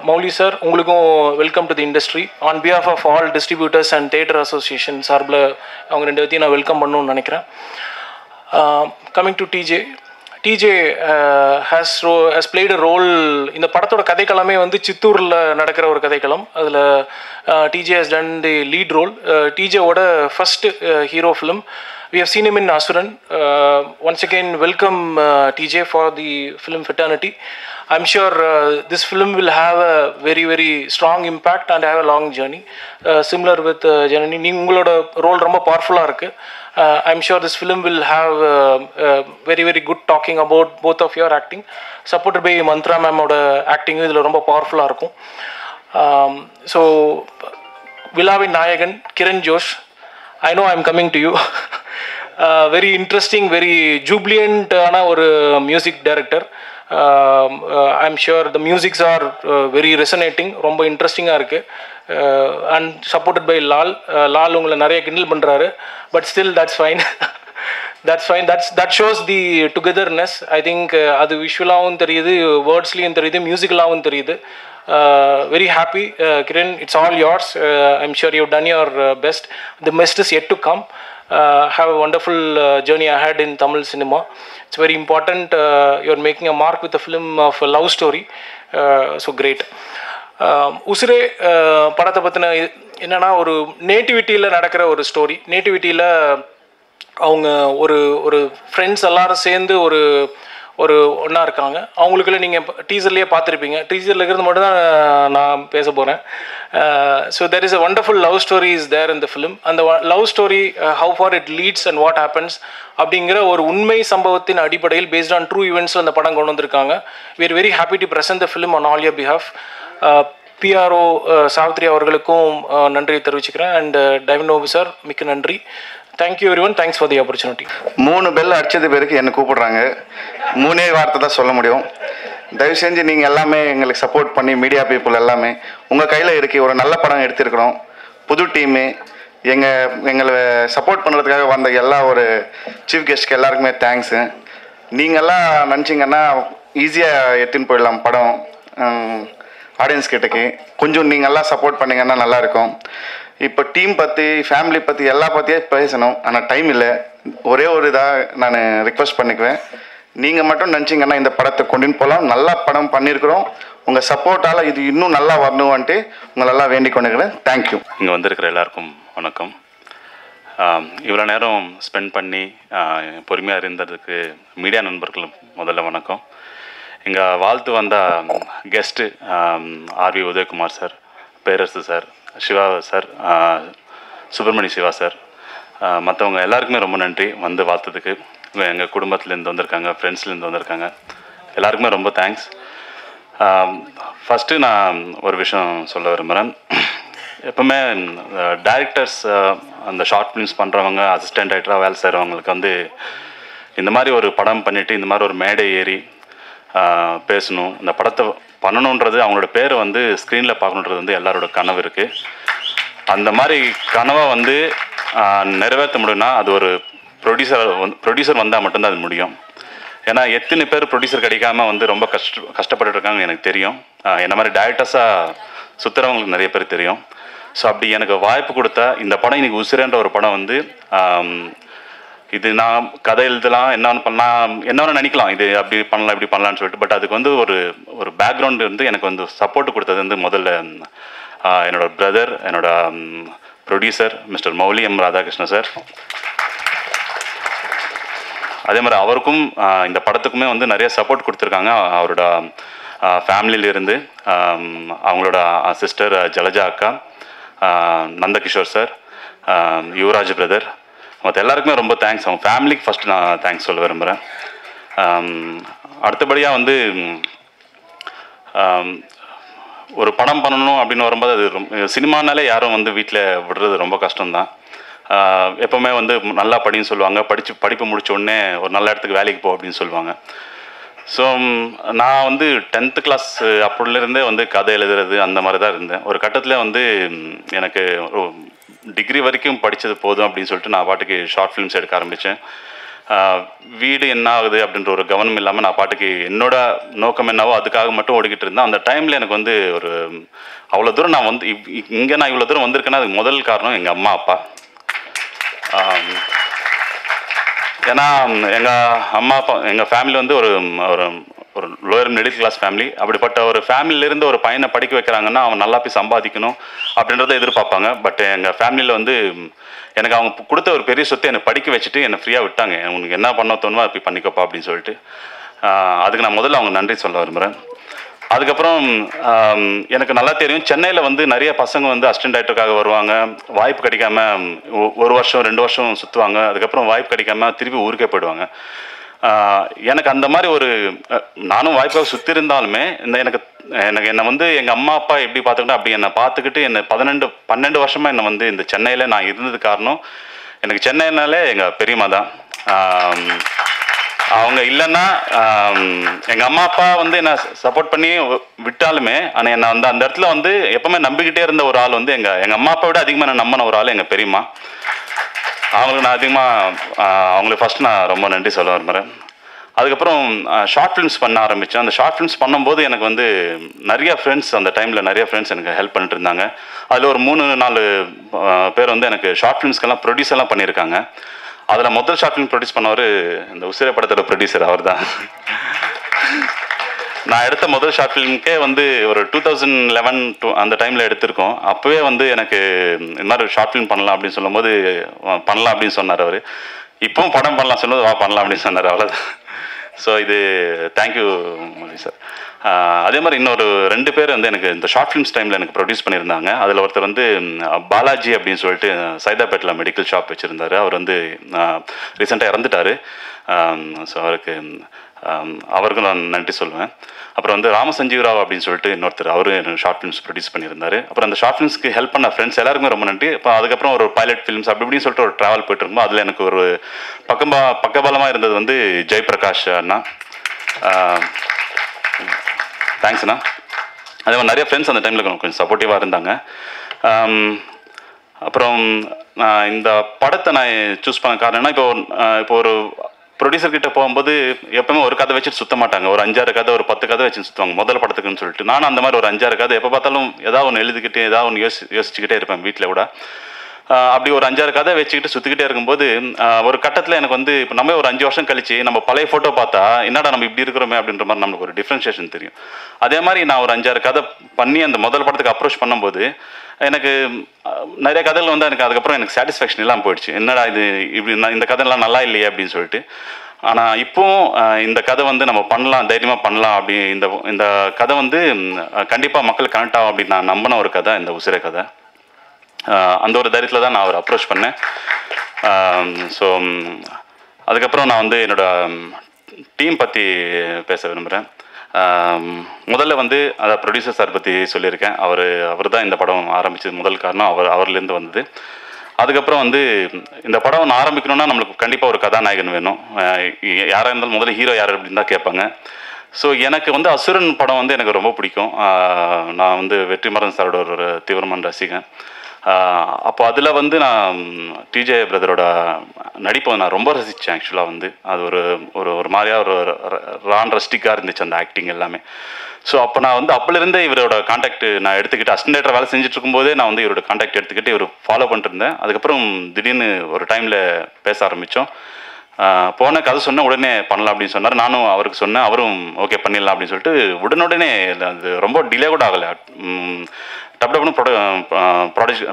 Mouli sir, உங்களுக்கும் welcome to the industry. On behalf of all distributors and theatre association சார்பில் அவங்க ரெண்டு பேர்த்தையும் நான் வெல்கம் பண்ணணும்னு நினைக்கிறேன். Coming to DJ has played a role. இந்த படத்தோட கதைக்களமே வந்து சித்தூரில் நடக்கிற ஒரு கதைக்களம். அதில் DJ has done the lead role. டிஜேவோட first hero film. We have seen him in Asuran. Once again, welcome TJ for the film fraternity. I'm sure this film will have a very very strong impact and have a long journey. Similar with Janani, உங்களோட role ரொம்ப பவர்ஃபுல்லாக இருக்குது. I'm sure this film will have very very good talking about both of your acting. Supported by Mantra மேமோட ஆக்டிங்கும் இதில் ரொம்ப பவர்ஃபுல்லாக இருக்கும். So விழாவின் நாயகன் Kiran Josh, I know I'm coming to you. Very interesting, very ஜூப்ளியண்டான ஒரு music director. I'm sure the musics are very resonating, ரொம்ப இன்ட்ரெஸ்டிங்காக இருக்குது. அண்ட் சப்போர்ட்டட் பை லால் உங்களை நிறைய கிண்டல் பண்ணுறாரு. But still that's fine. That shows the togetherness. I think அது விஷுவலாகவும் தெரியுது, வேர்ட்ஸ்லேயும் தெரியுது, மியூசிக்கலாகவும் தெரியுது. Very happy, Kiran, it's all yours. I'm sure you've done your best. The best is yet to come. Have a wonderful journey ahead in Tamil cinema. It's very important. You're making a mark with a film of a love story. So great. உசுரே படத்தை பற்றின என்னென்னா ஒரு நேட்டிவிட்டியில் நடக்கிற ஒரு story. நேட்டிவிட்டியில் அவங்க ஒரு friends எல்லாரும் சேர்ந்து ஒரு ஒன்றா இருக்காங்க. அவங்களுக்குள்ள நீங்கள் டீசர்லேயே பார்த்துருப்பீங்க. டீசரில் இருக்கிறது மட்டும் தான் நான் பேச போகிறேன். So there is a wonderful love story is there in the film. அந்த love story how far it leads and what happens அப்படிங்கிற ஒரு உண்மை சம்பவத்தின் அடிப்படையில் பேஸ்ட் ஆன் ட்ரூ ஈவெண்ட்ஸில் அந்த படம் கொண்டு வந்திருக்காங்க. We are very happy to present the film on all your behalf. PRO Savitri அவர்களுக்கும் நன்றி தெரிவிச்சுக்கிறேன். அண்ட் டைவனோபு சார், மிக்க நன்றி. Thank you everyone. Thanks for the opportunity. 3 bell அடிச்சது பேருக்கு என்னை கூப்பிடுறாங்க. 3 வார்த்தை தான் சொல்ல முடியும். தயவு செஞ்சு நீங்கள் எல்லாமே எங்களுக்கு சப்போர்ட் பண்ணி, மீடியா பீப்புள் எல்லாமே உங்கள் கையில் இருக்கு. ஒரு நல்ல படம் எடுத்திருக்கிறோம். புது டீமு எங்களை சப்போர்ட் பண்ணுறதுக்காக வந்த எல்லா ஒரு சீஃப் கெஸ்ட்க்கு எல்லாருக்குமே தேங்க்ஸு. நீங்கள்லாம் நினச்சிங்கன்னா ஈஸியாக எடுத்துன்னு போயிடலாம் படம் ஆடியன்ஸ் கிட்டக்கு. கொஞ்சம் நீங்கள்லாம் சப்போர்ட் பண்ணிங்கன்னா நல்லாயிருக்கும். இப்போ டீம் பற்றி ஃபேமிலி பற்றி எல்லா பற்றியே பேசணும், ஆனால் டைம் இல்லை. ஒரே ஒரு இதாக நான் ரிக்வெஸ்ட் பண்ணிக்குவேன், நீங்கள் மட்டும் நினச்சிங்கன்னா இந்த படத்தை கொண்டுன்னு போகலாம். நல்லா படம் பண்ணியிருக்கிறோம், உங்கள் சப்போர்ட்டால் இது இன்னும் நல்லா வரணும்ன்ட்டு உங்களெல்லாம் வேண்டிக் கொண்டுக்கிறேன். தேங்க்யூ. இங்கே வந்திருக்கிற எல்லாருக்கும் வணக்கம். இவ்வளோ நேரம் ஸ்பெண்ட் பண்ணி பொறுமையாக இருந்ததுக்கு மீடியா நண்பர்கள் முதல்ல வணக்கம். இங்கே வாழ்த்து வந்த guest RV Udayakumar sir, Perarasu sir, Siva sir, Subramani Siva sir, மற்றவங்க எல்லாருக்குமே ரொம்ப நன்றி வந்து வாழ்த்ததுக்கு. எங்கள் குடும்பத்துலேருந்து வந்திருக்காங்க, ஃப்ரெண்ட்ஸ்லேருந்து வந்திருக்காங்க, எல்லாருக்குமே ரொம்ப தேங்க்ஸ். ஃபஸ்ட்டு நான் ஒரு விஷயம் சொல்ல விரும்புகிறேன். எப்பவுமே டைரக்டர்ஸ், அந்த ஷார்ட் ஃபிலிம்ஸ் பண்ணுறவங்க, அசிஸ்டன்ட் டைரக்டராக வேலை செய்கிறவங்களுக்கு வந்து இந்த மாதிரி ஒரு படம் பண்ணிவிட்டு இந்த மாதிரி ஒரு மேடை ஏறி பேசணும், இந்த படத்தை பண்ணணுன்றது, அவங்களோட பேரை வந்து ஸ்க்ரீனில் பார்க்கணுன்றது வந்து எல்லாரோட கனவு இருக்குது. அந்த மாதிரி கனவை வந்து நிறைவேற்ற முடியும்னா அது ஒரு ப்ரொடியூசர் வந்தால் மட்டும்தான் அது முடியும். ஏன்னா எத்தனை பேர் ப்ரொடியூசர் கிடைக்காம வந்து ரொம்ப கஷ்டப்பட்டு இருக்காங்க எனக்கு தெரியும். என்ன மாதிரி டைரக்டர்ஸாக சுற்றுறவங்களுக்கு நிறைய பேர் தெரியும். ஸோ அப்படி எனக்கு வாய்ப்பு கொடுத்தா இந்த படம் இன்றைக்கி உசிரேன்ற ஒரு படம் வந்து இது நான் கதை எழுதலாம், என்னென்னு பண்ணலாம், என்னென்னு நினைக்கலாம், இது அப்படி பண்ணலாம் இப்படி பண்ணலான்னு சொல்லிட்டு. பட் அதுக்கு வந்து ஒரு பேக்ரவுண்டு வந்து எனக்கு வந்து சப்போர்ட் கொடுத்தது வந்து முதல்ல என்னோட பிரதர், என்னோட producer mister Mouli M Radhakrishnan sir. அதே மாதிரி அவருக்கும் இந்த படத்துக்குமே வந்து நிறைய சப்போர்ட் கொடுத்துருக்காங்க. அவரோட ஃபேமிலியிலேருந்து அவங்களோட சிஸ்டர் ஜலஜா அக்கா, நந்தகிஷோர் சார், யுவராஜ் பிரதர், மற்ற எல்லாருக்குமே ரொம்ப தேங்க்ஸ். அவங்க ஃபேமிலிக்கு ஃபஸ்ட்டு நான் தேங்க்ஸ் சொல்ல விரும்புகிறேன். அடுத்தபடியாக வந்து ஒரு படம் பண்ணணும் அப்படின்னு வரும்போது அது சினிமானாலே யாரும் வந்து வீட்டில் விடுறது ரொம்ப கஷ்டம்தான். எப்போவுமே வந்து நல்லா படின்னு சொல்லுவாங்க, படிப்பு முடிச்ச உடனே ஒரு நல்ல இடத்துக்கு வேலைக்கு போ அப்படின்னு சொல்லுவாங்க. ஸோ நான் வந்து 10th கிளாஸ் அப்படிலேருந்தே வந்து கதை எழுதுறது அந்த மாதிரி தான் இருந்தேன். ஒரு கட்டத்தில் வந்து எனக்கு டிகிரி வரைக்கும் படித்தது போதும் அப்படின்னு சொல்லிட்டு நான் பாட்டுக்கு ஷார்ட் ஃபிலிம்ஸ் எடுக்க ஆரம்பித்தேன். வீடு என்ன ஆகுது அப்படின்ற ஒரு கவனம் இல்லாமல் நான் பாட்டுக்கு என்னோட நோக்கம் என்னவோ அதுக்காக மட்டும் ஓடிக்கிட்டு இருந்தேன். அந்த டைமில் எனக்கு வந்து ஒரு அவ்வளோ தூரம் நான் வந்து இங்கே நான் இவ்வளோ தூரம் வந்திருக்கேன்னா அதுக்கு முதல் காரணம் எங்கள் அம்மா அப்பா. ஏன்னா எங்கள் அம்மா அப்பா, எங்கள் ஃபேமிலி வந்து ஒரு ஒரு லோயர் மிடில் கிளாஸ் ஃபேமிலி. அப்படிப்பட்ட ஒரு ஃபேமிலியிலேருந்து ஒரு பையனை படிக்க வைக்கிறாங்கன்னா அவன் நல்லா போய் சம்பாதிக்கணும் அப்படின்றத எதிர்பார்ப்பாங்க. பட் எங்கள் ஃபேமிலியில் வந்து எனக்கு அவங்க கொடுத்த ஒரு பெரிய சொத்தை என்னை படிக்க வச்சுட்டு என்னை ஃப்ரீயாக விட்டாங்க. உனக்கு என்ன பண்ண தோணுமோ அப்படி பண்ணிக்கப்பா அப்படின்னு சொல்லிட்டு. அதுக்கு நான் முதல்ல அவங்க நன்றி சொல்ல விரும்புகிறேன். அதுக்கப்புறம் எனக்கு நல்லா தெரியும், சென்னையில் வந்து நிறைய பசங்க வந்து அசிஸ்டன்ட் டைரக்டருக்காக வருவாங்க, வாய்ப்பு கிடைக்காம 1 வருஷம் 2 வருஷம் சுற்றுவாங்க, அதுக்கப்புறம் வாய்ப்பு கிடைக்காம திருப்பி ஊருக்கே போயிடுவாங்க. எனக்கு அந்த மாதிரி நானும் வாய்ப்பாக சுற்றி இருந்தாலுமே என்னை வந்து எங்கள் அம்மா அப்பா எப்படி பார்த்துக்கிட்டோம் அப்படி என்னை பார்த்துக்கிட்டு என்னை 12 வருஷமாக என்னை வந்து இந்த சென்னையில் நான் இருந்தது காரணம் எனக்கு சென்னைனாலே எங்கள் பெரியம்மா தான். அவங்க இல்லைன்னா எங்கள் அம்மா அப்பா வந்து என்னை சப்போர்ட் பண்ணி விட்டாலுமே ஆனால் என்னை வந்து அந்த இடத்துல வந்து எப்பவுமே நம்பிக்கிட்டே இருந்த ஒரு ஆள் வந்து எங்கள் அம்மா அப்பா விட அதிகமாக நான் நம்பின ஒரு ஆள் எங்கள் பெரியம்மா. அவங்களுக்கு நான் அதிகமாக அவங்களுக்கு ஃபஸ்ட்டு நான் ரொம்ப நன்றி சொல்ல விரும்புகிறேன். அதுக்கப்புறம் ஷார்ட் ஃபிலிம்ஸ் பண்ண ஆரம்பித்தேன். அந்த ஷார்ட் ஃபிலிம்ஸ் பண்ணும்போது எனக்கு வந்து நிறைய ஃப்ரெண்ட்ஸ், அந்த டைமில் நிறைய ஃப்ரெண்ட்ஸ் எனக்கு ஹெல்ப் பண்ணிட்டு இருந்தாங்க. அதில் ஒரு 3-4 பேர் வந்து எனக்கு ஷார்ட் ஃபிலிம்ஸ்க்கெல்லாம் ப்ரொடியூஸர்லாம் பண்ணியிருக்காங்க. அதில் முதல் ஷார்ட் ஃபிலிம் ப்ரொடியூஸ் பண்ணவர் இந்த உசிரே படத்தோட ப்ரொடியூசர் அவர் தான். நான் எடுத்த முதல் ஷார்ட் ஃபிலிமுக்கே வந்து ஒரு 2011 அந்த டைமில் எடுத்திருக்கோம். அப்போவே வந்து எனக்கு இந்த மாதிரி ஒரு ஷார்ட் ஃபிலிம் பண்ணலாம் அப்படின்னு சொல்லும்போது பண்ணலாம் அப்படின்னு சொன்னார் அவர். இப்போவும் படம் பண்ணலாம் சொன்னது வா பண்ணலாம் அப்படின்னு சொன்னார், அவ்வளோதான். ஸோ இது தேங்க்யூ மொழி சார். அதே மாதிரி இன்னொரு 2 பேர் வந்து எனக்கு இந்த ஷார்ட் ஃபிலிம்ஸ் டைமில் எனக்கு ப்ரொடியூஸ் பண்ணியிருந்தாங்க. அதில் ஒருத்தர் வந்து பாலாஜி அப்படின்னு சொல்லிட்டு சைதாப்பேட்டில் மெடிக்கல் ஷாப் வச்சுருந்தார். அவர் வந்து ரீசெண்டாக இறந்துட்டார். ஸோ அவருக்கும் நான் நன்றி சொல்லுவேன். அப்புறம் வந்து ராமசஞ்சீவ் ராவ் அப்படின்னு சொல்லிட்டு இன்னொருத்தர், அவரும் ஷார்ட் ஃபிலிம்ஸ் ப்ரொடியூஸ் பண்ணியிருந்தார். அப்புறம் அந்த ஷார்ட் ஃபிலிம்ஸ்க்கு ஹெல்ப் பண்ண ஃப்ரெண்ட்ஸ் எல்லாருக்குமே ரொம்ப நன்றி. இப்போ அதுக்கப்புறம் ஒரு பைலட் ஃபிலிம்ஸ் அப்படி இப்படின்னு சொல்லிட்டு ஒரு ட்ராவல் போயிட்டு இருக்கும்போது அதில் எனக்கு ஒரு பக்கபலமாக இருந்தது வந்து ஜெயபிரகாஷ் அண்ணா. தேங்க்ஸ் அண்ணா. அதே மாதிரி நிறைய ஃப்ரெண்ட்ஸ் அந்த டைமில் கொஞ்சம் சப்போர்ட்டிவாக இருந்தாங்க. அப்புறம் இந்த படத்தை நான் சூஸ் பண்ண காரணம்னா இப்போ ஒரு ப்ரொடியூசர் கிட்ட போகும்போது எப்பவுமே ஒரு கதை வச்சுட்டு சுத்த மாட்டாங்க. ஒரு 5-6 கதை, ஒரு 10 கதை வச்சு சுற்றுவாங்க முதல் படத்துக்குன்னு சொல்லிட்டு. நானும் அந்த மாதிரி ஒரு 5-6 கதை எப்போ பார்த்தாலும் ஏதாவது ஒன்று எழுதிக்கிட்டு ஏதாவது ஒன்று யோசிச்சுக்கிட்டே இருப்பேன் வீட்டில் கூட. அப்படி ஒரு 5-6 கதை வச்சுக்கிட்டு சுற்றிக்கிட்டே இருக்கும்போது ஒரு கட்டத்தில் எனக்கு வந்து இப்போ நம்ம ஒரு 5 வருஷம் கழிச்சு நம்ம பழைய ஃபோட்டோ பார்த்தா என்னடா நம்ம இப்படி இருக்கிறோமே அப்படின்ற மாதிரி நமக்கு ஒரு டிஃப்ரென்ஷியேஷன் தெரியும். அதே மாதிரி நான் ஒரு 5-6 கதை பண்ணி அந்த முதல் படத்துக்கு அப்ரோச் பண்ணும்போது எனக்கு நிறைய கதைகள் வந்து எனக்கு அதுக்கப்புறம் எனக்கு சாட்டிஸ்ஃபேக்ஷன் இல்லாமல் போயிடுச்சு. என்னடா இது இப்படி இந்த கதைலாம் நல்லா இல்லையே அப்படின்னு சொல்லிட்டு. ஆனால் இப்போவும் இந்த கதை வந்து நம்ம பண்ணலாம், தைரியமாக பண்ணலாம். அப்படி இந்த கதை வந்து கண்டிப்பாக மக்களுக்கு கனெக்ட் ஆகும் அப்படின்னு நான் நம்பின ஒரு கதை இந்த உசிரை கதை. அந்த ஒரு தைரியத்தில் தான் நான் அவர் அப்ரோச் பண்ணேன். ஸோ அதுக்கப்புறம் நான் வந்து என்னோடய டீம் பற்றி பேச விரும்புகிறேன். முதல்ல வந்து அதை ப்ரொடியூசர் சார் பற்றி சொல்லியிருக்கேன். அவர் தான் இந்த படம் ஆரம்பித்தது முதல் காரணம். அவர்லேருந்து வந்தது. அதுக்கப்புறம் வந்து இந்த படம் ஒன்று ஆரம்பிக்கணும்னா நம்மளுக்கு கண்டிப்பாக ஒரு கதாநாயகன் வேணும். யாராக இருந்தாலும் முதல்ல ஹீரோ யார் அப்படின்னு தான் கேட்பாங்க. ஸோ எனக்கு வந்து அசுரன் படம் வந்து எனக்கு ரொம்ப பிடிக்கும். நான் வந்து வெற்றிமாறன் சாரோட ஒரு தீவிரமான ரசிகன். அப்போ அதில் வந்து நான் டிஜே பிரதரோட நடிப்பை நான் ரொம்ப ரசித்தேன். ஆக்சுவலாக வந்து அது ஒரு மாதிரியாக ஒரு ரான்ரஸ்டிக்காக இருந்துச்சு அந்த ஆக்டிங் எல்லாமே. ஸோ அப்போ நான் வந்து அப்போலேருந்தே இவரோட காண்டாக்ட் நான் எடுத்துக்கிட்டு அசிஸ்டன்ட் வேலை செஞ்சுட்டு இருக்கும்போதே நான் வந்து இவரோட காண்டாக்ட் எடுத்துக்கிட்டு இவர் ஃபாலோ பண்ணிட்டு இருந்தேன். அதுக்கப்புறம் திடீர்னு ஒரு டைமில் பேச ஆரம்பித்தோம். போன கதை சொன்ன உடனே பண்ணலாம் அப்படின்னு சொன்னார். நானும் அவருக்கு சொன்னேன். அவரும் ஓகே பண்ணிடலாம் அப்படின்னு சொல்லிட்டு உடனே அது ரொம்ப டிலே கூட ஆகலை. டப்னு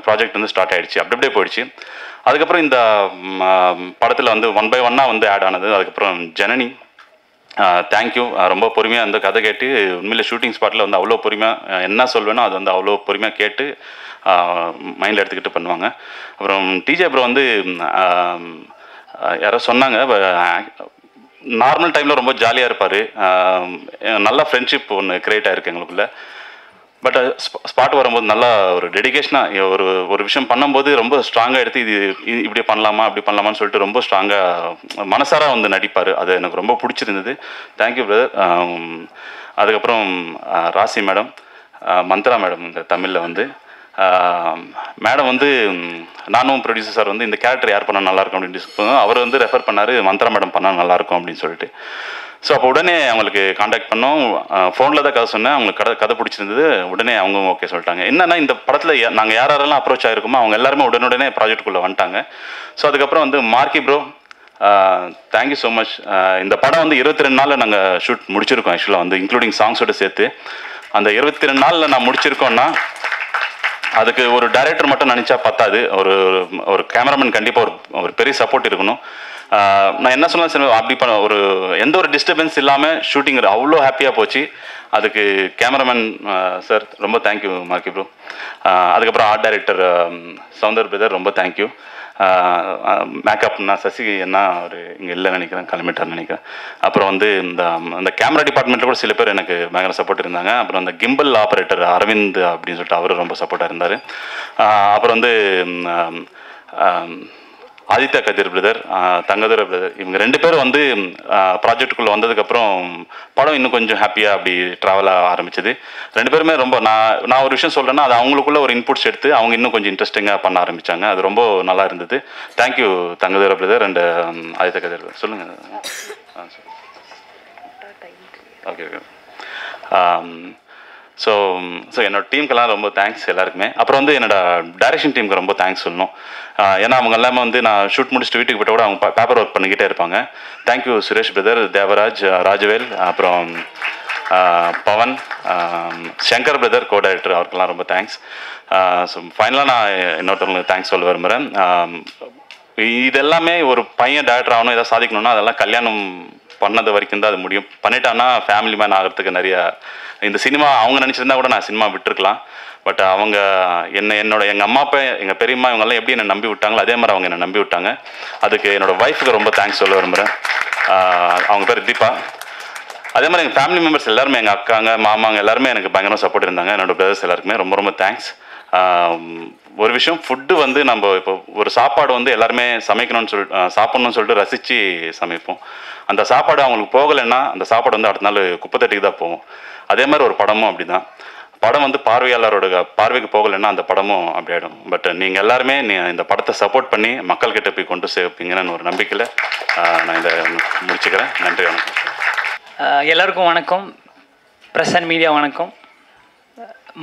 ப்ராஜெக்ட் வந்து ஸ்டார்ட் ஆகிடுச்சு. அப்படியே போயிடுச்சு. அதுக்கப்புறம் இந்த படத்தில் வந்து 1 by 1 வந்து ஆட் ஆனது. அதுக்கப்புறம் ஜனனி, தேங்க்யூ. ரொம்ப பொறுமையாக அந்த கதை கேட்டு உண்மையில் ஷூட்டிங் ஸ்பாட்டில் வந்து அவ்வளோ பொறுமையாக என்ன சொல்வேனோ அது வந்து அவ்வளோ பொறுமையாக கேட்டு மைண்டில் எடுத்துக்கிட்டு பண்ணுவாங்க. அப்புறம் டிஜே ப்ரோ வந்து யாரோ சொன்னாங்க நார்மல் டைமில் ரொம்ப ஜாலியாக இருப்பார். நல்ல ஃப்ரெண்ட்ஷிப் ஒன்று க்ரியேட் ஆகிருக்கு எங்களுக்குள்ள. பட் ஸ்பாட் வரும்போது நல்லா ஒரு டெடிகேஷனாக ஒரு விஷயம் பண்ணும்போது ரொம்ப ஸ்ட்ராங்காக எடுத்து இது இப்படி பண்ணலாமா அப்படி பண்ணலாமான்னு சொல்லிட்டு ரொம்ப ஸ்ட்ராங்காக மனசாராக வந்து நடிப்பார். அது எனக்கு ரொம்ப பிடிச்சிருந்தது. Thank you brother. அதுக்கப்புறம் ராசி மேடம், மந்த்ரா மேடம் இந்த தமிழில் வந்து மேடம் வந்து நானும் ப்ரொடியூசர் சார் வந்து இந்த கேரக்டர் யார் பண்ணால் நல்லாயிருக்கும் அப்படின்னு டிஸ்கஸ் அவர் வந்து ரெஃபர் பண்ணார். மந்த்ரா மேடம் பண்ணால் நல்லாயிருக்கும் அப்படின்னு சொல்லிட்டு. ஸோ அப்போ உடனே அவங்களுக்கு காண்டாக்ட் பண்ணோம். ஃபோனில் தான் கதை சொன்னேன். அவங்களுக்கு கதை பிடிச்சிருந்தது. உடனே அவங்க ஓகே சொல்லிட்டாங்க. என்னென்னா இந்த படத்தில் நாங்கள் யாரெல்லாம் அப்ரோச் ஆகிருக்கோமோ அவங்க எல்லாருமே உடனே ப்ராஜெக்டுக்குள்ளே வந்துட்டாங்க. ஸோ அதுக்கப்புறம் வந்து marquee bro, thank you so much. இந்த படம் வந்து 22 நாளில் நாங்கள் ஷூட் முடிச்சிருக்கோம். ஆக்சுவலாக வந்து இன்க்ளூடிங் சாங்ஸோடு சேர்த்து அந்த 22 நாளில் நான் முடிச்சிருக்கோன்னா அதுக்கு ஒரு டைரக்டர் மட்டும் நினச்சா பத்தாது. ஒரு கேமராமேன் கண்டிப்பாக ஒரு பெரிய சப்போர்ட் இருக்கணும். நான் என்ன சொன்னாலும் சரி அப்படி பண்ண எந்த ஒரு டிஸ்டர்பன்ஸ் இல்லாமல் ஷூட்டிங் அவ்வளோ ஹாப்பியாக போச்சு. அதுக்கு கேமராமேன் சார் ரொம்ப தேங்க்யூ மார்க்கி ப்ரோ. அதுக்கப்புறம் ஆர்ட் டைரக்டர் சௌந்தர் பிரதர் ரொம்ப தேங்க்யூ. மேக்கப்னா சசி என்ன அவர் இங்கே இல்லை நினைக்கிறேன், கிளம்பிட்டார்னு நினைக்கிறேன். அப்புறம் வந்து இந்த கேமரா டிபார்ட்மெண்ட்டில் கூட சில பேர் எனக்கு பயங்கர சப்போர்ட் இருந்தாங்க. அப்புறம் அந்த கிம்பிள் ஆப்ரேட்டர் அரவிந்த் அப்படின்னு சொல்லிட்டு அவர் ரொம்ப சப்போர்ட்டாக இருந்தார். அப்புறம் வந்து ஆதித்யா கதிர் பிரதர், தங்கதுரை பிரதர், இவங்க 2 பேரும் வந்து ப்ராஜெக்டுக்குள்ளே வந்ததுக்கப்புறம் படம் இன்னும் கொஞ்சம் ஹாப்பியாக அப்படி ட்ராவலாக ஆரம்பிச்சது. 2 பேருமே ரொம்ப நான் ஒரு விஷயம் சொல்கிறேன்னா அது அவங்களுக்குள்ள ஒரு இன்புட்ஸ் எடுத்து அவங்க இன்னும் கொஞ்சம் இன்ட்ரெஸ்டிங்காக பண்ண ஆரம்பித்தாங்க. அது ரொம்ப நல்லா இருந்தது. Thank you Thangadurai brother and Aditya Kathir brother. சொல்லுங்கள். Okay okay. ஸோ என்னோட டீமுக்கெல்லாம் ரொம்ப தேங்க்ஸ் எல்லாருக்குமே. அப்புறம் வந்து என்னோட டைரக்ஷன் டீமுக்கு ரொம்ப தேங்க்ஸ் சொல்லணும். ஏன்னா அவங்க எல்லாமே வந்து நான் ஷூட் முடிச்சுட்டு வீட்டுக்கு போய்ட்டு கூட அவங்க பேப்பர் ஒர்க் பண்ணிக்கிட்டே இருப்பாங்க. தேங்க்யூ சுரேஷ் பிரதர், தேவராஜ், ராஜவேல், அப்புறம் Pavan, Shankar brother co director, அவருக்கெல்லாம் ரொம்ப தேங்க்ஸ். ஸோ ஃபைனலாக நான் இன்னொருத்தவங்களுக்கு தேங்க்ஸ் சொல்ல விரும்புகிறேன். இதெல்லாமே ஒரு பையன் டைரக்டர் ஆகணும் ஏதாவது சாதிக்கணும்னா அதெல்லாம் கல்யாணம் பண்ணது வரைக்கும் தான் அது முடியும். பண்ணிட்டான்னா ஃபேமிலி மேன் ஆகிறதுக்கு நிறையா இந்த சினிமா அவங்க நினச்சிருந்தா கூட நான் சினிமா விட்டுருக்கலாம். பட் அவங்க எங்கள் அம்மா அப்பா எங்கள் பெரியம்மா இவங்கெல்லாம் எப்படி என்னை நம்பி விட்டாங்களோ அதே மாதிரி அவங்க என்னை நம்பி விட்டாங்க. அதுக்கு என்னோடய ஒய்ஃபுக்கு ரொம்ப தேங்க்ஸ் சொல்ல விரும்புகிறேன். அவங்க பேர் தீபா. அதே மாதிரி எங்கள் ஃபேமிலி மெம்பர்ஸ் எல்லாருமே, எங்கள் அக்காங்க மாமாங்க எல்லாருமே எனக்கு பயங்கரமாக சப்போர்ட் இருந்தாங்க. என்னோடய பிரதர்ஸ் எல்லாருக்குமே ரொம்ப ரொம்ப தேங்க்ஸ். ஒரு விஷயம், ஃபுட்டு வந்து நம்ம இப்போ ஒரு சாப்பாடு வந்து எல்லாருமே சமைக்கணும்னு சாப்பிட்ணுன்னு சொல்லிட்டு ரசித்து சமைப்போம். அந்த சாப்பாடு அவங்களுக்கு போகலைன்னா அந்த சாப்பாடு வந்து அடுத்த நாள் குப்பை தட்டிக்கு தான் போகும். அதே மாதிரி ஒரு படமும் அப்படி தான். படம் வந்து பார்வையாளரோட பார்வைக்கு போகலைன்னா அந்த படமும் அப்படி ஆகிடும். பட் நீங்கள் எல்லாருமே இந்த படத்தை சப்போர்ட் பண்ணி மக்கள்கிட்ட போய் கொண்டு சேர்ப்பீங்கன்னு ஒரு நம்பிக்கையில் நான் இதை முடிச்சுக்கிறேன். நன்றி, வணக்கம். எல்லாருக்கும் வணக்கம். ப்ரெஸ் அண்ட் மீடியா வணக்கம்.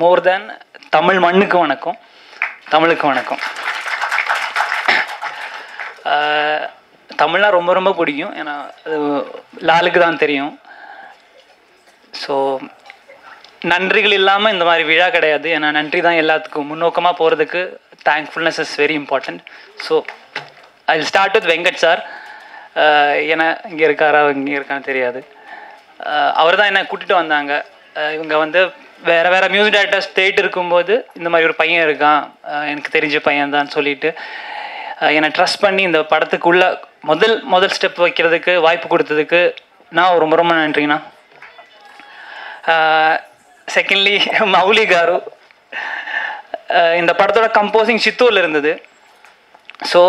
மோர் தேன் தமிழ் மண்ணுக்கு வணக்கம், தமிழுக்கு வணக்கம். தமிழ்னா ரொம்ப ரொம்ப பிடிக்கும். ஏன்னா அது லாலுக்கு தான் தெரியும். ஸோ நன்றிகள் இல்லாமல் இந்த மாதிரி விழா கிடையாது. ஏன்னா நன்றி தான் எல்லாத்துக்கும் முன்னோக்கமாக போகிறதுக்கு. Thankfulness is very important. So I will start with Venkat sir. ஏன்னா இங்கே இருக்காரா இங்கே இருக்கான்னு தெரியாது. அவர் தான் என்னை கூட்டிகிட்டு வந்தாங்க. இவங்க வந்து வேறு வேறு மியூசிக் டைரக்டர்ஸ் தேடிட்டு இருக்கும்போது இந்த மாதிரி ஒரு பையன் இருக்கான், எனக்கு தெரிஞ்ச பையன் தான் சொல்லிட்டு என்னை ட்ரஸ்ட் பண்ணி இந்த படத்துக்குள்ளே முதல் ஸ்டெப் வைக்கிறதுக்கு வாய்ப்பு கொடுத்ததுக்கு நான் ரொம்ப ரொம்ப நன்றிண்ணா. செகண்ட்லி மௌலி காரு, இந்த படத்தோட கம்போசிங் சித்தூரில் இருந்தது. ஸோ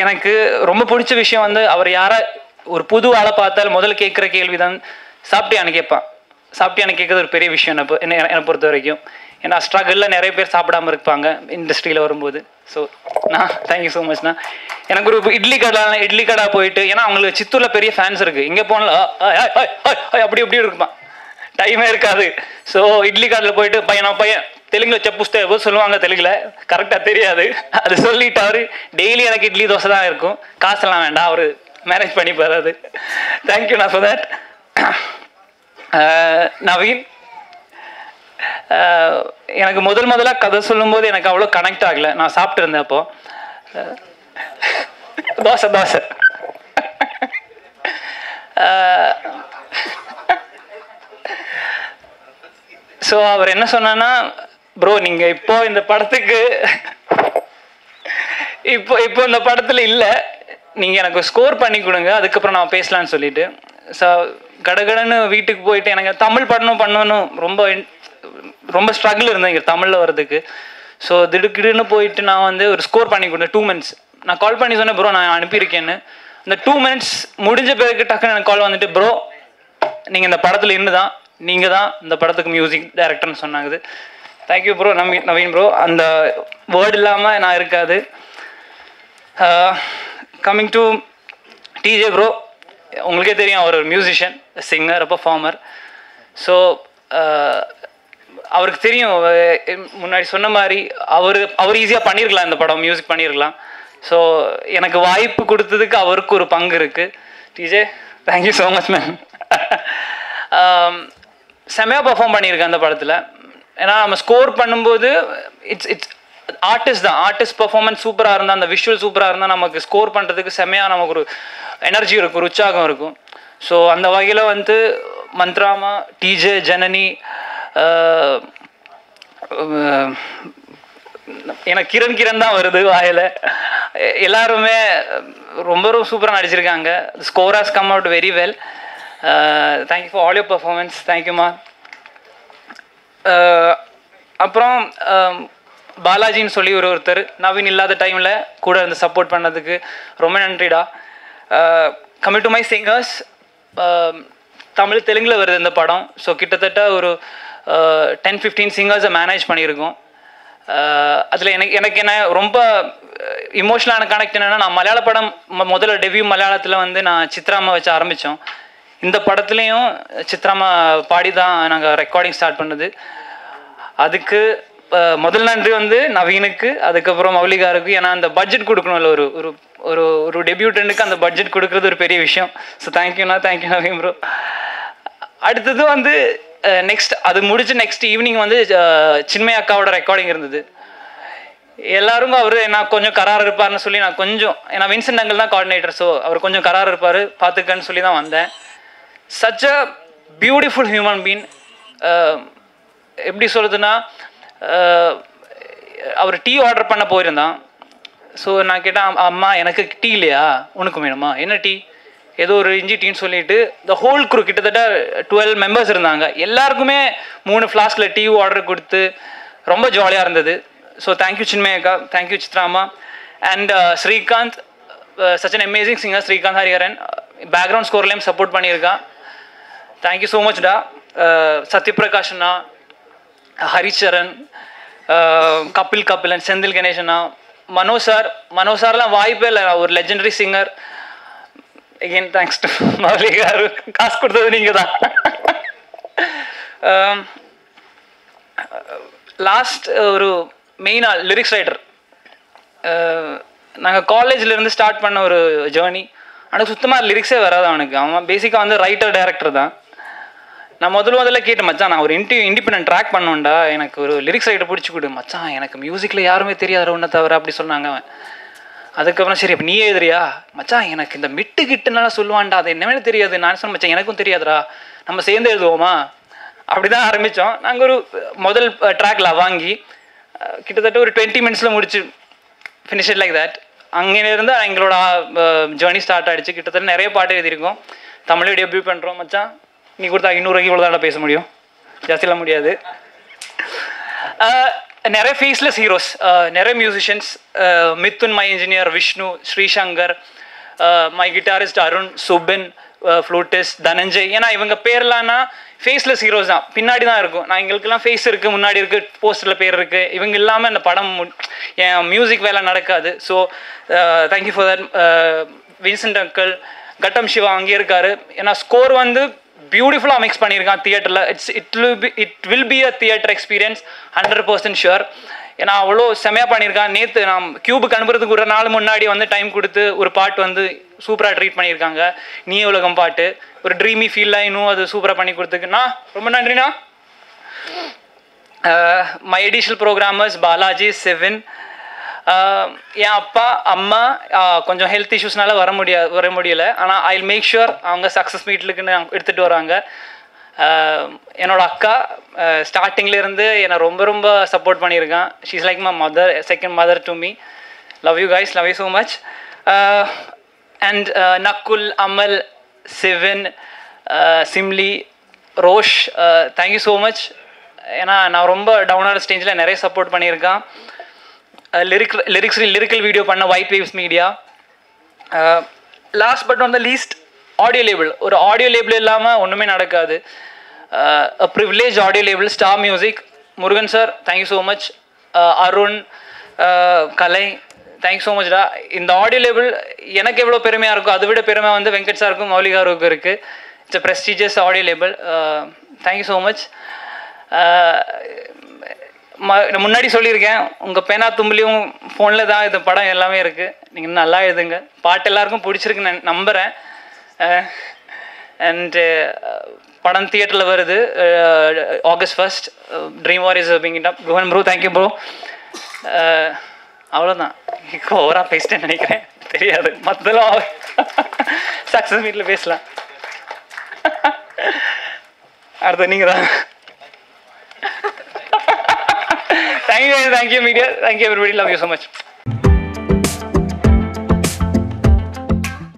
எனக்கு ரொம்ப பிடிச்ச விஷயம் வந்து அவர் யாரை ஒரு புது ஆளை பார்த்தால் முதல்ல கேட்குற கேள்வி தான் சாப்பிட்டியான்னு கேட்பான். சாப்பிட்டியான்னு கேட்குறது ஒரு பெரிய விஷயம் என்னை பொறுத்த வரைக்கும். ஏன்னா ஸ்ட்ரகிளில் நிறைய பேர் சாப்பிடாமல் இருப்பாங்க இண்டஸ்ட்ரியில் வரும்போது. ஸோ நான் தேங்க்யூ ஸோ மச்ண்ணா. எனக்கு ஒரு இட்லி கடை போயிட்டு, ஏன்னா அவங்களுக்கு சித்தூரில் பெரிய ஃபேன்ஸ் இருக்குது. இங்கே போனால அப்படி இருப்பான், டைமே இருக்காது. ஸோ இட்லி கடையில் போயிட்டு பையன் தெலுங்குல செப்புஸ்தே எவ்வளோ சொல்லுவாங்க, தெலுங்குல கரெக்டாக தெரியாது. அது சொல்லிட்டு அவர் டெய்லி எனக்கு இட்லி தோசை தான் இருக்கும், காசெல்லாம் வேண்டாம், அவர் மேனேஜ் பண்ணி போகிறாரு. தேங்க்யூண்ணா ஃபார் தட். நவீன், எனக்கு முதலாக கதை சொல்லும்போது எனக்கு அவ்வளோ கனெக்ட் ஆகலை. நான் சாப்பிட்டு இருந்தேன் அப்போ. தோசை ஸோ அவர் என்ன சொன்னான்னா, ப்ரோ நீங்கள் இப்போ இந்த படத்துக்கு இப்போ இந்த படத்தில் இல்லை, நீங்கள் எனக்கு ஸ்கோர் பண்ணி கொடுங்க, அதுக்கப்புறம் நான் பேசலான்னு சொல்லிட்டு. ஸோ கடகடன்னு வீட்டுக்கு போயிட்டு எனக்கு தமிழ் பண்ணணும் ரொம்ப ஸ்ட்ரகிள் இருந்தேன் இங்கே தமிழில் வர்றதுக்கு. ஸோ திடுக்கிடுன்னு போயிட்டு நான் வந்து ஒரு ஸ்கோர் பண்ணி கொடுத்தேன். 2 minutes நான் கால் பண்ணி சொன்னேன், ப்ரோ நான் அனுப்பியிருக்கேன்னு. இந்த 2 minutes முடிஞ்ச பிறகு டக்குன்னு எனக்கு கால் வந்துட்டு, ப்ரோ நீங்கள் இந்த படத்தில் நீங்கள் தான் இந்த படத்துக்கு மியூசிக் டைரக்டர்னு சொன்னாங்க. Thank you bro. நவீன் ப்ரோ, அந்த வேர்டு இல்லாமல் நான் இருக்காது. கம்மிங் டு டிஜே ப்ரோ, உங்களுக்கே தெரியும் அவர் ஒரு மியூசிஷியன், சிங்கர், பர்ஃபார்மர். ஸோ அவருக்கு தெரியும், முன்னாடி சொன்ன மாதிரி அவர் ஈஸியாக பண்ணியிருக்கலாம், இந்த படம் மியூசிக் பண்ணியிருக்கலாம். ஸோ எனக்கு வாய்ப்பு கொடுத்ததுக்கு அவருக்கு ஒரு பங்கு இருக்குது. DJ thank you so much ma'am. செமையாக பர்ஃபார்ம் பண்ணியிருக்கேன் அந்த படத்தில். ஏன்னா நம்ம ஸ்கோர் பண்ணும்போது இட்ஸ் ஆர்டிஸ்ட் பர்ஃபார்மன்ஸ் சூப்பராக இருந்தால், அந்த விஷுவல் சூப்பராக இருந்தால் நமக்கு ஸ்கோர் பண்ணுறதுக்கு செமையாக நமக்கு ஒரு எனர்ஜி இருக்கும், ஒரு உற்சாகம் இருக்கும். ஸோ அந்த வகையில் வந்து மந்த்ராமா, டிஜே, ஜனனி, எனக்கு கிரண் தான் வருது வாயில், எல்லாருமே ரொம்ப சூப்பராக நடிச்சிருக்காங்க. Score has come out very well. Thank you for all your performance. தேங்க்யூம்மா. அப்புறம் பாலாஜின்னு சொல்லி ஒருத்தர் நவீன் இல்லாத டைமில் கூட இருந்து சப்போர்ட் பண்ணதுக்கு ரொம்ப நன்றிடா. Coming to my singers, Tamil தெலுங்கில் வருது இந்த படம். ஸோ கிட்டத்தட்ட ஒரு 10-15 சிங்கர்ஸை மேனேஜ் பண்ணியிருக்கோம். அதில் எனக்கு என்ன ரொம்ப இமோஷனலான கனெக்ட் என்னென்னா, நான் மலையாள படம் முதல்ல டெபியூ மலையாளத்தில் வந்து நான் சித்ராமா வச்சு ஆரம்பித்தோம். இந்த படத்துலேயும் சித்ராமா பாடி தான் நாங்கள் ரெக்கார்டிங் ஸ்டார்ட் பண்ணது. அதுக்கு முதல் நன்றி வந்து நவீனுக்கு, அதுக்கப்புறம் மௌலிகாருக்கு. ஏன்னா அந்த பட்ஜெட் கொடுக்கணும்ல, ஒரு ஒரு ஒரு டெபியூட்டனுக்கு அந்த பட்ஜெட் கொடுக்குறது ஒரு பெரிய விஷயம். ஸோ தேங்க்யூண்ணா, தேங்க்யூ நவீன் ப்ரோ. அடுத்தது வந்து அது முடிச்சு நெக்ஸ்ட் ஈவினிங் வந்து சின்மய அக்காவோட ரெக்கார்டிங் இருந்தது. எல்லாருக்கும் அவர் நான் கொஞ்சம் கரார் இருப்பார்னு சொல்லி நான் கொஞ்சம், ஏன்னா வின்சென்ட் அங்கிள் தான் கோஆர்டினேட்டர், ஸோ அவர் கொஞ்சம் கரார் இருப்பார் பார்த்துக்கன்னு சொல்லி தான் வந்தேன். Such a beautiful human been. எப்படி சொல்கிறதுனா, அவர் டீ ஆர்டர் பண்ண போயிருந்தான். ஸோ நான் கேட்டேன், அம்மா எனக்கு டீ இல்லையா, உனக்கு வேணுமா, என்ன டீ, ஏதோ ஒரு இஞ்சி டீன்னு சொல்லிட்டு த ஹோல் குரூ கிட்டத்தட்ட 12 மெம்பர்ஸ் இருந்தாங்க. எல்லாருக்குமே 3 ஃப்ளாஸ்கில் டீ ஆர்டர் கொடுத்து ரொம்ப ஜாலியாக இருந்தது. ஸோ தேங்க்யூ சின்மயக்கா, தேங்க்யூ சித்ராமா and Srikanth, such an amazing singer Srikanth Hariharan. Background ஸ்கோர்லேயும் சப்போர்ட் பண்ணியிருக்கான். தேங்க்யூ ஸோ மச்டா. சத்யபிரகாஷ்ண்ணா, ஹரிச்சரன், கபில் கபிலன், செந்தில் கணேசனா, மனோ சார்லாம் வாய்ப்பே இல்லை. ஒரு legendary singer. Again thanks to Mouli காரு. காசு கொடுத்தது நீங்கள் தான். லாஸ்ட் ஒரு மெயினாக லிரிக்ஸ் ரைட்டர். நாங்கள் காலேஜ்லேருந்து ஸ்டார்ட் பண்ண ஒரு ஜேர்னி. எனக்கு சுத்தமாக லிரிக்ஸே வராது அவனுக்கு. அவன் பேசிக்காக வந்து ரைட்டர் டைரக்டர் தான். நான் முதல்ல கேட்டேன், மச்சான் நான் ஒரு இண்டிபெண்டன்ட் ட்ராக் பண்ணோண்டா, எனக்கு ஒரு லிரிக்ஸ் ரைட்டர் பிடிச்சி கொடு மச்சான், எனக்கு மியூசிக்கில் யாருமே தெரியாது ஒன்றை தவிர அப்படி சொன்னாங்க அவன். அதுக்கப்புறம் சரி அப்போ நீ எழுதுறியா மச்சான், எனக்கு இந்த மிட்டு கிட்டுனால சொல்லுவான்டா, அது என்னவே தெரியாது. நான் சொன்னேன் மச்சான் எனக்கும் தெரியாதுடா, நம்ம சேர்ந்து எழுதுவோமா, அப்படி தான் ஆரம்பித்தோம். நாங்கள் ஒரு முதல் ட்ராக்ல வாங்கி கிட்டத்தட்ட ஒரு 20 மினிட்ஸில் முடிச்சு ஃபினிஷ் இட் லைக் தட். அங்கேருந்து எங்களோட ஜேர்னி ஸ்டார்ட் ஆகிடுச்சு. கிட்டத்தட்ட நிறைய பாட்டு எழுதியிருக்கோம். தமிழ் டெபியூ பண்ணுறோம் மச்சான். நீ கொடுத்தா 200 இவ்வளோ தான் பேச முடியும், ஜாஸ்தியெல்லாம் முடியாது. நிறைய ஃபேஸ்லெஸ் ஹீரோஸ், நிறைய musicians, Mithun my engineer, Vishnu, Srishankar, my guitarist Arun, Subin flutist, Dhananjay. ஏன்னா இவங்க பேர்லாம்னா ஃபேஸ்லெஸ் ஹீரோஸ் தான், பின்னாடி தான் இருக்கும். நான் எங்களுக்கெல்லாம் ஃபேஸ் இருக்குது, முன்னாடி இருக்குது, போஸ்டரில் பேர் இருக்குது. இவங்க இல்லாமல் இந்த படம் என் மியூசிக் வேலை நடக்காது. So thank you for that. Vincent uncle, கட்டம் சிவா அங்கே இருக்காரு. ஏன்னா ஸ்கோர் வந்து பியூட்டிஃபுல்லாக மிக்ஸ் பண்ணியிருக்கான் தியேட்டரில். It will be a theatre experience 100% sure. ஏன்னா அவ்வளோ செமையாக பண்ணியிருக்கான். நேற்று நான் கியூபுக்கு அனுப்புறதுக்கு ஒரு நாள் முன்னாடி வந்து டைம் கொடுத்து ஒரு பாட்டு வந்து சூப்பராக ட்ரீட் பண்ணியிருக்காங்க. நீ உலகம் பாட்டு ஒரு ட்ரீமி ஃபீல்லாக இன்னும் அது சூப்பராக பண்ணி கொடுத்துக்குண்ணா, ரொம்ப நன்றிண்ணா. மை எடிஷனல் ப்ரோக்ராமர்ஸ் பாலாஜி, செவின், என் அப்பா அம்மா கொஞ்சம் ஹெல்த் இஷ்யூஸ்னால வர முடியலை. ஆனால் ஐ வில் மேக் ஷுர் அவங்க சக்ஸஸ் மீட்லுக்குன்னு எடுத்துகிட்டு வராங்க. என்னோட அக்கா ஸ்டார்டிங்லேருந்து என்னை ரொம்ப சப்போர்ட் பண்ணியிருக்கான். She is like my mother, second mother to me. Love you guys, love you so much. And Nakul, அமல், சிவின், சிம்லி, ரோஷ், தேங்க்யூ ஸோ மச். ஏன்னா நான் ரொம்ப டவுனான ஸ்டேஜில் நிறைய சப்போர்ட் பண்ணியிருக்கான். லிரிக்கல் வீடியோ பண்ண white Waves Media. Last but not the least audio label. ஒரு audio label இல்லாமல் ஒன்றுமே நடக்காது. Privilege audio label Star Music. Murugan sir thank you so much. Arun, Kalai, thank you so மச்டா. இந்த ஆடியோ லேபிள் எனக்கு எவ்வளோ பெருமையாக இருக்கும், அதை விட பெருமை வந்து வெங்கட் சாருக்கும் மௌலிகாருக்கும் இருக்குது. It's a prestigious audio label. Thank you so much. முன்னாடி சொல்லியிருக்கேன், உங்கள் பேனா தும்பலியும் ஃபோனில் தான் இது படம் எல்லாமே இருக்குது. நீங்கள் நல்லா எழுதுங்க. பாட்டு எல்லாருக்கும் பிடிச்சிருக்குன்னு நம்புகிறேன். அண்டு படம் தியேட்டரில் வருது August 1st. Dream war is bring it up. Guhan bro, thank you bro. அவ்வளோதான். ஓவராக பேசிட்டேன்னு நினைக்கிறேன், தெரியாது. மற்றதெல்லாம் சக்ஸஸ் மீட்டில் பேசலாம். அடுத்த நீங்கள் தான். Thank you media, thank you everybody, love you so much.